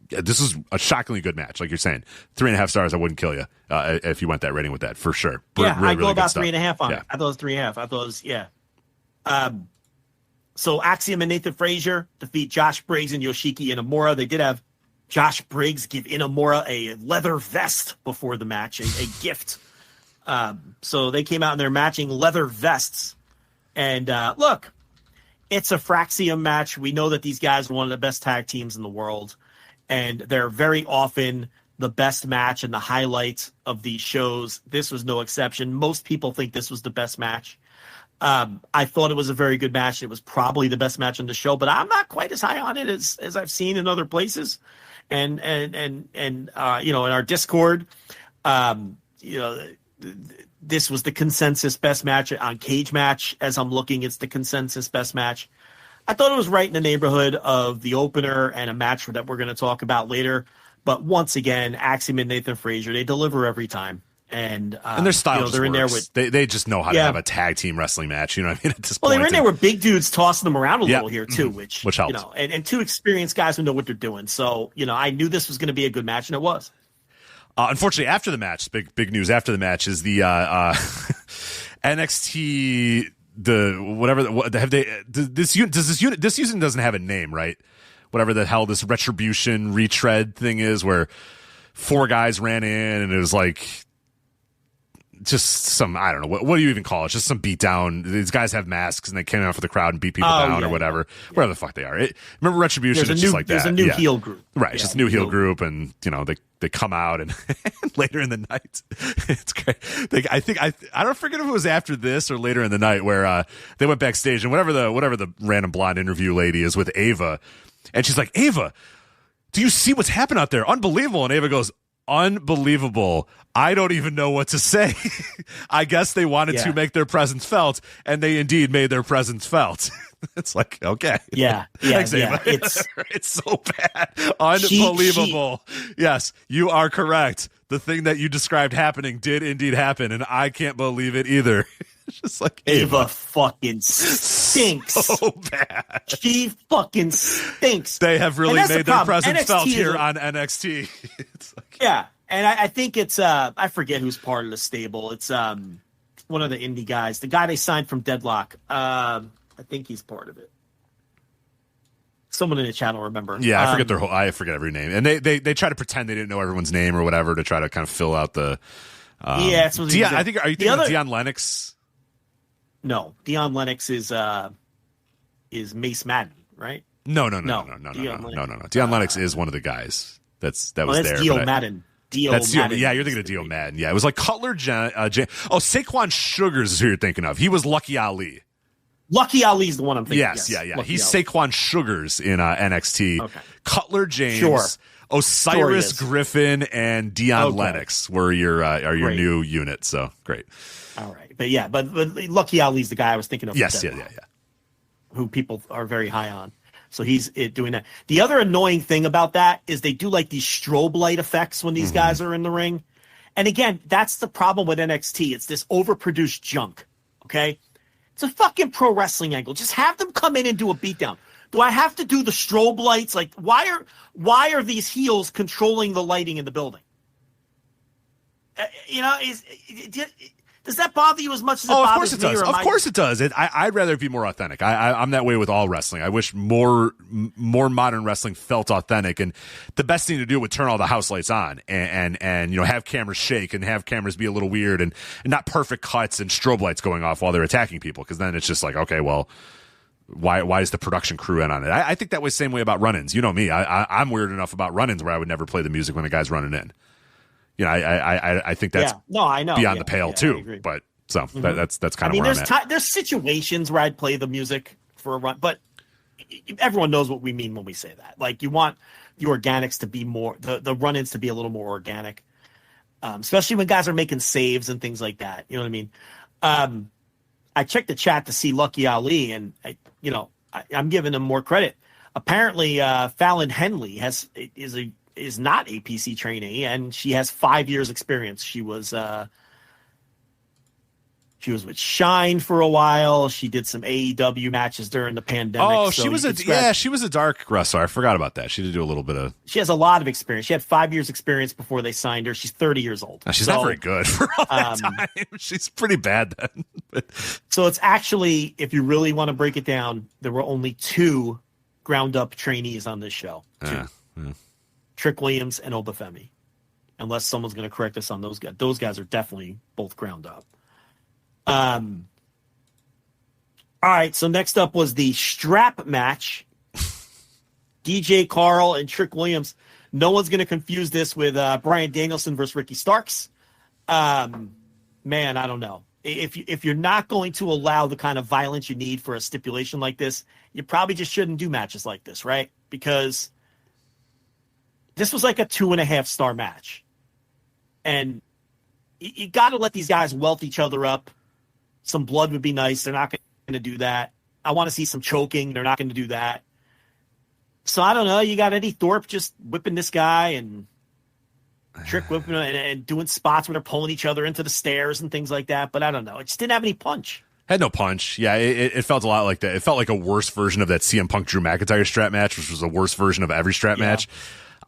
a shockingly good match. Like you're saying, 3.5 stars, I wouldn't kill you if you went that rating with that, for sure. Yeah, really, I go really about 3.5 on it. I thought it was 3.5. I thought it was, yeah. So Axiom and Nathan Frazier defeat Josh Briggs and Yoshiki Inamura. They did have Josh Briggs give Inamura a leather vest before the match, a gift. So they came out in their matching leather vests. And look, it's a Fraxium match. We know that these guys are one of the best tag teams in the world, and they're very often the best match and the highlight of these shows. This was no exception. Most people think this was the best match. I thought it was a very good match. It was probably the best match on the show, but I'm not quite as high on it as I've seen in other places. And in our Discord, this was the consensus best match on Cage Match. As I'm looking, it's the consensus best match. I thought it was right in the neighborhood of the opener and a match that we're going to talk about later. But once again, Axiom and Nathan Frazier, they deliver every time. And their style they're in there with they just know how to have a tag team wrestling match. You know what I mean? At this well, point, they were in there with big dudes tossing them around a little here too, which helps. And two experienced guys who know what they're doing. So I knew this was going to be a good match, and it was. Unfortunately, after the match, big news after the match is the NXT this season doesn't have a name, right? Whatever the hell this retribution retread thing is, where 4 guys ran in and it was like just some, I don't know, what do you even call it? Just some beatdown. These guys have masks and they came out for the crowd and beat people down or whatever. Yeah. Whatever the fuck they are. Remember Retribution? It's just like that. There's a new heel group. Right. It's just a new heel group, and they come out and later in the night, it's great. I don't forget if it was after this or later in the night where they went backstage and whatever the random blonde interview lady is with Ava, and she's like, Ava, do you see what's happened out there? Unbelievable. And Ava goes, unbelievable. I don't even know what to say. I guess they wanted to make their presence felt, and they indeed made their presence felt. It's like, okay. Yeah. Thanks, Ava. It's so bad. Unbelievable. Yes, you are correct. The thing that you described happening did indeed happen, and I can't believe it either. It's just like Ava fucking stinks. So bad. She fucking stinks. They have really made their presence felt here on NXT. It's like, yeah. And I think it's I forget who's part of the stable. It's one of the indie guys, the guy they signed from Deadlock. I think he's part of it. Someone in the chat will remember. Yeah, I forget every name. And they try to pretend they didn't know everyone's name or whatever to try to kind of fill out the I think are you thinking of Deion Lennox? No. Deion Lennox is Mace Madden, right? No. Deion Lennox is one of the guys that was there. Dio Madden. Dio That's Madden. yeah, you're thinking of Dio Madden. Yeah, it was like Cutler. Saquon Sugars is who you're thinking of. He was Lucky Ali. Lucky Ali's the one I'm thinking. Yes. Lucky He's Ali. Saquon Sugars in NXT. Okay. Cutler James, Sure. Osiris Sure Griffin, and Dion Lennox were your Great. new unit. So great. All right, but Lucky Ali's the guy I was thinking of. Yes, yeah. Who people are very high on. So he's doing that. The other annoying thing about that is they do like these strobe light effects when these guys are in the ring. And again, that's the problem with NXT. It's this overproduced junk. Okay? It's a fucking pro wrestling angle. Just have them come in and do a beatdown. Do I have to do the strobe lights? Like, why are these heels controlling the lighting in the building? Does that bother you as much as it bothers me? Of course it does. I'd rather it be more authentic. I'm that way with all wrestling. I wish more modern wrestling felt authentic. And the best thing to do would turn all the house lights on and have cameras shake and have cameras be a little weird and not perfect cuts and strobe lights going off while they're attacking people. Because then it's just like, okay, well, why is the production crew in on it? I think that was the same way about run-ins. You know me. I'm weird enough about run-ins where I would never play the music when the guy's running in. I think that's I know beyond the pale too. But so that's kind of where I'm at. There's situations where I'd play the music for a run, but everyone knows what we mean when we say that. Like you want the organics to be more, the run-ins to be a little more organic, especially when guys are making saves and things like that. You know what I mean? I checked the chat to see Lucky Ali, and I'm giving him more credit. Apparently, Fallon Henley is not a PC trainee, and she has 5 years experience. She was with Shine for a while. She did some AEW matches during the pandemic. Oh, she was a dark wrestler. I forgot about that. She did do a little bit of. She has a lot of experience. She had 5 years experience before they signed her. She's 30 years old. She's not very good for all that time. She's pretty bad then. So it's actually, if you really want to break it down, there were only 2 ground up trainees on this show. Two. Trick Williams and Obafemi. Unless someone's going to correct us on those guys. Those guys are definitely both ground up. All right, so next up was the strap match. DJ Carl and Trick Williams. No one's going to confuse this with Bryan Danielson versus Ricky Starks. Man, I don't know. If you're not going to allow the kind of violence you need for a stipulation like this, you probably just shouldn't do matches like this, right? Because this was like a 2.5-star match. And you got to let these guys welt each other up. Some blood would be nice. They're not going to do that. I want to see some choking. They're not going to do that. So I don't know. You got Eddie Thorpe just whipping this guy and Trick whipping and doing spots where they're pulling each other into the stairs and things like that. But I don't know. It just didn't have any punch. Had no punch. Yeah, it felt a lot like that. It felt like a worse version of that CM Punk Drew McIntyre strap match, which was a worse version of every strap match.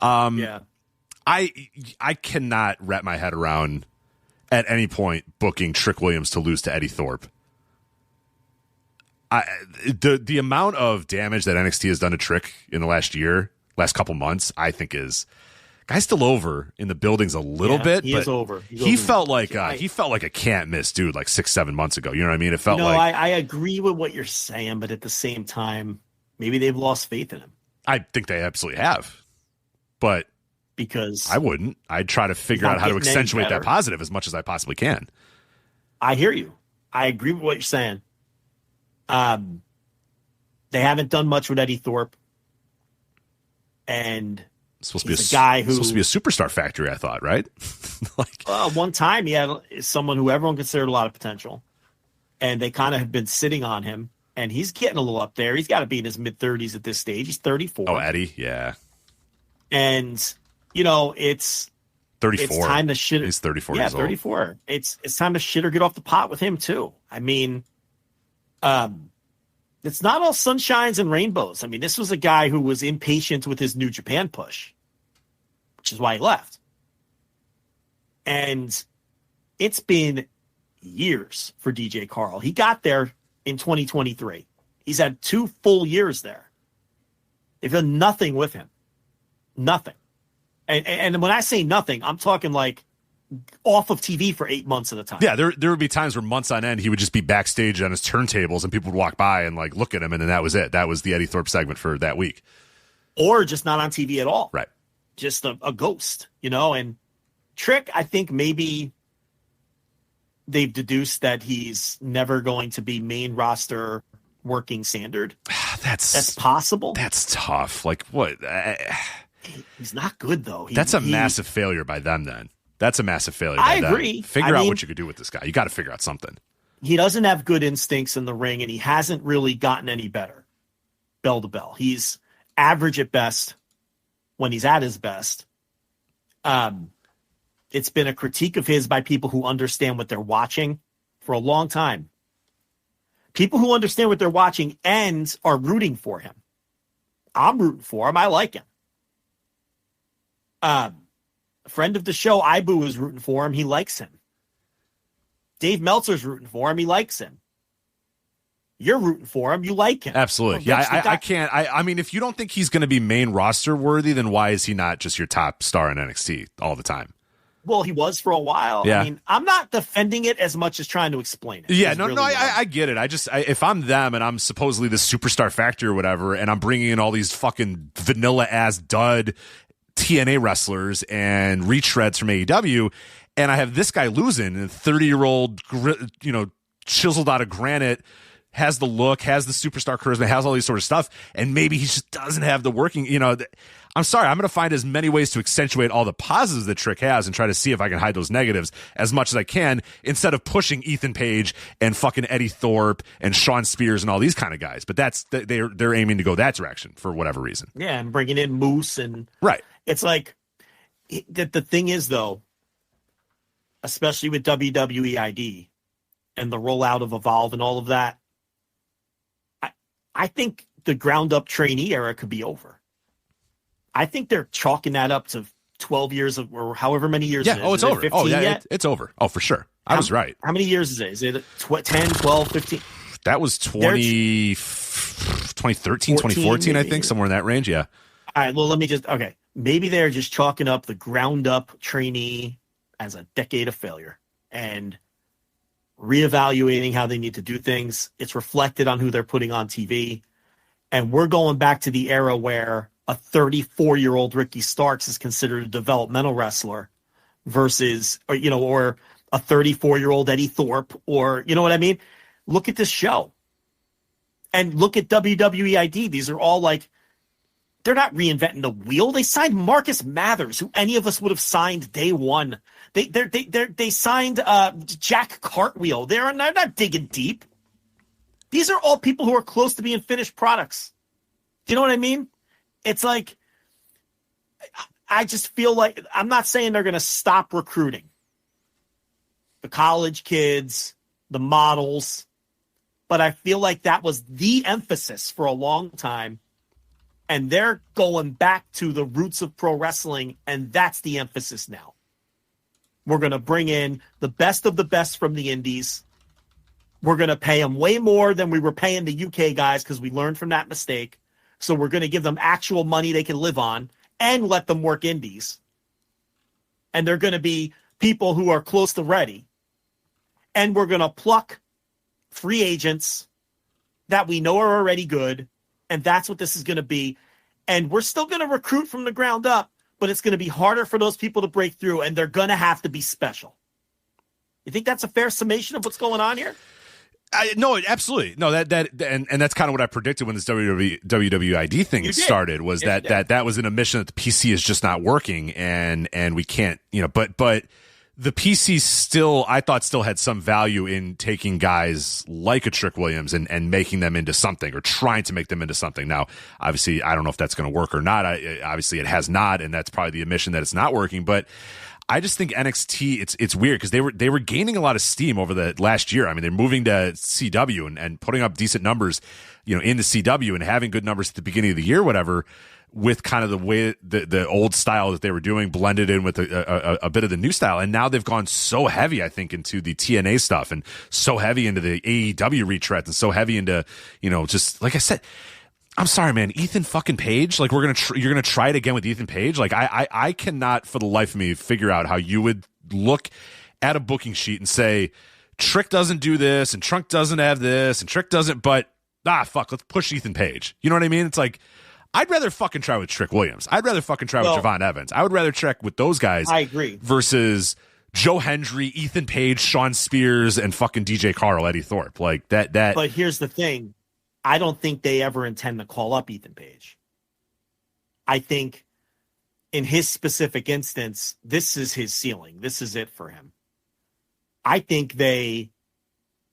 I cannot wrap my head around at any point booking Trick Williams to lose to Eddie Thorpe. The amount of damage that NXT has done to Trick in the last couple months, I think is guy's still over in the buildings a little bit. He is over. He felt like a can't miss dude like 6-7 months ago. You know what I mean? It felt like I agree with what you're saying, but at the same time, maybe they've lost faith in him. I think they absolutely have, but. Because I wouldn't. I'd try to figure out how to accentuate that positive as much as I possibly can. I hear you. I agree with what you're saying. They haven't done much with Eddie Thorpe. And supposed he's a guy who's supposed to be a superstar factory, I thought, right? One time he had someone who everyone considered a lot of potential. And they kind of have been sitting on him. And he's getting a little up there. He's got to be in his mid-30s at this stage. He's 34. Oh, Eddie? Yeah. And... it's 34. It's time to shit. He's 34 years old. 34. It's time to shit or get off the pot with him too. I mean, it's not all sunshines and rainbows. I mean, this was a guy who was impatient with his New Japan push, which is why he left. And it's been years for DJ Carl. He got there in 2023. He's had 2 full years there. They've done nothing with him. Nothing. And when I say nothing, I'm talking like off of TV for 8 months at a time. Yeah, there would be times where months on end he would just be backstage on his turntables and people would walk by and like look at him, and then that was it. That was the Eddie Thorpe segment for that week. Or just not on TV at all. Right. Just a ghost, and Trick, I think maybe they've deduced that he's never going to be main roster working standard. That's possible. That's tough. Like what? He's not good though. That's a massive failure by them. Then that's a massive failure. I by agree. Them. Figure out what you could do with this guy. You got to figure out something. He doesn't have good instincts in the ring, and he hasn't really gotten any better. Bell to bell, he's average at best when he's at his best. It's been a critique of his by people who understand what they're watching for a long time. People who understand what they're watching and are rooting for him. I'm rooting for him. I like him. A friend of the show, Ibu, is rooting for him. He likes him. Dave Meltzer's rooting for him. He likes him. You're rooting for him. You like him. Absolutely. Well, yeah, I can't. I mean, if you don't think he's going to be main roster worthy, then why is he not just your top star in NXT all the time? Well, he was for a while. Yeah. I mean, I'm not defending it as much as trying to explain it. Yeah, I get it. If I'm them and I'm supposedly the superstar factory or whatever, and I'm bringing in all these fucking vanilla ass dud TNA wrestlers and retreads from AEW, and I have this guy losing, a 30-year-old, chiseled out of granite, has the look, has the superstar charisma, has all these sort of stuff, and maybe he just doesn't have the working, I'm sorry, I'm going to find as many ways to accentuate all the positives that Trick has and try to see if I can hide those negatives as much as I can instead of pushing Ethan Page and fucking Eddie Thorpe and Sean Spears and all these kind of guys. But they're aiming to go that direction for whatever reason. Yeah, and bringing in Moose and right. It's like the thing is though, especially with WWE ID and the rollout of Evolve and all of that, I think the ground up trainee era could be over. I think they're chalking that up to 12 years or however many years. Yeah. It is. Oh, it's is over. It Oh, yeah. yet? It's over. Oh, for sure. I was right. How many years is it? Is it 10, 12, 15? That was 2013, 2014, I think, somewhere in that range. Yeah. All right. Well, okay. Maybe they're just chalking up the ground up trainee as a decade of failure and reevaluating how they need to do things. It's reflected on who they're putting on TV. And we're going back to the era where a 34-year-old Ricky Starks is considered a developmental wrestler versus, or a 34-year-old Eddie Thorpe, or, you know what I mean? Look at this show and look at WWE ID. These are all like, they're not reinventing the wheel. They signed Marcus Mathers, who any of us would have signed day one. They signed Jack Cartwheel. They're not digging deep. These are all people who are close to being finished products. Do you know what I mean? It's like, I just feel like, I'm not saying they're going to stop recruiting the college kids, the models, but I feel like that was the emphasis for a long time. And they're going back to the roots of pro wrestling, and that's the emphasis now. We're going to bring in the best of the best from the indies. We're going to pay them way more than we were paying the UK guys because we learned from that mistake. So we're going to give them actual money they can live on and let them work indies. And they're going to be people who are close to ready. And we're going to pluck free agents that we know are already good. And that's what this is going to be. And we're still going to recruit from the ground up, but it's going to be harder for those people to break through, and they're going to have to be special. You think that's a fair summation of what's going on here? No, absolutely. No, and that's kind of what I predicted when this WWE ID thing started, was that was an admission that the PC is just not working, and we can't, but the PC I thought still had some value in taking guys like a Trick Williams and making them into something, or trying to make them into something. Now, obviously, I don't know if that's going to work or not. Obviously, it has not, and that's probably the admission that it's not working, but I just think NXT, it's weird because they were gaining a lot of steam over the last year. I mean, they're moving to CW and putting up decent numbers, in the CW, and having good numbers at the beginning of the year, whatever, with kind of the way the old style that they were doing blended in with a bit of the new style. And now they've gone so heavy, I think, into the TNA stuff, and so heavy into the AEW retreads, and so heavy into, just like I said, I'm sorry, man, Ethan fucking Page. Like, you're gonna try it again with Ethan Page. Like, I cannot for the life of me figure out how you would look at a booking sheet and say, Trick doesn't do this, and Trunk doesn't have this, and Trick doesn't, but fuck, let's push Ethan Page. You know what I mean? It's like, I'd rather fucking try with Trick Williams. I'd rather fucking try with Javon Evans. I would rather check with those guys. I agree. Versus Joe Hendry, Ethan Page, Sean Spears, and fucking DJ Carl, Eddie Thorpe. Like that. But here's the thing. I don't think they ever intend to call up Ethan Page. I think in his specific instance, this is his ceiling. This is it for him. I think they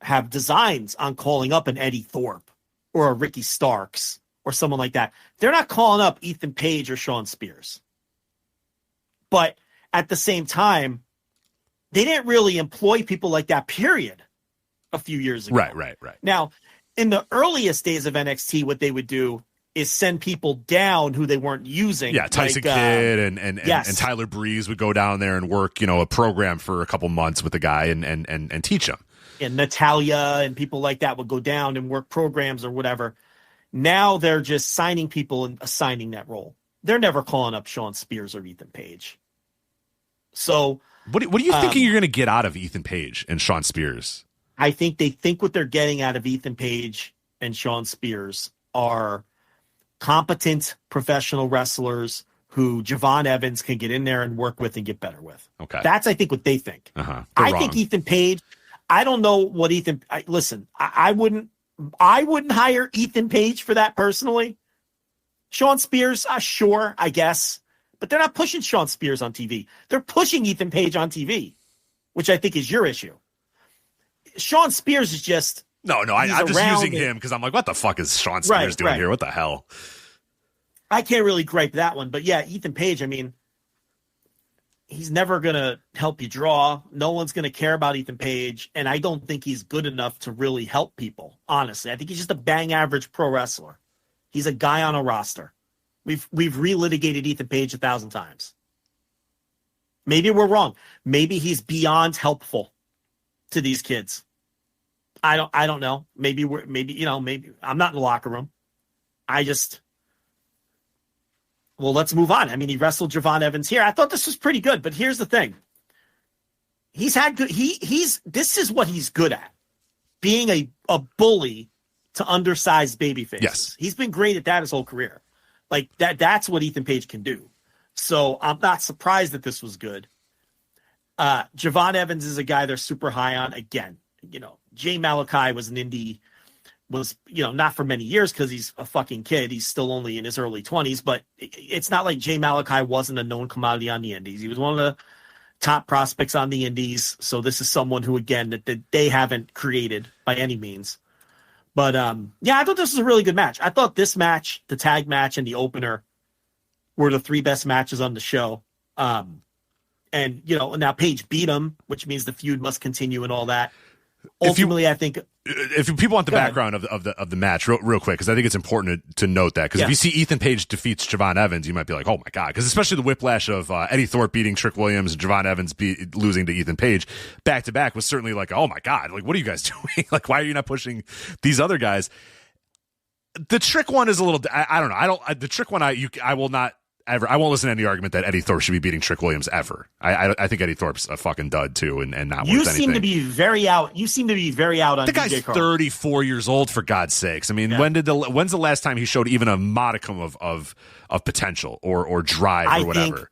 have designs on calling up an Eddie Thorpe or a Ricky Starks or someone like that. They're not calling up Ethan Page or Sean Spears. But at the same time, they didn't really employ people like that, period, a few years ago. Right. Now, in the earliest days of NXT, what they would do is send people down who they weren't using. Yeah, Tyson Kidd and Tyler Breeze would go down there and work, a program for a couple months with the guy and teach him. And Natalia and people like that would go down and work programs or whatever. Now they're just signing people and assigning that role. They're never calling up Sean Spears or Ethan Page. So what are you thinking you're going to get out of Ethan Page and Sean Spears? I think they think what they're getting out of Ethan Page and Sean Spears are competent professional wrestlers who Javon Evans can get in there and work with and get better with. Okay. That's, I think, what they think. I think Ethan Page, I don't know what I wouldn't hire Ethan Page for that personally. Sean Spears, sure, I guess. But they're not pushing Sean Spears on TV. They're pushing Ethan Page on TV, which I think is your issue. Sean Spears is just... No, I'm just using him because I'm like, what the fuck is Sean Spears doing here? What the hell? I can't really gripe that one. But yeah, Ethan Page, he's never going to help you draw. No one's going to care about Ethan Page. And I don't think he's good enough to really help people, honestly. I think he's just a bang average pro wrestler. He's a guy on a roster. We've relitigated Ethan Page 1,000 times. Maybe we're wrong. Maybe he's beyond helpful to these kids. I don't know. Maybe I'm not in the locker room. Let's move on. He wrestled Javon Evans here. I thought this was pretty good, but here's the thing. He's had good. This is what he's good at. Being a bully to undersized babyfaces. Yes. He's been great at that his whole career. Like that's what Ethan Page can do. So I'm not surprised that this was good. Javon Evans is a guy they're super high on. Again, Jay Malachi was an indie, not for many years because he's a fucking kid. He's still only in his early 20s, but it's not like Jay Malachi wasn't a known commodity on the indies. He was one of the top prospects on the indies. So this is someone who, again, that they haven't created by any means. But I thought this was a really good match. I thought this match, the tag match and the opener were the three best matches on the show. And now Paige beat him, which means the feud must continue and all that. Ultimately, I think if people want the background of the match real quick, because I think it's important to note that, because if you see Ethan Page defeats Javon Evans, you might be like, oh my God, because especially the whiplash of Eddie Thorpe beating Trick Williams and Javon Evans losing to Ethan Page back to back was certainly like, oh my God, like what are you guys doing? Like why are you not pushing these other guys? The Trick one is a little, I don't know. The Trick one, I will not ever. I won't listen to any argument that Eddie Thorpe should be beating Trick Williams ever. I think Eddie Thorpe's a fucking dud too, and not worth anything. You seem to be very out. You seem to be very out on the guy's DJ Carl. 34 years old, for God's sakes. When's the last time he showed even a modicum of potential or drive or whatever?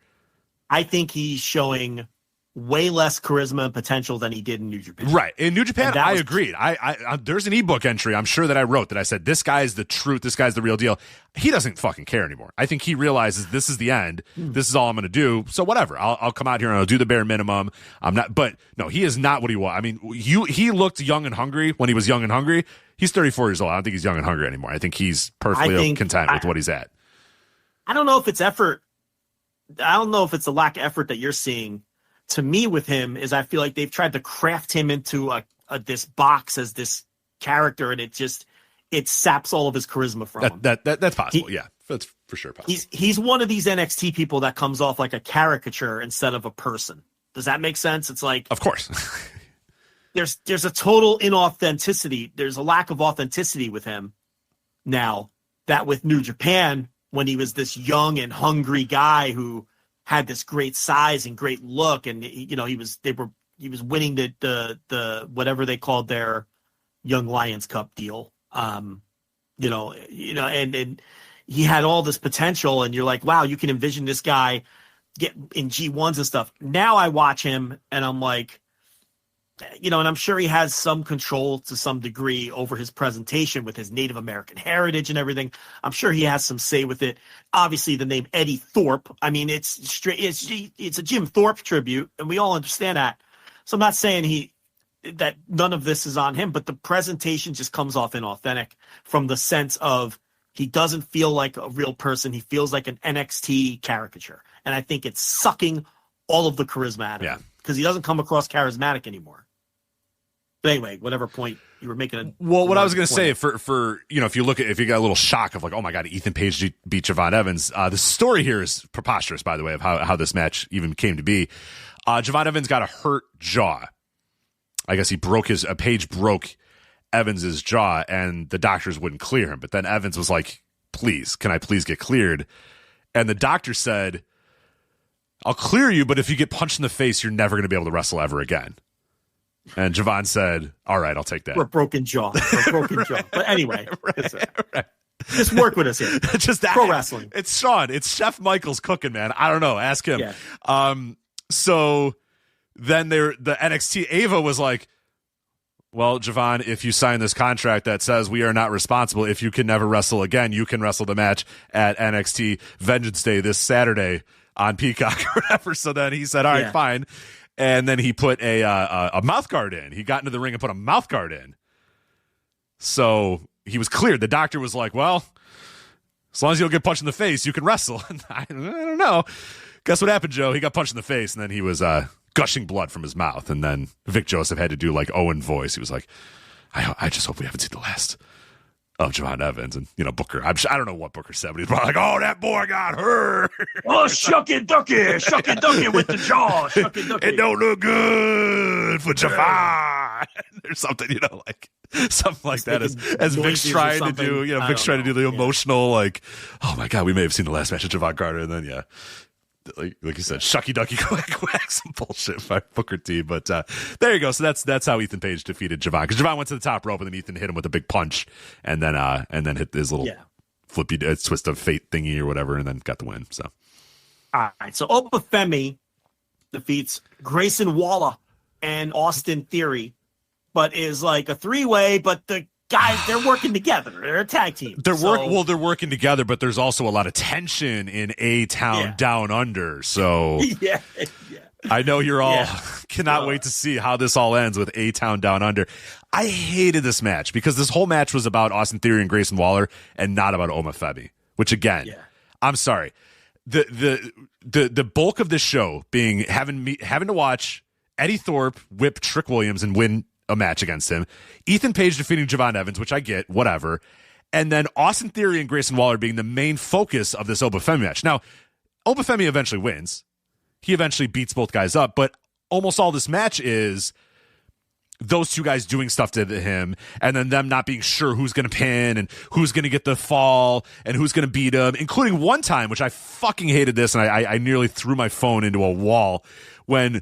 I think he's showing way less charisma and potential than he did in New Japan. Right. In New Japan, I agreed. I there's an ebook entry I'm sure that I wrote that I said, this guy's the truth. This guy's the real deal. He doesn't fucking care anymore. I think he realizes this is the end. This is all I'm going to do. So whatever. I'll come out here and I'll do the bare minimum. I'm not, but no, he is not what he was. He looked young and hungry when he was young and hungry. He's 34 years old. I don't think he's young and hungry anymore. I think he's perfectly content with what he's at. I don't know if it's effort. I don't know if it's a lack of effort that you're seeing. To me, with him, is I feel like they've tried to craft him into this box as this character, and it saps all of his charisma from him. That's possible. That's for sure possible. He's one of these NXT people that comes off like a caricature instead of a person. Does that make sense? It's like, of course, there's a total inauthenticity. There's a lack of authenticity with him now. That with New Japan, when he was this young and hungry guy who had this great size and great look, and he was winning the whatever they called their Young Lions Cup deal, and he had all this potential, and you're like, wow, you can envision this guy get in G1s and stuff. Now I watch him and I'm like, and I'm sure he has some control to some degree over his presentation with his Native American heritage and everything. I'm sure he has some say with it. Obviously, the name Eddie Thorpe, I mean, it's a Jim Thorpe tribute, and we all understand that. So I'm not saying that none of this is on him, but the presentation just comes off inauthentic from the sense of he doesn't feel like a real person. He feels like an NXT caricature, and I think it's sucking all of the charisma out of him because he doesn't come across charismatic anymore. But anyway, whatever point you were making. What I was going to say for if you got a little shock of like, oh my God, Ethan Page beat Javon Evans. The story here is preposterous, by the way, of how this match even came to be. Javon Evans got a hurt jaw. I guess Page broke Evans's jaw, and the doctors wouldn't clear him. But then Evans was like, "Please, can I please get cleared?" And the doctor said, "I'll clear you, but if you get punched in the face, you're never going to be able to wrestle ever again." And Javon said, "All right, I'll take that." For a broken jaw. But anyway, right. Just work with us here. Just pro wrestling. It's Sean. It's Chef Michael's cooking, man. I don't know. Ask him. Yeah. So then the NXT Ava was like, "Well, Javon, if you sign this contract that says we are not responsible if you can never wrestle again, you can wrestle the match at NXT Vengeance Day this Saturday on Peacock or whatever." So then he said, "All right, fine." And then he put a mouth guard in. He got into the ring and put a mouth guard in. So he was cleared. The doctor was like, "Well, as long as you don't get punched in the face, you can wrestle." And I don't know. Guess what happened, Joe? He got punched in the face, and then he was gushing blood from his mouth. And then Vic Joseph had to do like Owen voice. He was like, I just hope we haven't seen the last of Javon Evans. And, Booker, I don't know what Booker said, but he's probably like, "Oh, that boy got hurt." "Oh, shuck it, ducky with the jaw. Shuck it, ducky. It don't look good for Javon." Or something, something like that. As Vic's trying to do, Vic's trying to do the emotional, like, "Oh my God, we may have seen the last match of Javon Carter." And then, like you said, shucky ducky quack quack, some bullshit by Booker T. But there you go. So that's how Ethan Page defeated Javon, because Javon went to the top rope and then Ethan hit him with a big punch and then hit his little flippy twist of fate thingy or whatever, and then got the win. So all right, so Obafemi defeats Grayson Waller and Austin Theory, but is like a 3-way, but the guys, they're working together. They're a tag team. They're working together, but there's also a lot of tension in A-Town Down Under. So yeah. I know you're all cannot wait to see how this all ends with A-Town Down Under. I hated this match because this whole match was about Austin Theory and Grayson Waller and not about Omafemi, which again, I'm sorry. The bulk of this show being having to watch Eddie Thorpe whip Trick Williams and win a match against him, Ethan Page defeating Javon Evans, which I get, whatever, and then Austin Theory and Grayson Waller being the main focus of this Obafemi match. Now, Obafemi eventually wins. He eventually beats both guys up, but almost all this match is those two guys doing stuff to him and then them not being sure who's going to pin and who's going to get the fall and who's going to beat him, including one time, which I fucking hated this, and I nearly threw my phone into a wall when,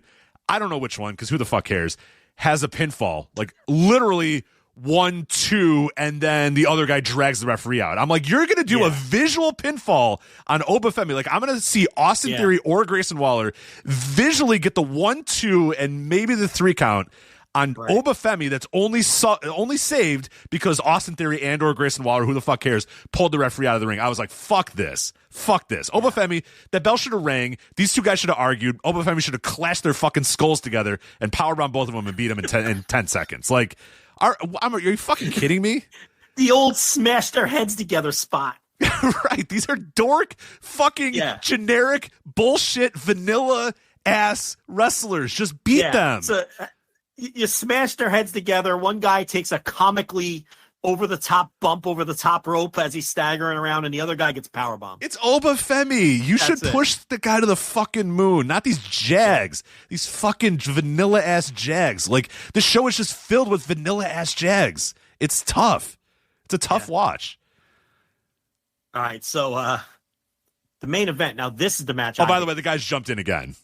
I don't know which one, because who the fuck cares, has a pinfall, like literally 1-2, and then the other guy drags the referee out. I'm like, you're going to do a visual pinfall on Obafemi. Like, I'm going to see Austin Theory or Grayson Waller visually get the 1-2 and maybe the 3 count on Obafemi that's only saved because Austin Theory and or Grayson Waller, who the fuck cares, pulled the referee out of the ring. I was like, fuck this. Obafemi, that bell should have rang. These two guys should have argued. Obafemi should have clashed their fucking skulls together and powerbomb both of them and beat them in 10 seconds. Like, are you fucking kidding me? The old smash their heads together spot. Right. These are dork, fucking generic, bullshit, vanilla ass wrestlers. Just beat them. So, you smash their heads together. One guy takes a comically over-the-top bump over the top rope as he's staggering around, and the other guy gets powerbombed. It's Obafemi. You should push the guy to the fucking moon, not these Jags. These fucking vanilla-ass Jags. Like, the show is just filled with vanilla-ass Jags. It's tough. It's a tough watch. All right, so the main event. Now, this is the match. Oh, by the way, the guys jumped in again.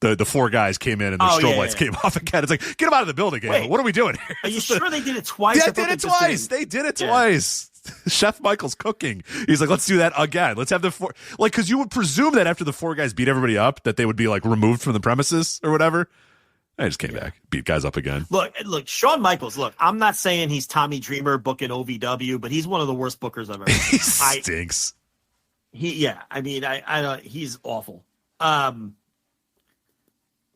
The 4 guys came in and the strobe lights came off again. It's like, get them out of the building, Gabe. What are we doing here? Are you sure they did it twice? Yeah, they did it twice. Chef Michael's cooking. He's like, let's do that again. Let's have the four, like, because you would presume that after the four guys beat everybody up, that they would be like removed from the premises or whatever. I just came back, beat guys up again. Look, Shawn Michaels. Look, I'm not saying he's Tommy Dreamer booking OVW, but he's one of the worst bookers I've ever seen. He stinks. He's awful.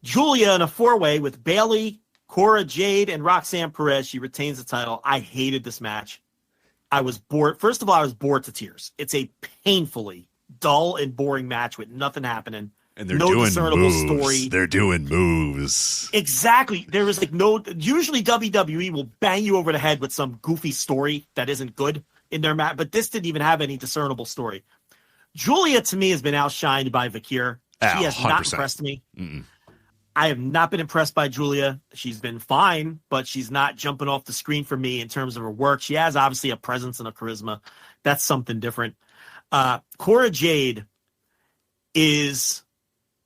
Julia in a 4-way with Bayley, Cora Jade, and Roxanne Perez. She retains the title. I hated this match. I was bored. First of all, I was bored to tears. It's a painfully dull and boring match with nothing happening. And they're no doing discernible moves. Story. They're doing moves. Exactly. There was like no. Usually WWE will bang you over the head with some goofy story that isn't good in their match, but this didn't even have any discernible story. Julia to me has been outshined by Vakir. She has 100%. Not impressed me. Mm-mm. I have not been impressed by Julia. She's been fine, but she's not jumping off the screen for me in terms of her work. She has obviously a presence and a charisma. That's something different. Cora Jade is.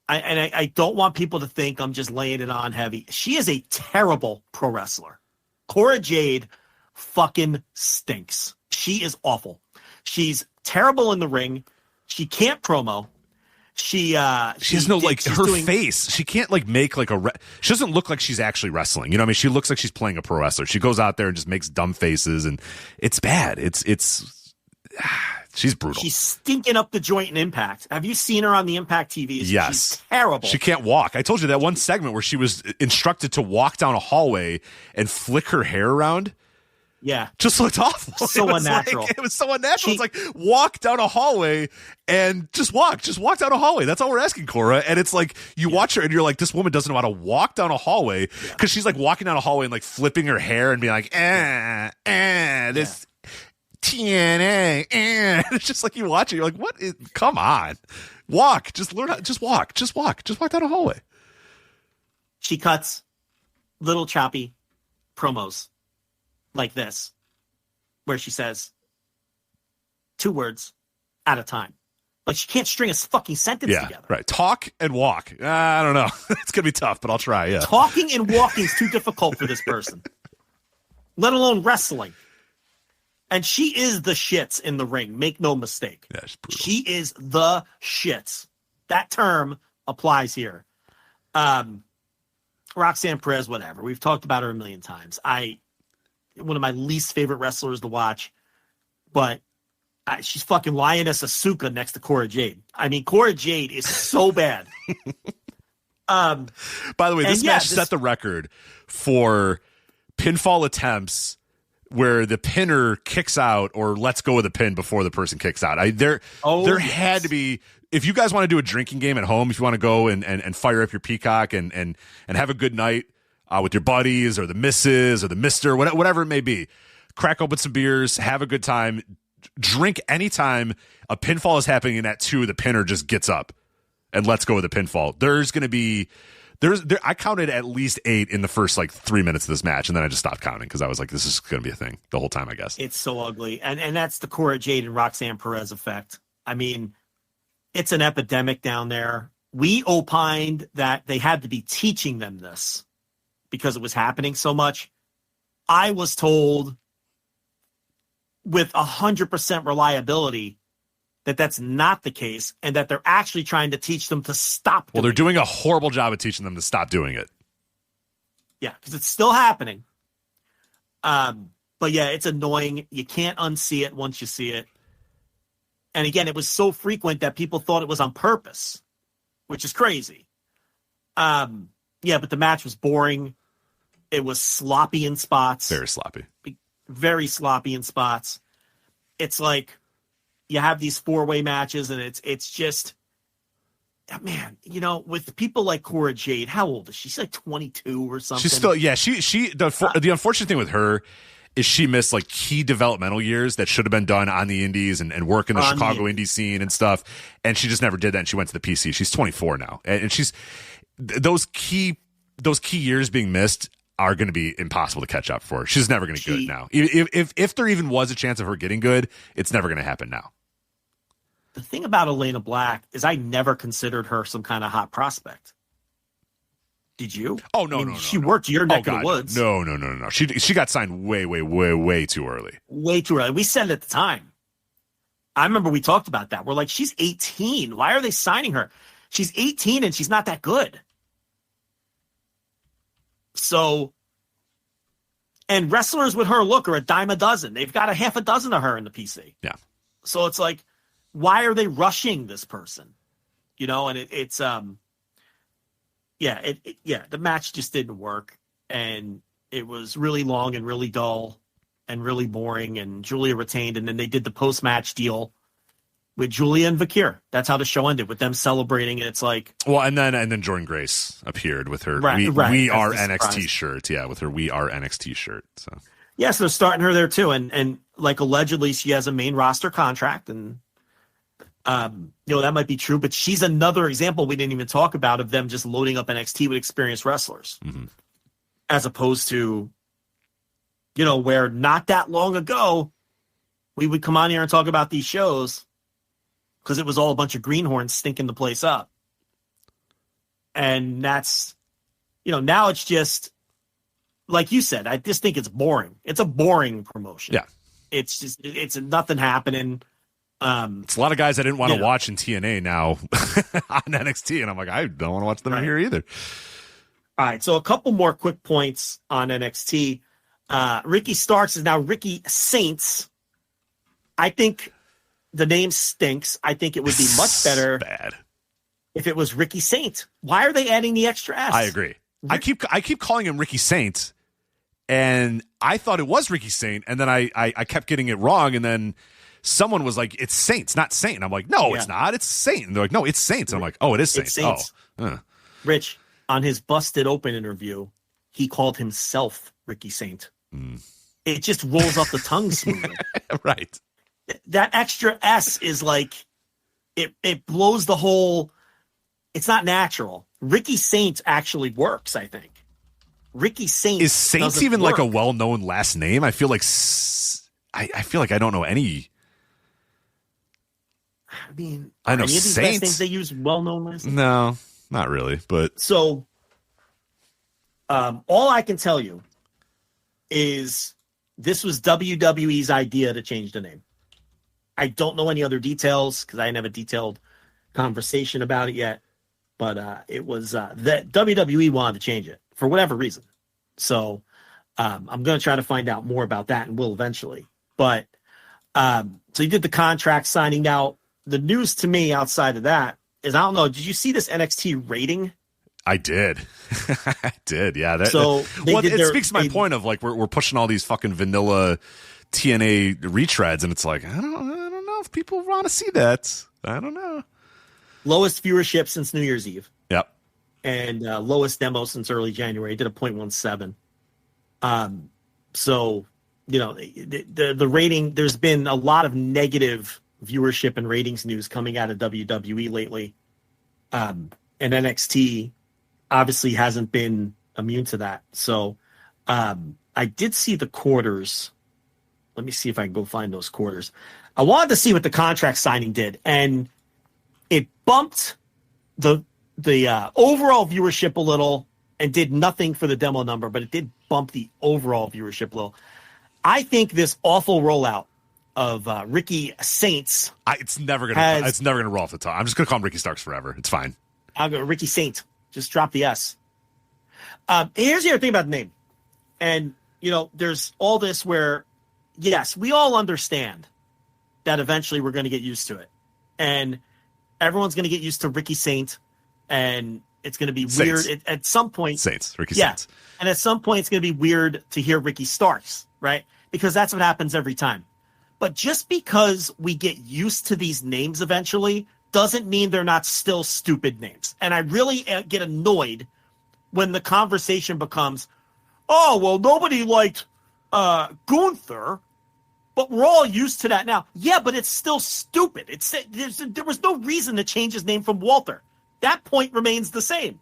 I don't want people to think I'm just laying it on heavy. She is a terrible pro wrestler. Cora Jade fucking stinks. She is awful. She's terrible in the ring. She can't promo. She has no like her face. She can't like make like she doesn't look like she's actually wrestling. You know what I mean? She looks like she's playing a pro wrestler. She goes out there and just makes dumb faces, and it's bad. She's brutal. She's stinking up the joint in Impact. Have you seen her on the Impact TV? Yes. She's terrible. She can't walk. I told you that one segment where she was instructed to walk down a hallway and flick her hair around. Yeah. Just looked awful. So unnatural. It was so unnatural. It's like walk down a hallway and just walk down a hallway. That's all we're asking, Cora. And it's like you watch her and you're like, this woman doesn't know how to walk down a hallway because she's like walking down a hallway and like flipping her hair and being like, this TNA. It's just like you watch it. You're like, what is, come on. Walk. Just learn how, just walk down a hallway. She cuts little choppy promos like this, where she says 2 words at a time. Like she can't string a fucking sentence together. Right. Talk and walk. I don't know. It's going to be tough, but I'll try. Yeah. Talking and walking is too difficult for this person, let alone wrestling. And she is the shits in the ring. Make no mistake. Yeah, she's brutal. She is the shits. That term applies here. Roxanne Perez, whatever. We've talked about her a million times. One of my least favorite wrestlers to watch, but she's fucking Lioness Asuka next to Cora Jade. I mean, Cora Jade is so bad. By the way, this match set the record for pinfall attempts where the pinner kicks out or lets go of the pin before the person kicks out. There had to be, if you guys want to do a drinking game at home, if you want to go and fire up your Peacock and have a good night with your buddies or the missus or the mister, whatever it may be, crack open some beers, have a good time, drink anytime a pinfall is happening and at 2, the pinner just gets up and lets go of the pinfall. There's going to be, I counted at least 8 in the first like 3 minutes of this match, and then I just stopped counting because I was like, this is going to be a thing the whole time, I guess. It's so ugly. And that's the Cora Jade and Roxanne Perez effect. I mean, it's an epidemic down there. We opined that they had to be teaching them this because it was happening so much. I was told with 100% reliability that that's not the case and that they're actually trying to teach them to stop. Well, they're doing a horrible job of teaching them to stop doing it. Yeah, because it's still happening. But yeah, it's annoying. You can't unsee it once you see it. And again, it was so frequent that people thought it was on purpose, which is crazy. Yeah, but the match was boring. It was sloppy in spots. Very sloppy. Very sloppy in spots. It's like you have these 4-way matches, and it's just, man, you know, with people like Cora Jade, how old is she? She's like 22 or something. She's still, yeah. The unfortunate thing with her is she missed like key developmental years that should have been done on the indies and work in the Chicago indie scene and stuff. And she just never did that. And she went to the PC. She's 24 now. And she's, those key years being missed are going to be impossible to catch up for her. She's never going to get good now. If there even was a chance of her getting good, it's never going to happen now. The thing about Elena Black is I never considered her some kind of hot prospect. Did you? Oh, no, I mean, no. She worked your neck of God, the woods. No. She got signed way too early. Way too early. We said it at the time. I remember we talked about that. We're like, she's 18. Why are they signing her? She's 18 and she's not that good. So, and wrestlers with her look are a dime a dozen. They've got a half a dozen of her in the PC. Yeah. So it's like, why are they rushing this person? You know, and the match just didn't work, and it was really long and really dull and really boring, and Julia retained, and then they did the post-match deal with Julia and Vakir. That's how the show ended, with them celebrating, and it's like... Well, and then Jordan Grace appeared with her We Are NXT shirt. Yeah, with her We Are NXT shirt. So yeah, so they're starting her there too, and like allegedly she has a main roster contract, and that might be true, but she's another example we didn't even talk about of them just loading up NXT with experienced wrestlers, as opposed to, where not that long ago we would come on here and talk about these shows because it was all a bunch of greenhorns stinking the place up. And that's, now it's just, like you said, I just think it's boring. It's a boring promotion. Yeah. It's nothing happening. It's a lot of guys I didn't want to watch in TNA now on NXT, and I'm like, I don't want to watch them here either. All right, so a couple more quick points on NXT. Ricky Starks is now Ricky Saints. I think the name stinks. I think it would be much better if it was Ricky Saint. Why are they adding the extra S? I agree. I keep calling him Ricky Saint, and I thought it was Ricky Saint, and then I kept getting it wrong, and then someone was like, it's Saints, not Saint. And I'm like, no, it's not. It's Saint. And they're like, no, it's Saints. And I'm like, oh, it is Saints. Saints. Oh. Rich, on his Busted Open interview, he called himself Ricky Saint. It just rolls off the tongue smoothly. Right. That extra S is like, it blows the whole, it's not natural. Ricky Saint actually works, I think. Ricky Saint is Saints even work. like a well-known last name? I feel like I feel like I don't know any. I mean, I know any of these Saints. last names they use well-known last names? No, not really. But so, all I can tell you is this was WWE's idea to change the name. I don't know any other details because I didn't have a detailed conversation about it yet. But it was that WWE wanted to change it for whatever reason. So I'm going to try to find out more about that, and will eventually. But so you did the contract signing. Now, the news to me outside of that is, I don't know, did you see this NXT rating? I did. I did, yeah. It speaks to my point of like we're pushing all these fucking vanilla TNA retreads, and it's like, I don't know if people want to see that. I don't know. Lowest viewership since New Year's Eve. Yep. And lowest demo since early January. Did a 0.17. So, the rating, there's been a lot of negative viewership and ratings news coming out of WWE lately. And NXT obviously hasn't been immune to that. So I did see the quarters. Let me see if I can go find those quarters. I wanted to see what the contract signing did, and it bumped the overall viewership a little and did nothing for the demo number, but it did bump the overall viewership a little. I think this awful rollout of Ricky Saints. It's never gonna roll off the top. I'm just gonna call him Ricky Starks forever. It's fine. I'll go Ricky Saint. Just drop the S. Here's the other thing about the name, and there's all this where, yes, we all understand that eventually we're going to get used to it, and everyone's going to get used to Ricky Saint, and it's going to be Saints. weird at some point. Ricky Saints. And at some point it's going to be weird to hear Ricky Starks, right? Because that's what happens every time. But just because we get used to these names eventually doesn't mean they're not still stupid names. And I really get annoyed when the conversation becomes, oh, well, nobody liked Gunther, but we're all used to that now. Yeah, but it's still stupid. There was no reason to change his name from Walter. That point remains the same.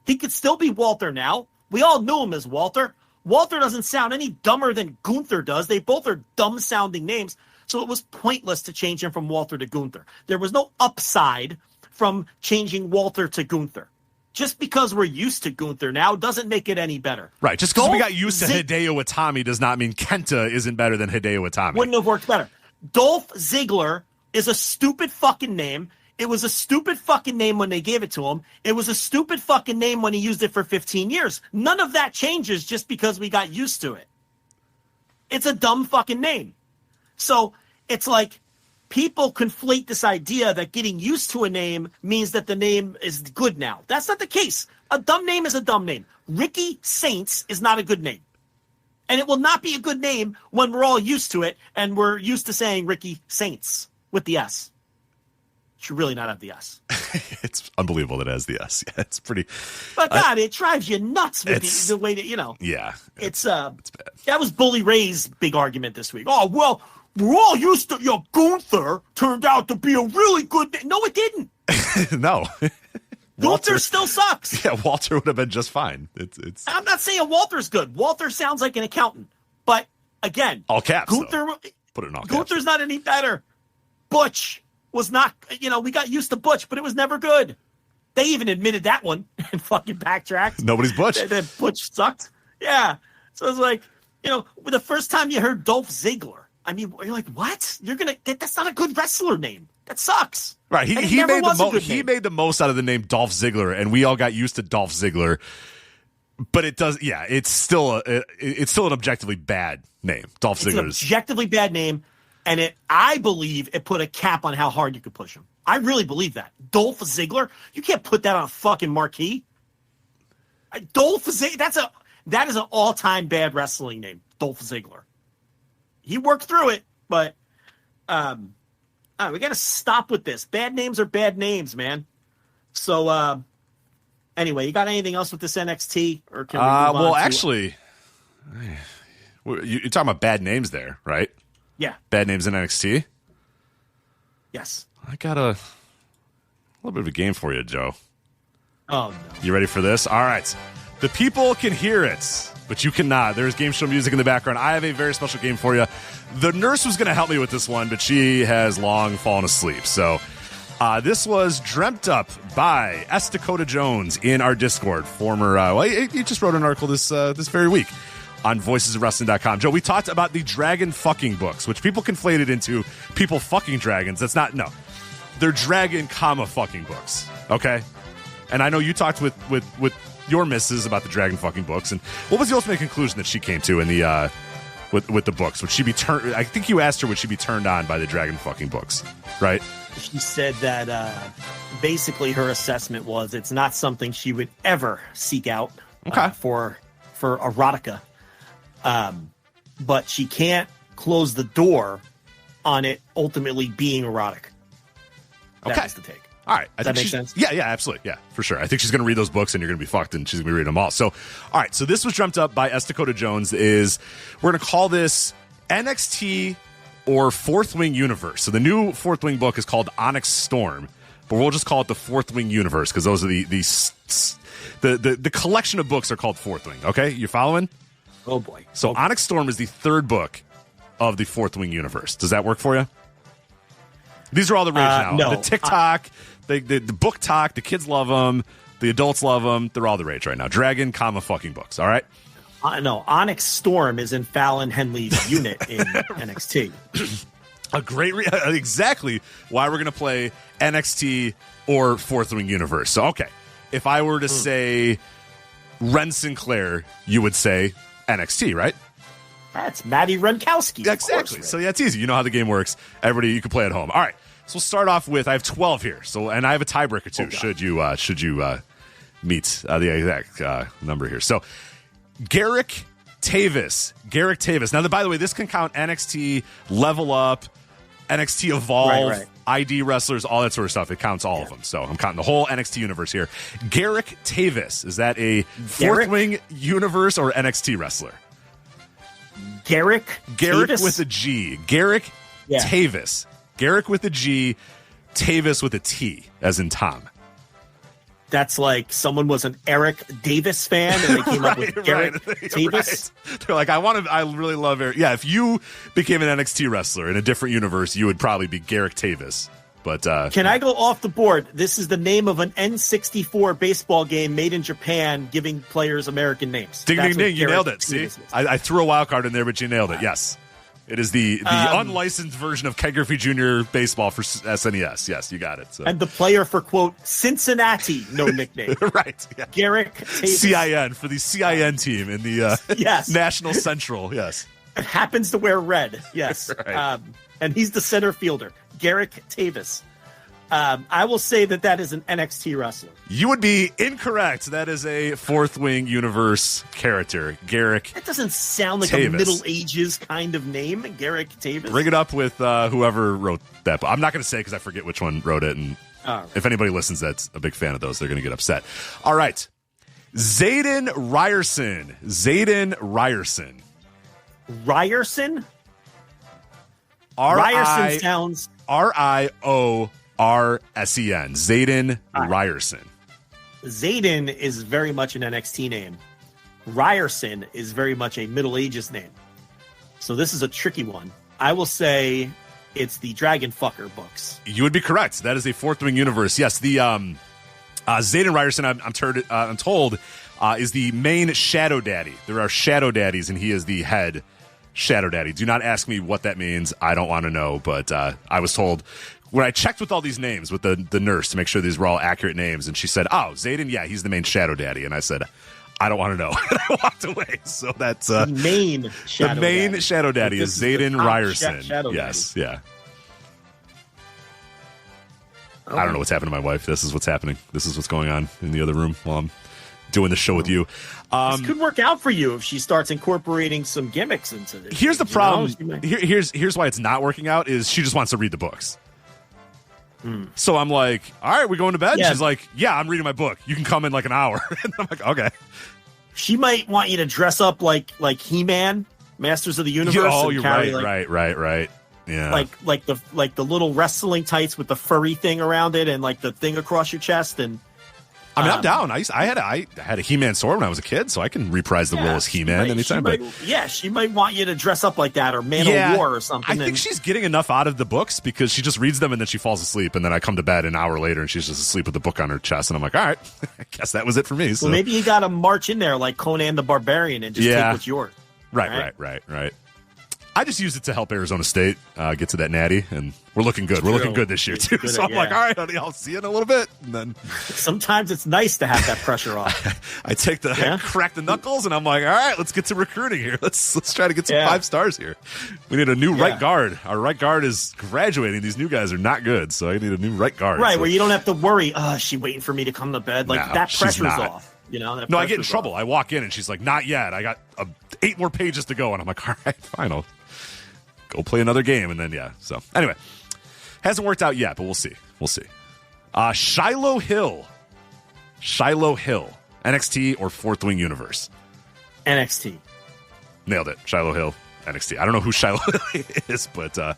He could still be Walter now. We all knew him as Walter. Walter doesn't sound any dumber than Gunther does. They both are dumb-sounding names, so it was pointless to change him from Walter to Gunther. There was no upside from changing Walter to Gunther. just because we're used to Gunther now doesn't make it any better. Right. Just because we got used to Hideo Itami does not mean Kenta isn't better than Hideo Itami. Wouldn't have worked better. Dolph Ziggler is a stupid fucking name. It was a stupid fucking name when they gave it to him. It was a stupid fucking name when he used it for 15 years. None of that changes just because we got used to it. It's a dumb fucking name. So it's like people conflate this idea that getting used to a name means that the name is good now. That's not the case. A dumb name is a dumb name. Ricky Saints is not a good name. And it will not be a good name when we're all used to it and we're used to saying Ricky Saints with the S. Should really not have the S. It's unbelievable that it has the S. Yeah, it's pretty. But God, it drives you nuts with the way that, Yeah. It's bad. That was Bully Ray's big argument this week. Oh, well, we're all used to Gunther turned out to be a really good name. No, it didn't. No. Gunther still sucks. Yeah, Walter would have been just fine. It's. I'm not saying Walter's good. Walter sounds like an accountant. But again, all caps. Gunther, put it in all caps. Gunther's not any better. Butch was not, we got used to Butch, but it was never good. They even admitted that one and fucking backtracked. Nobody's Butch. That Butch sucked. Yeah. So it's like, the first time you heard Dolph Ziggler, I mean, you're like, what? That's not a good wrestler name. That sucks. Right. He made the most out of the name Dolph Ziggler, and we all got used to Dolph Ziggler. But it does, yeah, it's still an objectively bad name. Dolph Ziggler. It's an objectively bad name. And I believe it put a cap on how hard you could push him. I really believe that. Dolph Ziggler, you can't put that on a fucking marquee. Dolph Ziggler, that is an all-time bad wrestling name, Dolph Ziggler. He worked through it, but we got to stop with this. Bad names are bad names, man. So anyway, you got anything else with this NXT? Or can we move on actually, you're talking about bad names there, right? Yeah. Bad names in NXT? Yes. I got a little bit of a game for you, Joe. Oh, no. You ready for this? All right. The people can hear it, but you cannot. There's game show music in the background. I have a very special game for you. The nurse was going to help me with this one, but she has long fallen asleep. So this was dreamt up by S. Dakota Jones in our Discord. Former, he just wrote an article this very week on voicesofwrestling.com. Joe, we talked about the dragon fucking books, which people conflated into people fucking dragons. That's not, no. They're dragon, fucking books, okay? And I know you talked with your missus about the dragon fucking books, and what was the ultimate conclusion that she came to in the with the books? Would she be I think you asked her, would she be turned on by the dragon fucking books, right? She said that basically her assessment was it's not something she would ever seek out for erotica. But she can't close the door on it ultimately being erotic. That is the take. All right. Does that make sense? Yeah, absolutely. Yeah, for sure. I think she's going to read those books and you're going to be fucked and she's going to be reading them all. So, all right. So this was dreamt up by S. Dakota Jones. We're going to call this NXT or Fourth Wing Universe. So the new Fourth Wing book is called Onyx Storm, but we'll just call it the Fourth Wing Universe because those are the collection of books are called Fourth Wing. Okay. You following? Oh boy. So Onyx Storm is the third book of the Fourth Wing Universe. Does that work for you? These are all the rage now. No. The TikTok, the book talk, the kids love them, the adults love them. They're all the rage right now. Dragon, fucking books. All right. No, Onyx Storm is in Fallon Henley's unit in NXT. A great, exactly why we're going to play NXT or Fourth Wing Universe. So, okay, if I were to say Ren Sinclair, you would say NXT, right? That's Maddie Runkowski. Exactly. So yeah, it's easy. You know how the game works. Everybody, you can play at home. All right. So we'll start off with I have 12 here. So and I have a tiebreaker too. Should you meet the exact number here? So Garrick Tavis. Now, by the way, this can count NXT Level Up, NXT Evolve, right. ID wrestlers, all that sort of stuff. It counts all of them. So I'm counting the whole NXT universe here. Garrick Tavis. Is that a Fourth Wing Universe or NXT wrestler? Garrick Tavis? With a G. Garrick Tavis. Garrick with a G, Tavis with a T, as in Tom. That's like someone was an Eric Davis fan and they came up with Garrick Tavis. Right. They're like, I really love Eric. Yeah, if you became an NXT wrestler in a different universe, you would probably be Garrick Tavis. But can I go off the board? This is the name of an N64 baseball game made in Japan, giving players American names. Ding, ding, ding. You nailed it. See? I threw a wild card in there, but you nailed it. Yes. It is the unlicensed version of Ken Griffey Jr. baseball for SNES. Yes, you got it. So. And the player for, quote, Cincinnati, no nickname. Right. Yeah. Garrick Tavis. CIN, for the CIN team in the yes. National Central. Yes. It happens to wear red. Yes. Right. And he's the center fielder, Garrick Tavis. I will say that is an NXT wrestler. You would be incorrect. That is a Fourth Wing Universe character, Garrick. That doesn't sound like Tavis. A Middle Ages kind of name, Garrick Tavis. Bring it up with whoever wrote that. I'm not going to say because I forget which one wrote it. And if anybody listens that's a big fan of those, they're going to get upset. All right. Zayden Ryerson. Ryerson? Ryerson sounds... RioRsen. Zayden Ryerson. Zayden is very much an NXT name. Ryerson is very much a Middle Ages name. So this is a tricky one. I will say it's the Dragon Fucker books. You would be correct. That is a Fourth Wing Universe. Yes, the Zayden Ryerson, I'm told, is the main Shadow Daddy. There are Shadow Daddies, and he is the head Shadow Daddy. Do not ask me what that means. I don't want to know, but I was told when I checked with all these names with the nurse to make sure these were all accurate names, and she said, "Oh, Zayden, yeah, he's the main Shadow Daddy." And I said, "I don't want to know." And I walked away. So that's the main Shadow Daddy is Zayden Ryerson. Yes, Daddy. Yeah. Okay. I don't know what's happening to my wife. This is what's happening. This is what's going on in the other room while I'm doing the show with you. This could work out for you if she starts incorporating some gimmicks into this. Here's the problem. Here's why it's not working out is she just wants to read the books. So I'm like, all right, we going to bed? Yeah. She's like, yeah, I'm reading my book. You can come in like an hour. And I'm like, okay. She might want you to dress up like He-Man, Masters of the Universe. Oh, you're right. Yeah. Like the little wrestling tights with the furry thing around it and like the thing across your chest. And I mean, I'm down. I had a He-Man sword when I was a kid, so I can reprise the role as He-Man anytime. She might want you to dress up like that or Man of War or something. I think she's getting enough out of the books because she just reads them and then she falls asleep, and then I come to bed an hour later and she's just asleep with the book on her chest, and I'm like, all right, I guess that was it for me. So. Well, maybe you got to march in there like Conan the Barbarian and just take what's yours. Right. I just used it to help Arizona State get to that natty, and we're looking good. We're looking good this year, too. So I'm like, all right, honey, I'll see you in a little bit. And then sometimes it's nice to have that pressure off. I crack the knuckles, and I'm like, all right, let's get to recruiting here. Let's try to get some 5 stars here. We need a new right guard. Our right guard is graduating. These new guys are not good, so I need a new right guard. Right, where you don't have to worry, is she waiting for me to come to bed? Like, that pressure's off. No, I get in trouble. I walk in, and she's like, not yet. I got 8 more pages to go. And I'm like, all right, fine, I'll go play another game, and then so anyway, hasn't worked out yet, but we'll see. Shiloh Hill, NXT or Fourth Wing Universe? NXT. Nailed it. Shiloh Hill, NXT. I don't know who Shiloh Hill is, but do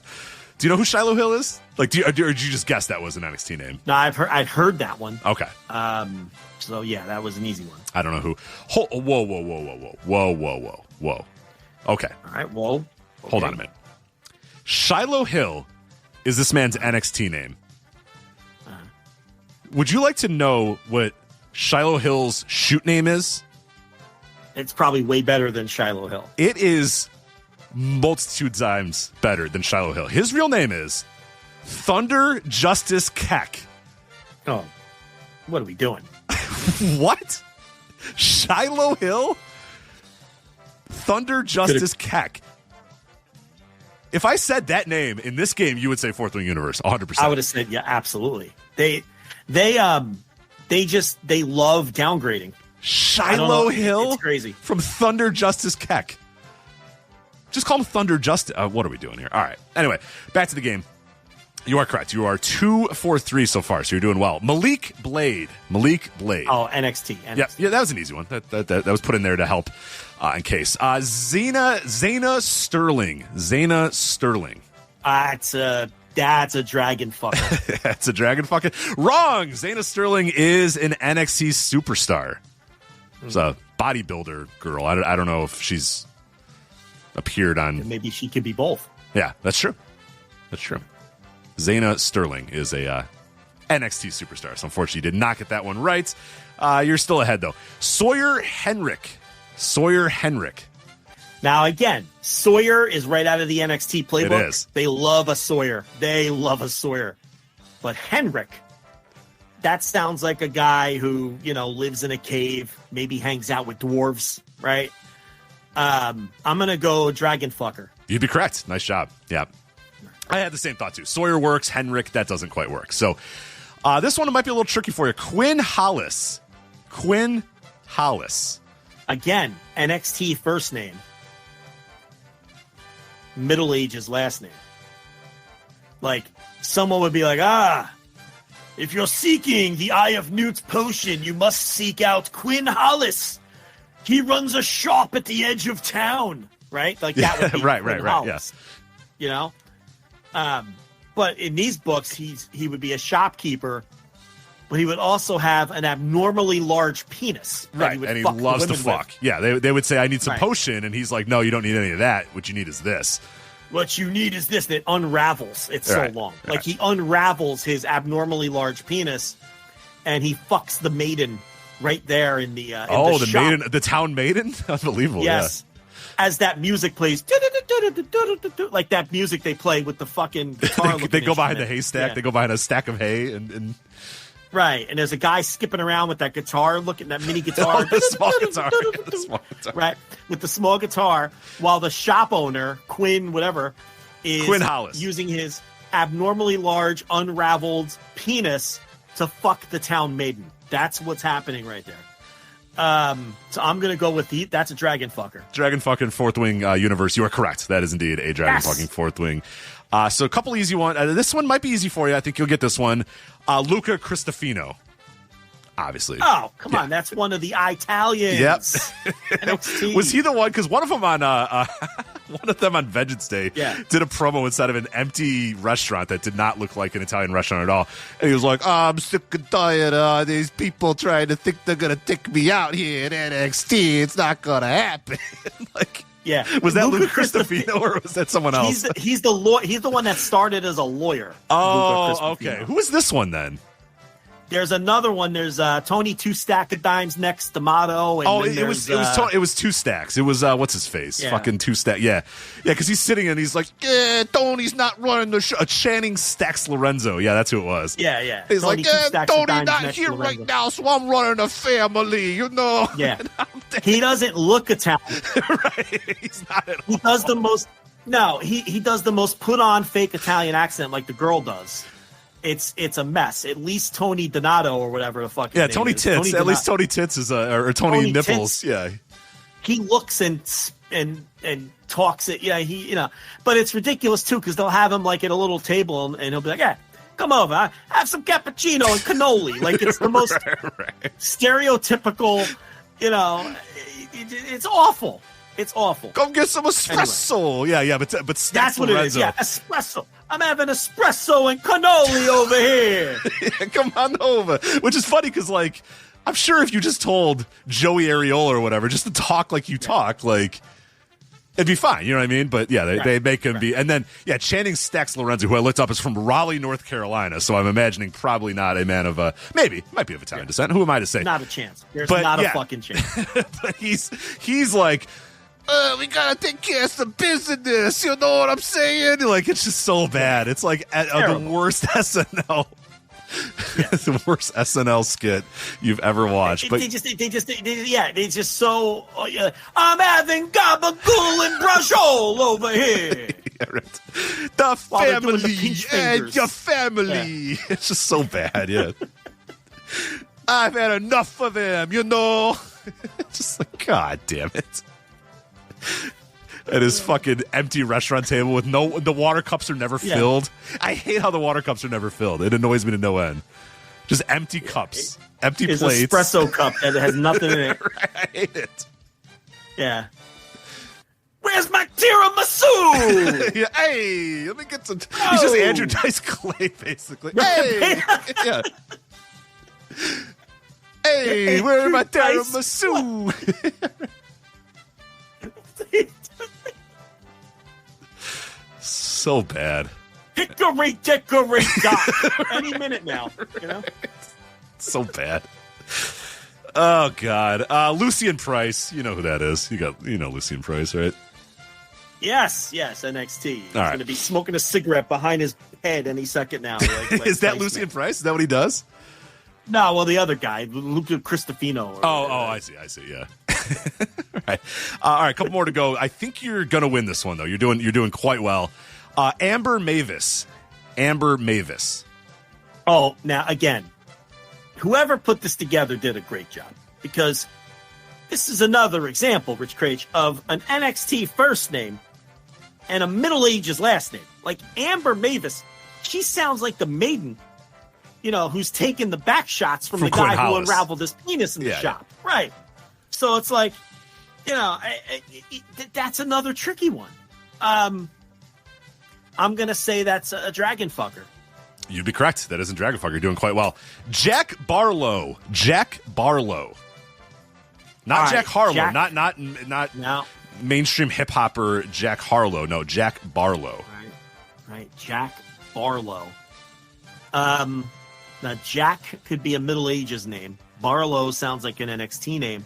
you know who Shiloh Hill is? Like, or did you just guess that was an NXT name? No, I'd heard that one. Okay. So yeah, that was an easy one. I don't know who. Whoa. Okay. All right. Whoa. Okay. Hold on a minute. Shiloh Hill is this man's NXT name. Would you like to know what Shiloh Hill's shoot name is? It's probably way better than Shiloh Hill. It is multitude times better than Shiloh Hill. His real name is Thunder Justice Keck. Oh, what are we doing? What? Shiloh Hill? Thunder Justice Keck. If I said that name in this game, you would say Fourth Wing Universe, 100%. I would have said, yeah, absolutely. They love downgrading. Shiloh Hill? It's crazy. From Thunder Justice Keck. Just call him Thunder Justice. What are we doing here? All right. Anyway, back to the game. You are correct. You are 2 for 3 so far, so you're doing well. Malik Blade. Oh, NXT. Yeah, that was an easy one. That was put in there to help in case. Zayna Sterling. That's a dragon fucker. That's a dragon fucker. Wrong. Zayna Sterling is an NXT superstar. It's a bodybuilder girl. I don't know if she's appeared on. Maybe she could be both. Yeah, that's true. Zayna Sterling is a NXT superstar. So unfortunately, you did not get that one right. You're still ahead, though. Sawyer Henrik. Now, again, Sawyer is right out of the NXT playbook. It is. They love a Sawyer. But Henrik, that sounds like a guy who, lives in a cave, maybe hangs out with dwarves, right? I'm going to go Dragon Fucker. You'd be correct. Nice job. Yeah. I had the same thought, too. Sawyer works. Henrik, that doesn't quite work. So this one might be a little tricky for you. Quinn Hollis. Again, NXT first name. Middle Ages last name. Like, someone would be like, if you're seeking the Eye of Newt's potion, you must seek out Quinn Hollis. He runs a shop at the edge of town, right? Like, that would be right, Hollis, yes. But in these books, he would be a shopkeeper, but he would also have an abnormally large penis. Right, and he loves to fuck. With. Yeah, they would say, I need some potion, and he's like, no, you don't need any of that. What you need is this. What you need is this, and it unravels. It's so long. Like, he unravels his abnormally large penis, and he fucks the maiden right there in the the shop. Maiden, the town maiden? Unbelievable, yes. Yeah. As that music plays, like that music they play with the fucking guitar. They go behind the haystack. Yeah. They go behind a stack of hay and right. And there's a guy skipping around with that guitar, looking at that mini guitar. The small guitar. Right. With the small guitar, while the shop owner, Quinn Hollis, using his abnormally large, unraveled penis to fuck the town maiden. That's what's happening right there. So I'm going to go with that's a Dragon Fucker. Dragon Fucking Fourth Wing universe. You are correct. That is indeed a Dragon Fucking Fourth Wing. So a couple easy ones. This one might be easy for you. I think you'll get this one. Luca Cristofino. Obviously. Oh, come on. That's one of the Italians. Yep. NXT. Was he the one? Because one of them on Vengeance Day did a promo inside of an empty restaurant that did not look like an Italian restaurant at all. And he was like, I'm sick and tired of these people trying to think they're going to take me out here at NXT. It's not going to happen. Was that Luca Cristofino or was that someone else? He's the one that started as a lawyer. Oh, okay. Who is this one then? There's another one. There's Tony Two Stack of Dimes next, D'Amato. And it was Two Stacks. It was what's his face? Yeah. Fucking Two Stack. Yeah, because he's sitting and he's like, Tony's not running the show. Channing Stacks Lorenzo. Yeah, that's who it was. Yeah. He's Tony's not here right now, so I'm running a family. Yeah. He doesn't look Italian. Right. He's not at all. He does the most. No, he does the most put on fake Italian accent like the girl does. It's a mess. At least Tony Donato or whatever the fuck. Yeah, Tony Tits. At least Tony Tits is or Tony Nipples. Tits, yeah, he looks and talks it. Yeah, but it's ridiculous too because they'll have him like at a little table and he'll be like, "Yeah, come over, have some cappuccino and cannoli." Like it's the most stereotypical. It's awful. It's awful. Come get some espresso. Anyway. Yeah, but that's what Lorenzo. It is. Yeah, espresso. I'm having espresso and cannoli over here. Yeah, come on over. Which is funny because, like, I'm sure if you just told Joey Areola or whatever just to talk like you talk, like, it'd be fine. You know what I mean? But, yeah, they make him be. And then, Channing Stacks Lorenzo, who I looked up, is from Raleigh, North Carolina. So I'm imagining probably not a man of, might be of Italian descent. Who am I to say? Not a chance. There's not a fucking chance. But he's like, we gotta take care of some business. You know what I'm saying? Like, it's just so bad. It's like the worst SNL. The worst SNL skit you've ever watched. But they just so. I'm having gabagool and brashol over here. Yeah, right. The family and your family. Yeah. It's just so bad. Yeah. I've had enough of them. Just like, God damn it. At his fucking empty restaurant table with the water cups are never filled. I hate how the water cups are never filled. It annoys me to no end. Just empty cups, empty plates. Espresso cup that has nothing in it. Right, I hate it. Yeah. Where's my tiramisu? Yeah, hey, let me get some. He's just Andrew Dice Clay, basically. Hey, yeah. Hey, where's my tiramisu? So bad. Hickory dickory dock. Any minute now, you know? So bad. Oh, God. Lucien Price. You know who that is. You know Lucien Price, right? Yes, NXT. He's All right. going to be smoking a cigarette behind his head any second now. Is that Lucien Price? Is that what he does? No, well, the other guy, Luca Cristofino. I see, yeah. All right, a couple more to go. I think you're going to win this one, though. You're doing quite well. Amber Mavis. Oh, now, again, whoever put this together did a great job, because this is another example, Rich Craich, of an NXT first name and a Middle Ages last name. Like Amber Mavis, she sounds like the maiden, who's taking the back shots from the guy who unraveled his penis in the shop. Right. So it's like, that's another tricky one. I'm going to say that's a dragon fucker. You'd be correct. That isn't dragon fucker. You're doing quite well. Jack Barlow. Not Jack Harlow. Not no. Mainstream hip hopper Jack Harlow. No, Jack Barlow. Right. Jack Barlow. Now Jack could be a Middle Ages name. Barlow sounds like an NXT name.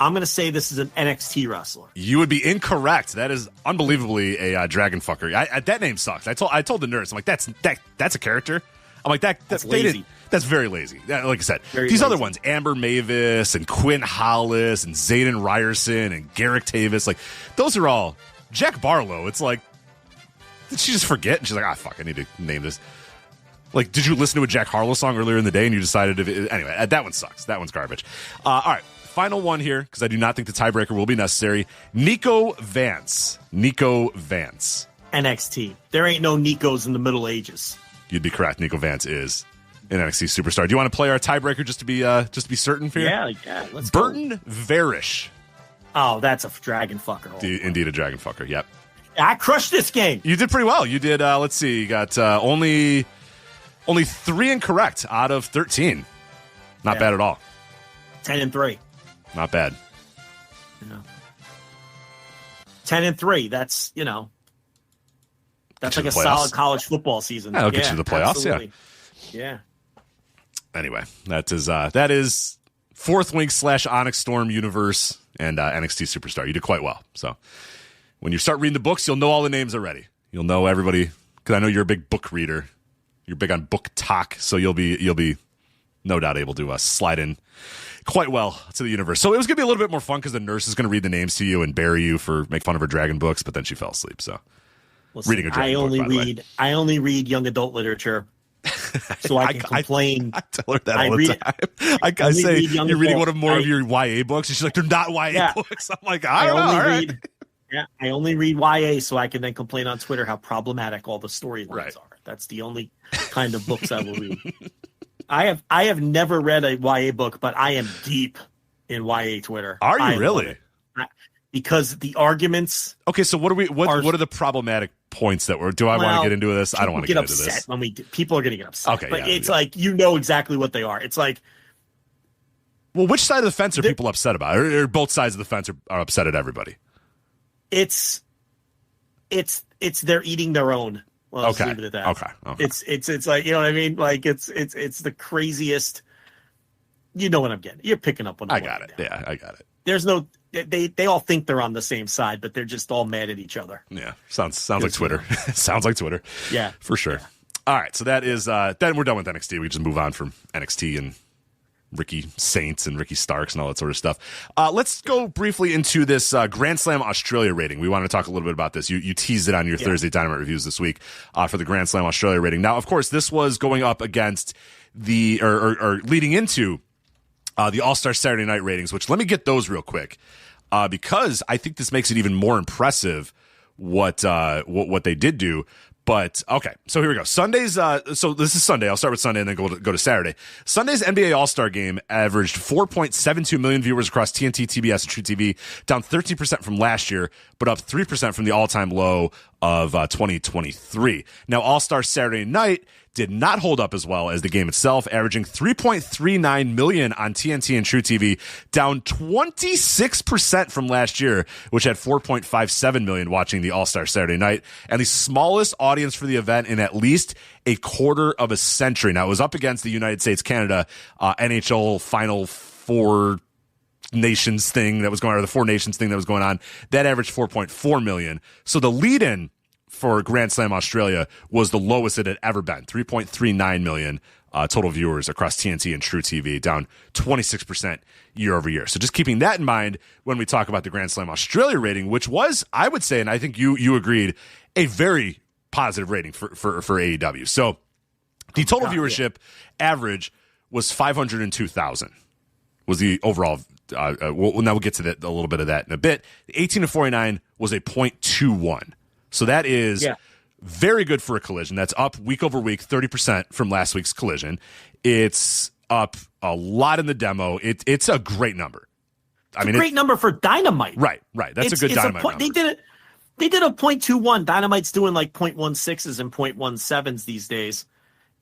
I'm going to say this is an NXT wrestler. You would be incorrect. That is unbelievably a dragon fucker. That name sucks. I told the nurse, I'm like, that's a character. I'm like, that's lazy. That's very lazy. Like I said, Very these lazy. other ones, Amber Mavis and Quinn Hollis and Zayden Ryerson and Garrick Tavis, like those are all Jack Barlow. It's like, did she just forget? And she's like, fuck, I need to name this. Like, did you listen to a Jack Harlow song earlier in the day and you decided anyway, that one sucks. That one's garbage. All right. Final one here, because I do not think the tiebreaker will be necessary. Nico Vance. NXT. There ain't no Nikos in the Middle Ages. You'd be correct. Nico Vance is an NXT superstar. Do you want to play our tiebreaker just to be certain for you? Yeah, let's Burton go. Varish. Oh, that's a dragon fucker. Indeed a dragon fucker, yep. I crushed this game. You did pretty well. You did, let's see, you got only 3 incorrect out of 13. Not bad at all. 10-3. Not bad. 10-3. That's, that's like a solid college football season. That'll get you to the playoffs, absolutely. Yeah. Anyway, that is Fourth Wing / Onyx Storm Universe and NXT Superstar. You did quite well. So when you start reading the books, you'll know all the names already. You'll know everybody, because I know you're a big book reader. You're big on book talk, so you'll be no doubt able to slide in quite well to the universe. So it was going to be a little bit more fun because the nurse is going to read the names to you and bury you for make fun of her dragon books, but then she fell asleep. So listen, reading a dragon book, I only read young adult literature so I can complain. I tell her that all the time. I say, you're reading one of more of your YA books, and she's like, they're not YA books. I'm like, I only read YA so I can then complain on Twitter how problematic all the storylines are. That's the only kind of books I will read. I have never read a YA book, but I am deep in YA Twitter. Are you really? Because the arguments. Okay, so what are the problematic points that were? Do I want to get into this? I don't want to get into this. People are going to get upset. Okay, but it's like exactly what they are. It's like, well, which side of the fence are people upset about, or both sides of the fence are upset at everybody? It's they're eating their own. Well, okay. Leave it at that. Okay. It's like, you know what I mean? Like it's the craziest. You know what I'm getting? You're picking up on. I got it. Yeah, I got it. There's no. They all think they're on the same side, but they're just all mad at each other. Yeah, sounds like Twitter. Sounds like Twitter. Yeah, for sure. Yeah. All right, so that is then we're done with NXT. We just move on from NXT and Ricky Saints and Ricky Starks and all that sort of stuff. Let's go briefly into this Grand Slam Australia rating. We want to talk a little bit about this. You teased it on your Thursday Dynamite reviews this week for the Grand Slam Australia rating. Now, of course, this was going up against the or leading into the All-Star Saturday Night ratings, which let me get those real quick because I think this makes it even more impressive what they did do. But okay, so here we go. Sundays. So this is Sunday. I'll start with Sunday and then go to Saturday. Sunday's NBA All-Star Game averaged 4.72 million viewers across TNT, TBS, and True TV, down 13% from last year, but up 3% from the all-time low of 2023. Now, All-Star Saturday Night did not hold up as well as the game itself, averaging 3.39 million on TNT and True TV, down 26% from last year, which had 4.57 million watching the All-Star Saturday Night, and the smallest audience for the event in at least a quarter of a century. Now, it was up against the United States-Canada NHL Final Four Nations thing that was going on, or the Four Nations thing that was going on. That averaged 4.4 million. So the lead-in for Grand Slam Australia was the lowest it had ever been, 3.39 million total viewers across TNT and True TV, down 26% year over year. So just keeping that in mind when we talk about the Grand Slam Australia rating, which was, I would say, and I think you agreed, a very positive rating for AEW. So the total viewership average was 502,000 was the overall. Now we'll get to that, a little bit of that in a bit. 18 to 49 was a 0.21. So that is very good for a Collision. That's up week over week, 30% from last week's Collision. It's up a lot in the demo. It's a great number. It's a great number for Dynamite. Right. That's a good Dynamite number. They did a 0.21. Dynamite's doing like 0.16s and 0.17s these days.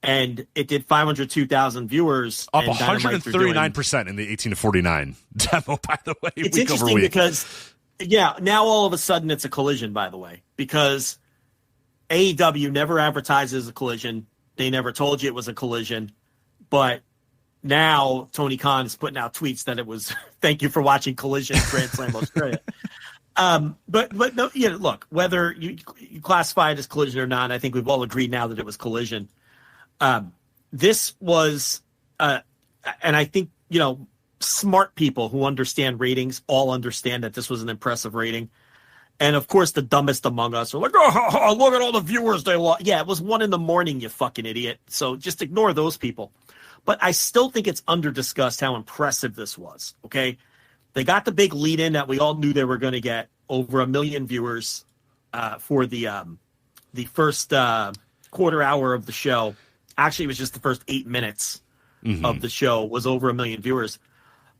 And it did 502,000 viewers. Up 139% in the 18 to 49 demo, by the way. It's interesting because, now all of a sudden it's a Collision, by the way, because AEW never advertises a Collision. They never told you it was a Collision. But now Tony Khan is putting out tweets that it was, thank you for watching Collision Grand Slam Australia. But no, look, whether you classify it as Collision or not, I think we've all agreed now that it was Collision. This was, and I think, smart people who understand ratings all understand that this was an impressive rating. And of course, the dumbest among us are like, oh, look at all the viewers they lost. Yeah, it was 1 a.m, you fucking idiot. So just ignore those people. But I still think it's under-discussed how impressive this was, okay? They got the big lead-in that we all knew they were going to get, over 1 million viewers for the first quarter hour of the show. Actually, it was just the first 8 minutes of the show was over 1 million viewers.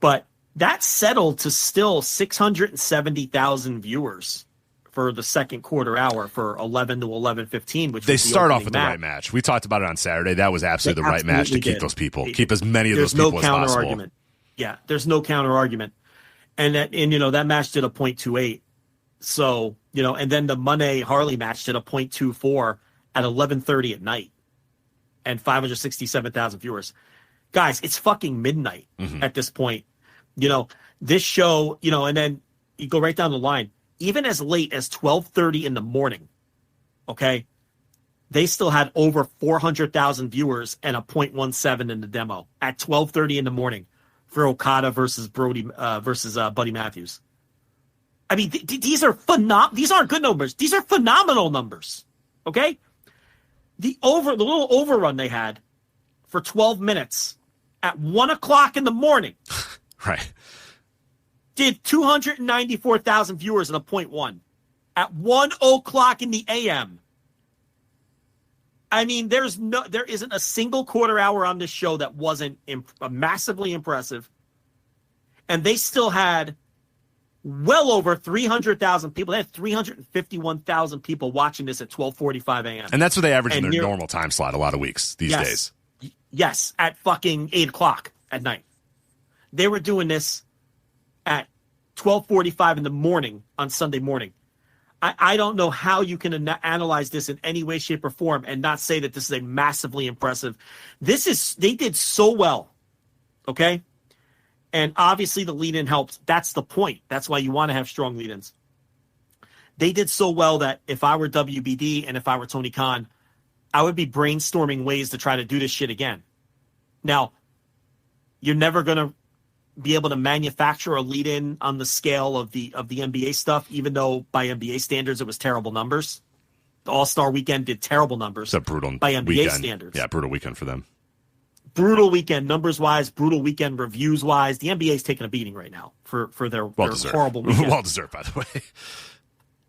But that settled to still 670,000 viewers for the second quarter hour for 11 to 11:15, which they start off with the right match. We talked about it on Saturday. That was absolutely the right match to keep those people, keep as many of those people as possible. There's no counter argument. Yeah, there's no counter argument. And that match did a 0.28. So, and then the Monday Harley match did a 0.24 at 11:30 at night and 567,000 viewers. Guys, it's fucking midnight at this point. This show, and then you go right down the line, even as late as 12:30 in the morning, okay, they still had over 400,000 viewers and a 0.17 in the demo at 12:30 in the morning for Okada versus Buddy Matthews. I mean, these are these aren't good numbers. These are phenomenal numbers. Okay? The little overrun they had for 12 minutes at 1 o'clock in the morning. Right. Did 294,000 viewers in a 0.1 at 1 o'clock in the AM. I mean, there isn't a single quarter hour on this show that wasn't massively impressive. And they still had well over 300,000 people. They had 351,000 people watching this at 12:45 a.m. And that's what they average in their normal time slot a lot of weeks these days. Yes, at fucking 8 o'clock at night. They were doing this at 12:45 in the morning on Sunday morning. I don't know how you can analyze this in any way, shape, or form and not say that this is a massively impressive. They did so well, okay? And obviously the lead-in helped. That's the point. That's why you want to have strong lead-ins. They did so well that if I were WBD and if I were Tony Khan, I would be brainstorming ways to try to do this shit again. Now, you're never going to be able to manufacture a lead-in on the scale of the NBA stuff, even though by NBA standards it was terrible numbers. The All-Star Weekend did terrible numbers. It's a brutal by NBA weekend. Standards. Yeah, brutal weekend for them. Brutal weekend numbers-wise, brutal weekend reviews-wise. The NBA's taking a beating right now for their horrible weekend. Well-deserved, by the way.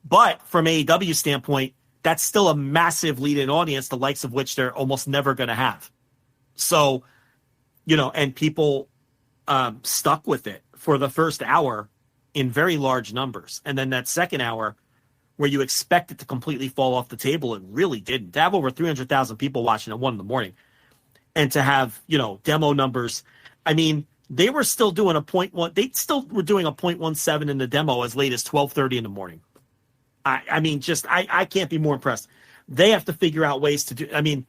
But from AEW's standpoint, that's still a massive lead-in audience, the likes of which they're almost never going to have. So, and people stuck with it for the first hour in very large numbers. And then that second hour where you expect it to completely fall off the table. It really didn't. To have over 300,000 people watching at 1 a.m. and to have, demo numbers. I mean, they were still doing a 0.1. They still were doing a 0.17 in the demo as late as 12:30 in the morning. I mean, I can't be more impressed. They have to figure out ways to do. I mean,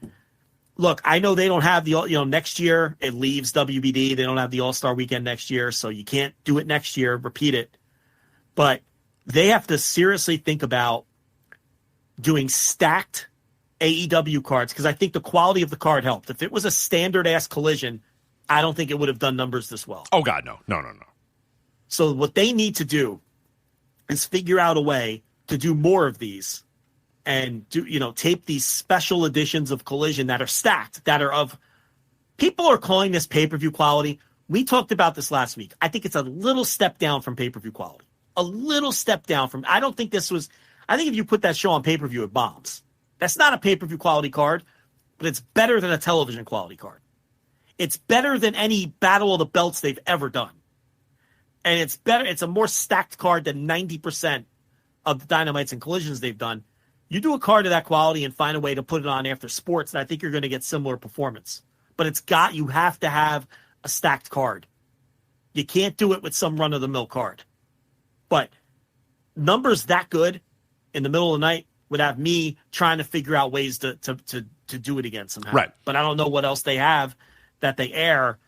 look, I know they don't have the, next year it leaves WBD. They don't have the All-Star Weekend next year, so you can't do it next year, repeat it. But they have to seriously think about doing stacked AEW cards, because I think the quality of the card helped. If it was a standard-ass Collision, I don't think it would have done numbers this well. Oh, God, no. No. So what they need to do is figure out a way to do more of these and tape these special editions of Collision that are stacked, that are of – people are calling this pay-per-view quality. We talked about this last week. I think it's a little step down from pay-per-view quality. A little step down from – I don't think this was – I think if you put that show on pay-per-view, it bombs. That's not a pay-per-view quality card, but it's better than a television quality card. It's better than any Battle of the Belts they've ever done. And it's better. It's a more stacked card than 90% of the Dynamites and Collisions they've done. You do a card of that quality and find a way to put it on after sports, and I think you're going to get similar performance. But you have to have a stacked card. You can't do it with some run-of-the-mill card. But numbers that good in the middle of the night would have me trying to figure out ways to do it again somehow. Right. But I don't know what else they have that they air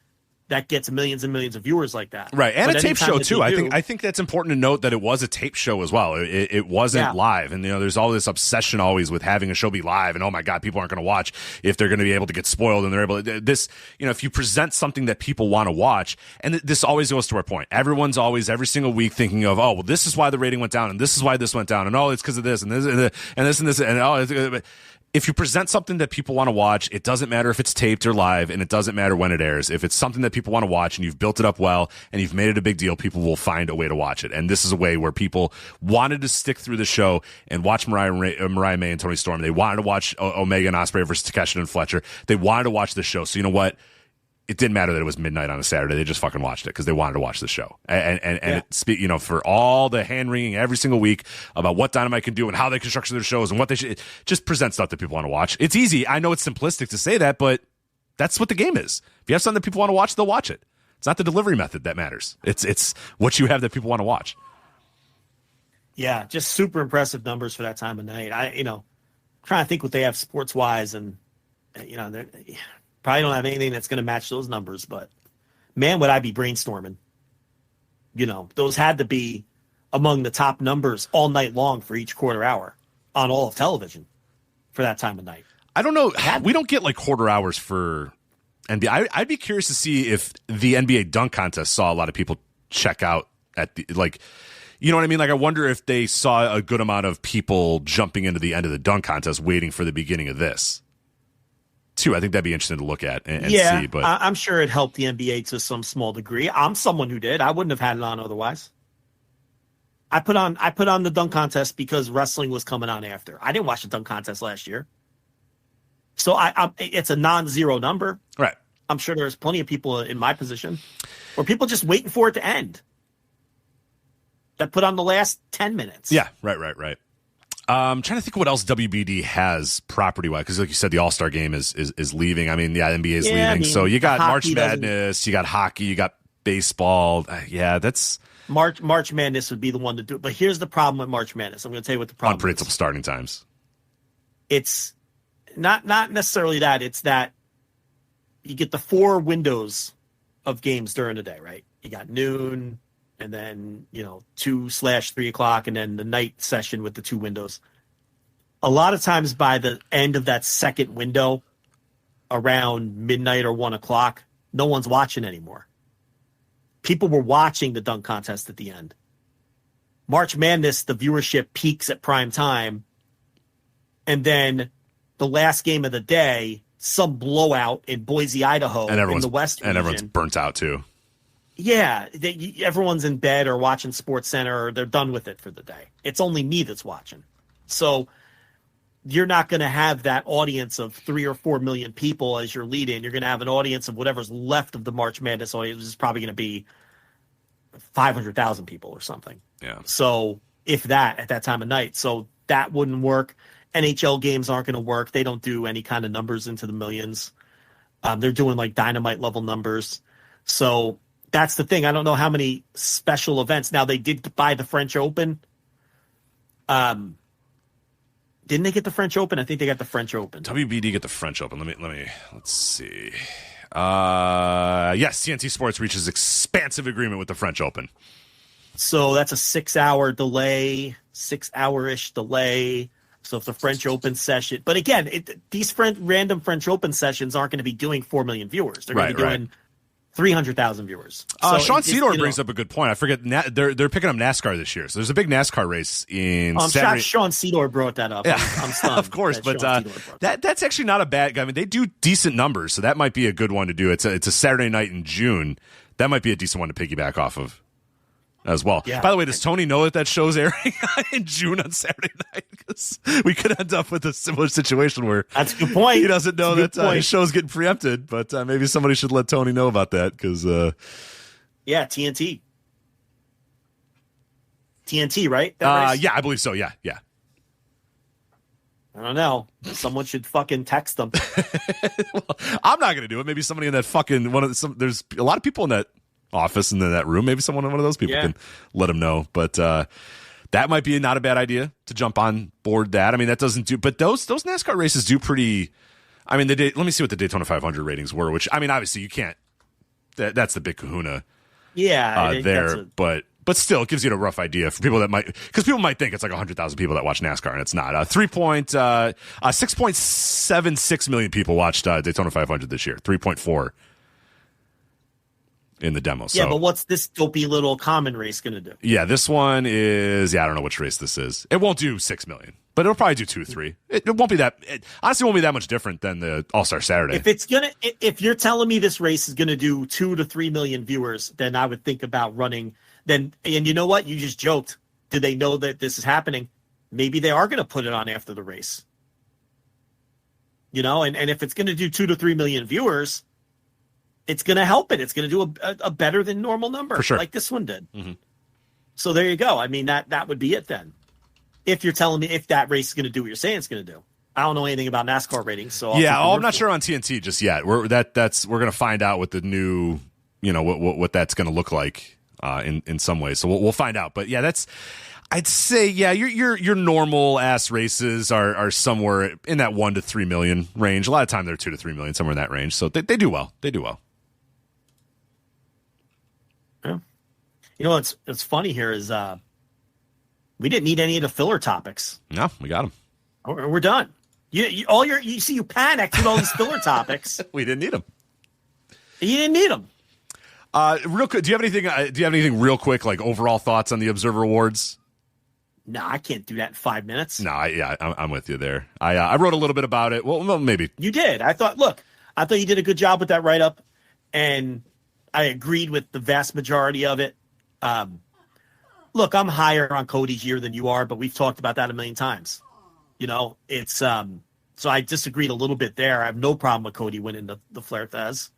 that gets millions and millions of viewers like that. Right. And but a tape show too. I think that's important to note that it was a tape show as well. It wasn't live. And there's all this obsession always with having a show be live, and oh my God, people aren't going to watch if they're going to be able to get spoiled, and they're able to this, if you present something that people want to watch, and this always goes to our point. Everyone's always every single week thinking of, oh, well, this is why the rating went down, and this is why this went down, and oh, it's because of this and this and this and oh, if you present something that people want to watch, it doesn't matter if it's taped or live, and it doesn't matter when it airs. If it's something that people want to watch and you've built it up well and you've made it a big deal, people will find a way to watch it. And this is a way where people wanted to stick through the show and watch Mariah May and Toni Storm. They wanted to watch Omega and Ospreay versus Takeshita and Fletcher. They wanted to watch the show. So you know what? It didn't matter that it was midnight on a Saturday. They just fucking watched it because they wanted to watch the show. And for all the hand wringing every single week about what Dynamite can do and how they can structure their shows and what they should, just present stuff that people want to watch. It's easy. I know it's simplistic to say that, but that's what the game is. If you have something that people want to watch, they'll watch it. It's not the delivery method that matters. It's what you have that people want to watch. Yeah, just super impressive numbers for that time of night. Trying to think what they have sports wise, and they're probably don't have anything that's going to match those numbers, but man, would I be brainstorming. Those had to be among the top numbers all night long for each quarter hour on all of television for that time of night. I don't know. We don't get like quarter hours for NBA. I'd be curious to see if the NBA dunk contest saw a lot of people check out at the, you know what I mean? Like, I wonder if they saw a good amount of people jumping into the end of the dunk contest waiting for the beginning of this. Too, I think that'd be interesting to look at and see. But I'm sure it helped the NBA to some small degree. I'm someone who did. I wouldn't have had it on otherwise. I put on the dunk contest because wrestling was coming on after. I didn't watch the dunk contest last year, so it's a non-zero number. Right. I'm sure there's plenty of people in my position, or people just waiting for it to end, that put on the last 10 minutes. Yeah. Right. I'm trying to think what else WBD has property-wise, because like you said, the All-Star Game is leaving. I mean, NBA is leaving. So you got March Madness, you got hockey, you got baseball. That's... March Madness would be the one to do it. But here's the problem with March Madness. I'm going to tell you what the problem unpredictable is. Starting times. It's not necessarily that. It's that you get the 4 windows of games during the day, right? You got noon, and then 2/3 o'clock, and then the night session with the 2 windows. A lot of times by the end of that second window, around midnight or 1 o'clock, no one's watching anymore. People were watching the dunk contest at the end. March Madness, the viewership peaks at prime time, and then the last game of the day, some blowout in Boise, Idaho, and in the West region. And everyone's burnt out too. Yeah, everyone's in bed or watching Sports Center, or they're done with it for the day. It's only me that's watching. So you're not going to have that audience of 3 or 4 million people as your lead-in. You're going to have an audience of whatever's left of the March Madness audience, which is probably going to be 500,000 people or something. Yeah. So if that, at that time of night. So that wouldn't work. NHL games aren't going to work. They don't do any kind of numbers into the millions. They're doing like Dynamite level numbers. So that's the thing. I don't know how many special events. Now, they did buy the French Open. Didn't they get the French Open? I think they got the French Open. WBD get the French Open. Let's see. Yes, TNT Sports reaches expansive agreement with the French Open. So that's a 6-hour delay, 6-hour-ish delay. So if the French Open session, but again, these random French Open sessions aren't going to be doing 4 million viewers. They're going to be doing 300,000 viewers. So Sean Sedor brings up a good point. I forget they're picking up NASCAR this year, so there's a big NASCAR race in. Saturday. Sean Sedor brought that up. Yeah, I'm stunned. of course, but that's actually not a bad. I mean, they do decent numbers, so that might be a good one to do. It's a Saturday night in June. That might be a decent one to piggyback off of as well. Yeah. By the way, does Tony know that show's airing in June on Saturday night? Because we could end up with a similar situation where that's a good point. He doesn't know that his show's getting preempted, but maybe somebody should let Tony know about that because. TNT, right? Yeah, I believe so. Yeah. I don't know. Someone should fucking text them. Well, I'm not going to do it. Maybe somebody in that fucking there's a lot of people in that office and in that room. Maybe one of those people can let them know. But that might be not a bad idea to jump on board that. I mean, that doesn't do, but those NASCAR races do pretty. I mean, let me see what the Daytona 500 ratings were. Which I mean, obviously you can't. That's the big Kahuna. Yeah, there, but still, it gives you a rough idea for people that because people might think it's like 100,000 people that watch NASCAR, and it's not. 6.76 million people watched Daytona 500 this year. 3.4 in the demo. Yeah, but what's this dopey little common race going to do? Yeah, this one is. Yeah, I don't know which race this is. It won't do 6 million, but it'll probably do 2-3. It won't be that. It honestly won't be that much different than the All-Star Saturday. If you're telling me this race is going to do 2 to 3 million viewers, then I would think about running. And you know what? You just joked. Do they know that this is happening? Maybe they are going to put it on after the race. And if it's going to do 2 to 3 million viewers, it's going to help it. It's going to do a better than normal number, for sure, like this one did. Mm-hmm. So there you go. I mean, that would be it then. If you're telling me if that race is going to do what you're saying it's going to do. I don't know anything about NASCAR ratings, so I'm not sure on TNT just yet. We're going to find out what the new, what that's going to look like in some ways. So we'll find out. But yeah, I'd say your normal ass races are somewhere in that 1 to 3 million range. A lot of time they're 2 to 3 million, somewhere in that range. So they do well. They do well. Yeah. What's funny here is we didn't need any of the filler topics. No, we got them. We're done. You panicked with all these filler topics. We didn't need them. You didn't need them. Real quick, do you have anything real quick, like overall thoughts on the Observer Awards? No, I can't do that in 5 minutes. No, I'm with you there. I wrote a little bit about it. Well, maybe you did. I thought you did a good job with that write up, and I agreed with the vast majority of it. Look, I'm higher on Cody here than you are, but we've talked about that a million times. It's so I disagreed a little bit there. I have no problem with Cody winning the Flair Thez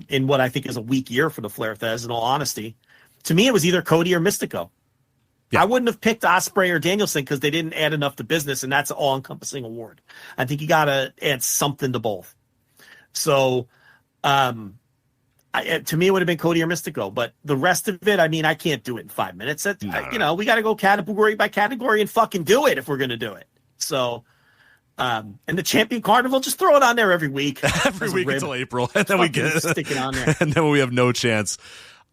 in what I think is a weak year for the Flair Thez. In all honesty, to me, it was either Cody or Mystico. Yeah. I wouldn't have picked Ospreay or Danielson because they didn't add enough to business, and that's an all-encompassing award. I think you got to add something to both. So, to me, it would have been Cody or Mystico. But the rest of it, I mean, I can't do it in 5 minutes. We got to go category by category and fucking do it if we're going to do it. So, and the Champion Carnival, just throw it on there every week. Every week until April, and then we stick it on there. And then we have no chance.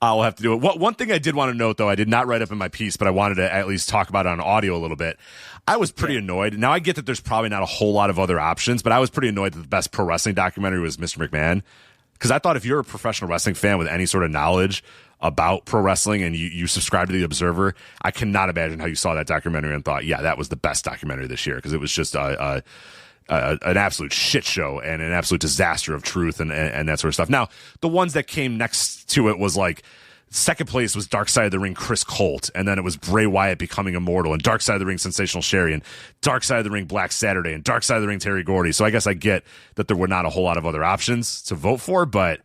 We'll have to do it. One thing I did want to note, though, I did not write up in my piece, but I wanted to at least talk about it on audio a little bit. I was pretty annoyed. Now, I get that there's probably not a whole lot of other options, but I was pretty annoyed that the best pro wrestling documentary was Mr. McMahon. Because I thought if you're a professional wrestling fan with any sort of knowledge about pro wrestling and you subscribe to The Observer, I cannot imagine how you saw that documentary and thought, yeah, that was the best documentary this year, because it was just an absolute shit show and an absolute disaster of truth and that sort of stuff. Now, the ones that came next to it was like, second place was Dark Side of the Ring Chris Colt, and then it was Bray Wyatt becoming immortal, and Dark Side of the Ring Sensational Sherry, and Dark Side of the Ring Black Saturday, and Dark Side of the Ring Terry Gordy. So I guess I get that there were not a whole lot of other options to vote for, but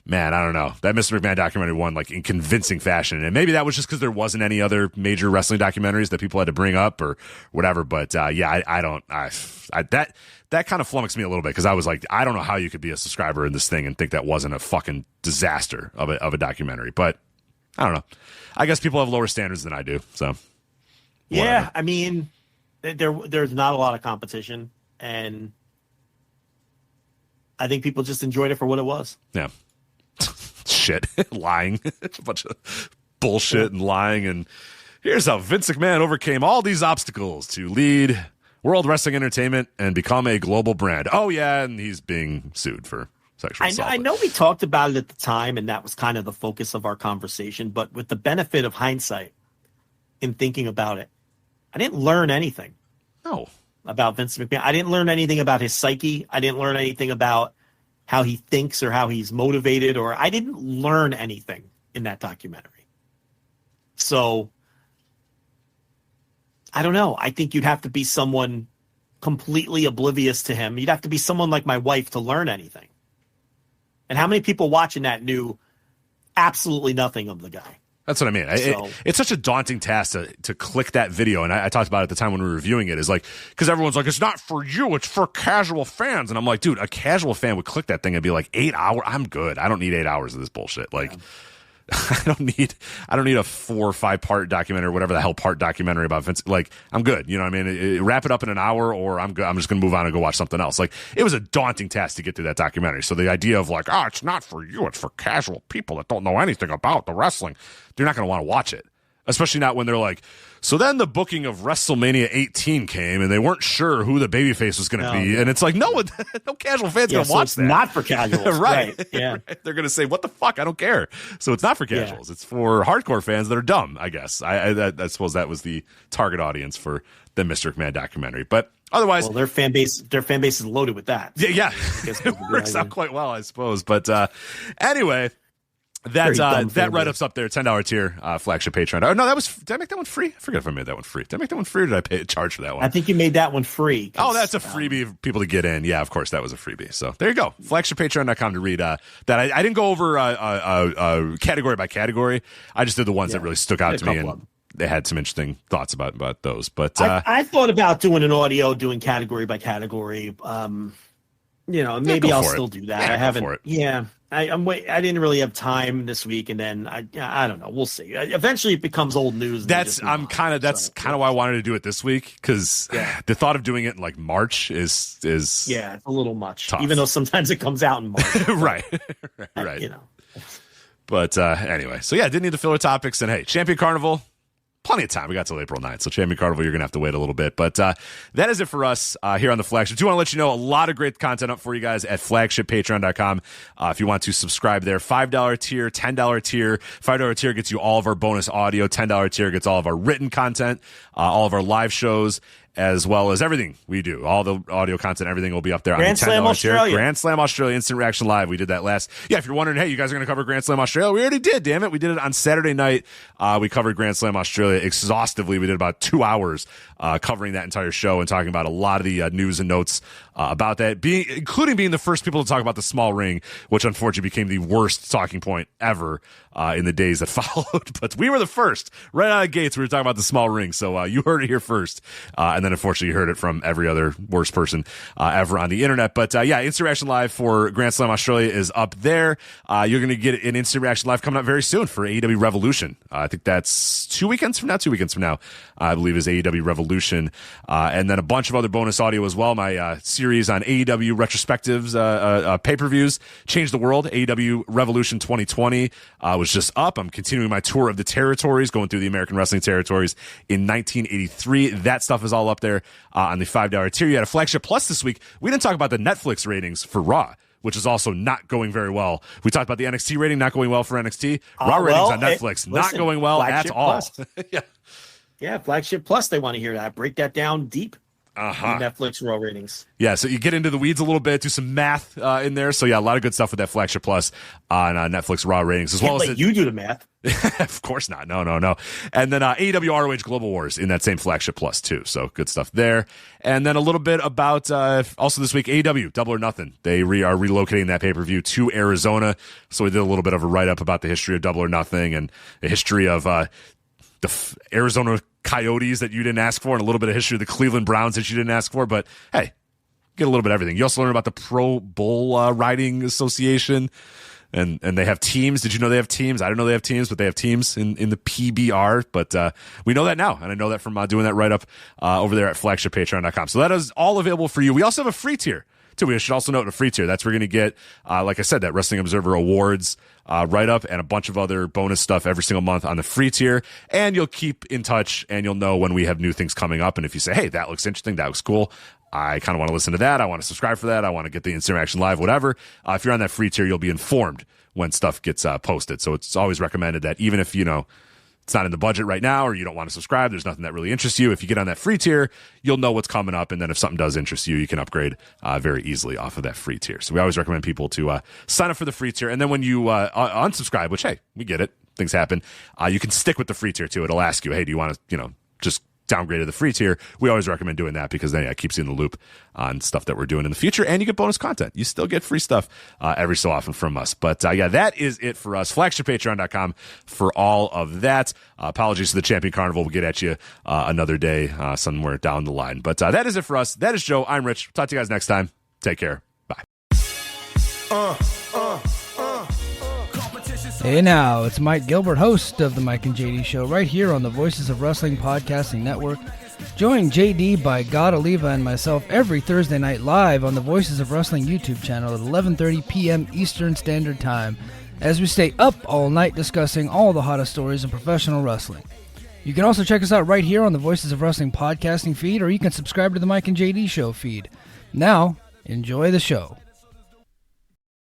man, I don't know. That Mr. McMahon documentary won like in convincing fashion. And maybe that was just because there wasn't any other major wrestling documentaries that people had to bring up or whatever. But yeah, that kind of flummoxed me a little bit because I was like, I don't know how you could be a subscriber in this thing and think that wasn't a fucking disaster of a documentary. But I don't know. I guess people have lower standards than I do. So yeah, whatever. I mean, there's not a lot of competition, and I think people just enjoyed it for what it was. Yeah. Shit. Lying. A bunch of bullshit and lying. And here's how Vince McMahon overcame all these obstacles to lead World Wrestling Entertainment and become a global brand. Oh, yeah, and he's being sued for sexual assault. I know we talked about it at the time, and that was kind of the focus of our conversation. But with the benefit of hindsight in thinking about it, I didn't learn anything. No. About Vince McMahon. I didn't learn anything about his psyche. I didn't learn anything about how he thinks or how he's motivated, or I didn't learn anything in that documentary. So I don't know. I think you'd have to be someone completely oblivious to him. You'd have to be someone like my wife to learn anything. And how many people watching that knew absolutely nothing of the guy? That's what I mean. It's such a daunting task to click that video. And I talked about it at the time when we were reviewing it, is like, because everyone's like, it's not for you, it's for casual fans. And I'm like, dude, a casual fan would click that thing and be like, 8 hours? I'm good. I don't need 8 hours of this bullshit. Like, yeah. I don't need a 4 or 5 part documentary or whatever the hell part documentary about Vince. Like, I'm good. You know what I mean? Wrap it up in an hour, or I'm good. I'm just going to move on and go watch something else. Like, it was a daunting task to get through that documentary. So the idea of like, it's not for you, it's for casual people that don't know anything about the wrestling, they're not going to want to watch it. Especially not when they're like, so then the booking of WrestleMania 18 came and they weren't sure who the babyface was going to be. And it's like, no casual fan's going to watch that. It's not for casuals. Right. Yeah. Right. They're going to say, what the fuck? I don't care. So it's not for casuals. Yeah. It's for hardcore fans that are dumb, I guess. I suppose that was the target audience for the Mr. McMahon documentary. But otherwise, well, their fan base is loaded with that. Yeah. It works out quite well, I suppose. But anyway, that write-up's up there, $10 tier, Flagship Patreon. Oh, no, did I make that one free? I forget if I made that one free. Did I make that one free, or did I charge for that one? I think you made that one free. Oh, that's a freebie for people to get in. Yeah, of course, that was a freebie. So there you go. FlagshipPatreon.com to read that. I didn't go over category by category. I just did the ones that really stuck out to me, and they had some interesting thoughts about those. But I thought about doing category by category. Maybe I'll still do that. I haven't. Yeah. I didn't really have time this week, and then I don't know. We'll see. Eventually, it becomes old news. That's kind of why I wanted to do it this week, because the thought of doing it in like March is it's a little much. Tough. Even though sometimes it comes out in March. Right. But anyway, so didn't need the filler topics, and hey, Champion Carnival. Plenty of time. We got till April 9th. So Champion Carnival, you're going to have to wait a little bit. But that is it for us here on the Flagship. Do want to let you know a lot of great content up for you guys at flagshippatreon.com. If you want to subscribe there, $5 tier, $10 tier. $5 tier gets you all of our bonus audio. $10 tier gets all of our written content, all of our live shows, as well as everything we do. All the audio content, everything will be up there on the $10 Slam tier. Australia. Grand Slam Australia, Instant Reaction Live. We did that last. Yeah, if you're wondering, hey, you guys are going to cover Grand Slam Australia? We already did, damn it. We did it on Saturday night. We covered Grand Slam Australia exhaustively. We did about 2 hours covering that entire show and talking about a lot of the news and notes about that, including being the first people to talk about the small ring, which unfortunately became the worst talking point ever in the days that followed. But we were the first. Right out of the gates, we were talking about the small ring. So you heard it here first. And then unfortunately you heard it from every other worst person ever on the internet. But Instant Reaction Live for Grand Slam Australia is up there. You're going to get an Instant Reaction Live coming up very soon for AEW Revolution. I think that's 2 weekends from now, I believe, is AEW Revolution. And then a bunch of other bonus audio as well. My series on AEW retrospectives, pay-per-views, Change the World, AEW Revolution 2020 was just up. I'm continuing my tour of the territories, going through the American Wrestling territories in 1983. That stuff is all up there on the $5 tier. You had a Flagship Plus this week. We didn't talk about the Netflix ratings for Raw, which is also not going very well. We talked about the NXT rating not going well for NXT. Raw ratings on Netflix not going well at all. Yeah, Flagship Plus, they want to hear that. Break that down deep. Netflix Raw ratings. Yeah, so you get into the weeds a little bit, do some math in there. So yeah, a lot of good stuff with that Flagship Plus on Netflix Raw ratings, as well as you do the math. Of course not. No. And then AEW ROH Global Wars in that same Flagship Plus too. So good stuff there. And then a little bit about also this week AEW Double or Nothing. They are relocating that pay-per-view to Arizona. So we did a little bit of a write-up about the history of Double or Nothing and the history of the Arizona Coyotes that you didn't ask for, and a little bit of history of the Cleveland Browns that you didn't ask for. But hey, get a little bit of everything. You also learn about the Pro Bull Riding Association. And they have teams. Did you know they have teams? I don't know they have teams, but they have teams in the PBR. But we know that now, and I know that from doing that write-up over there at flagshippatreon.com. So that is all available for you. We also have a free tier, too. We should also note a free tier. That's where you're going to get, like I said, that Wrestling Observer Awards write-up and a bunch of other bonus stuff every single month on the free tier. And you'll keep in touch, and you'll know when we have new things coming up. And if you say, hey, that looks interesting, that looks cool, I kind of want to listen to that. I want to subscribe for that. I want to get the Instant Reaction Live, whatever. If you're on that free tier, you'll be informed when stuff gets posted. So it's always recommended that even if, it's not in the budget right now or you don't want to subscribe, there's nothing that really interests you. If you get on that free tier, you'll know what's coming up. And then if something does interest you, you can upgrade very easily off of that free tier. So we always recommend people to sign up for the free tier. And then when you unsubscribe, which, hey, we get it, things happen, you can stick with the free tier too. It'll ask you, hey, do you want to, just downgrade to the free tier? We always recommend doing that because then it keeps you in the loop on stuff that we're doing in the future, and you get bonus content. You still get free stuff every so often from us. But that is it for us. Flagshippatreon.com for all of that. Apologies to the Champion Carnival. We'll get at you another day somewhere down the line. But that is it for us. That is Joe. I'm Rich. Talk to you guys next time. Take care. Bye. Hey now, it's Mike Gilbert, host of the Mike and JD Show, right here on the Voices of Wrestling Podcasting Network. Join JD by God Oliva and myself every Thursday night live on the Voices of Wrestling YouTube channel at 11:30 p.m. Eastern Standard Time, as we stay up all night discussing all the hottest stories in professional wrestling. You can also check us out right here on the Voices of Wrestling Podcasting feed, or you can subscribe to the Mike and JD Show feed. Now, enjoy the show.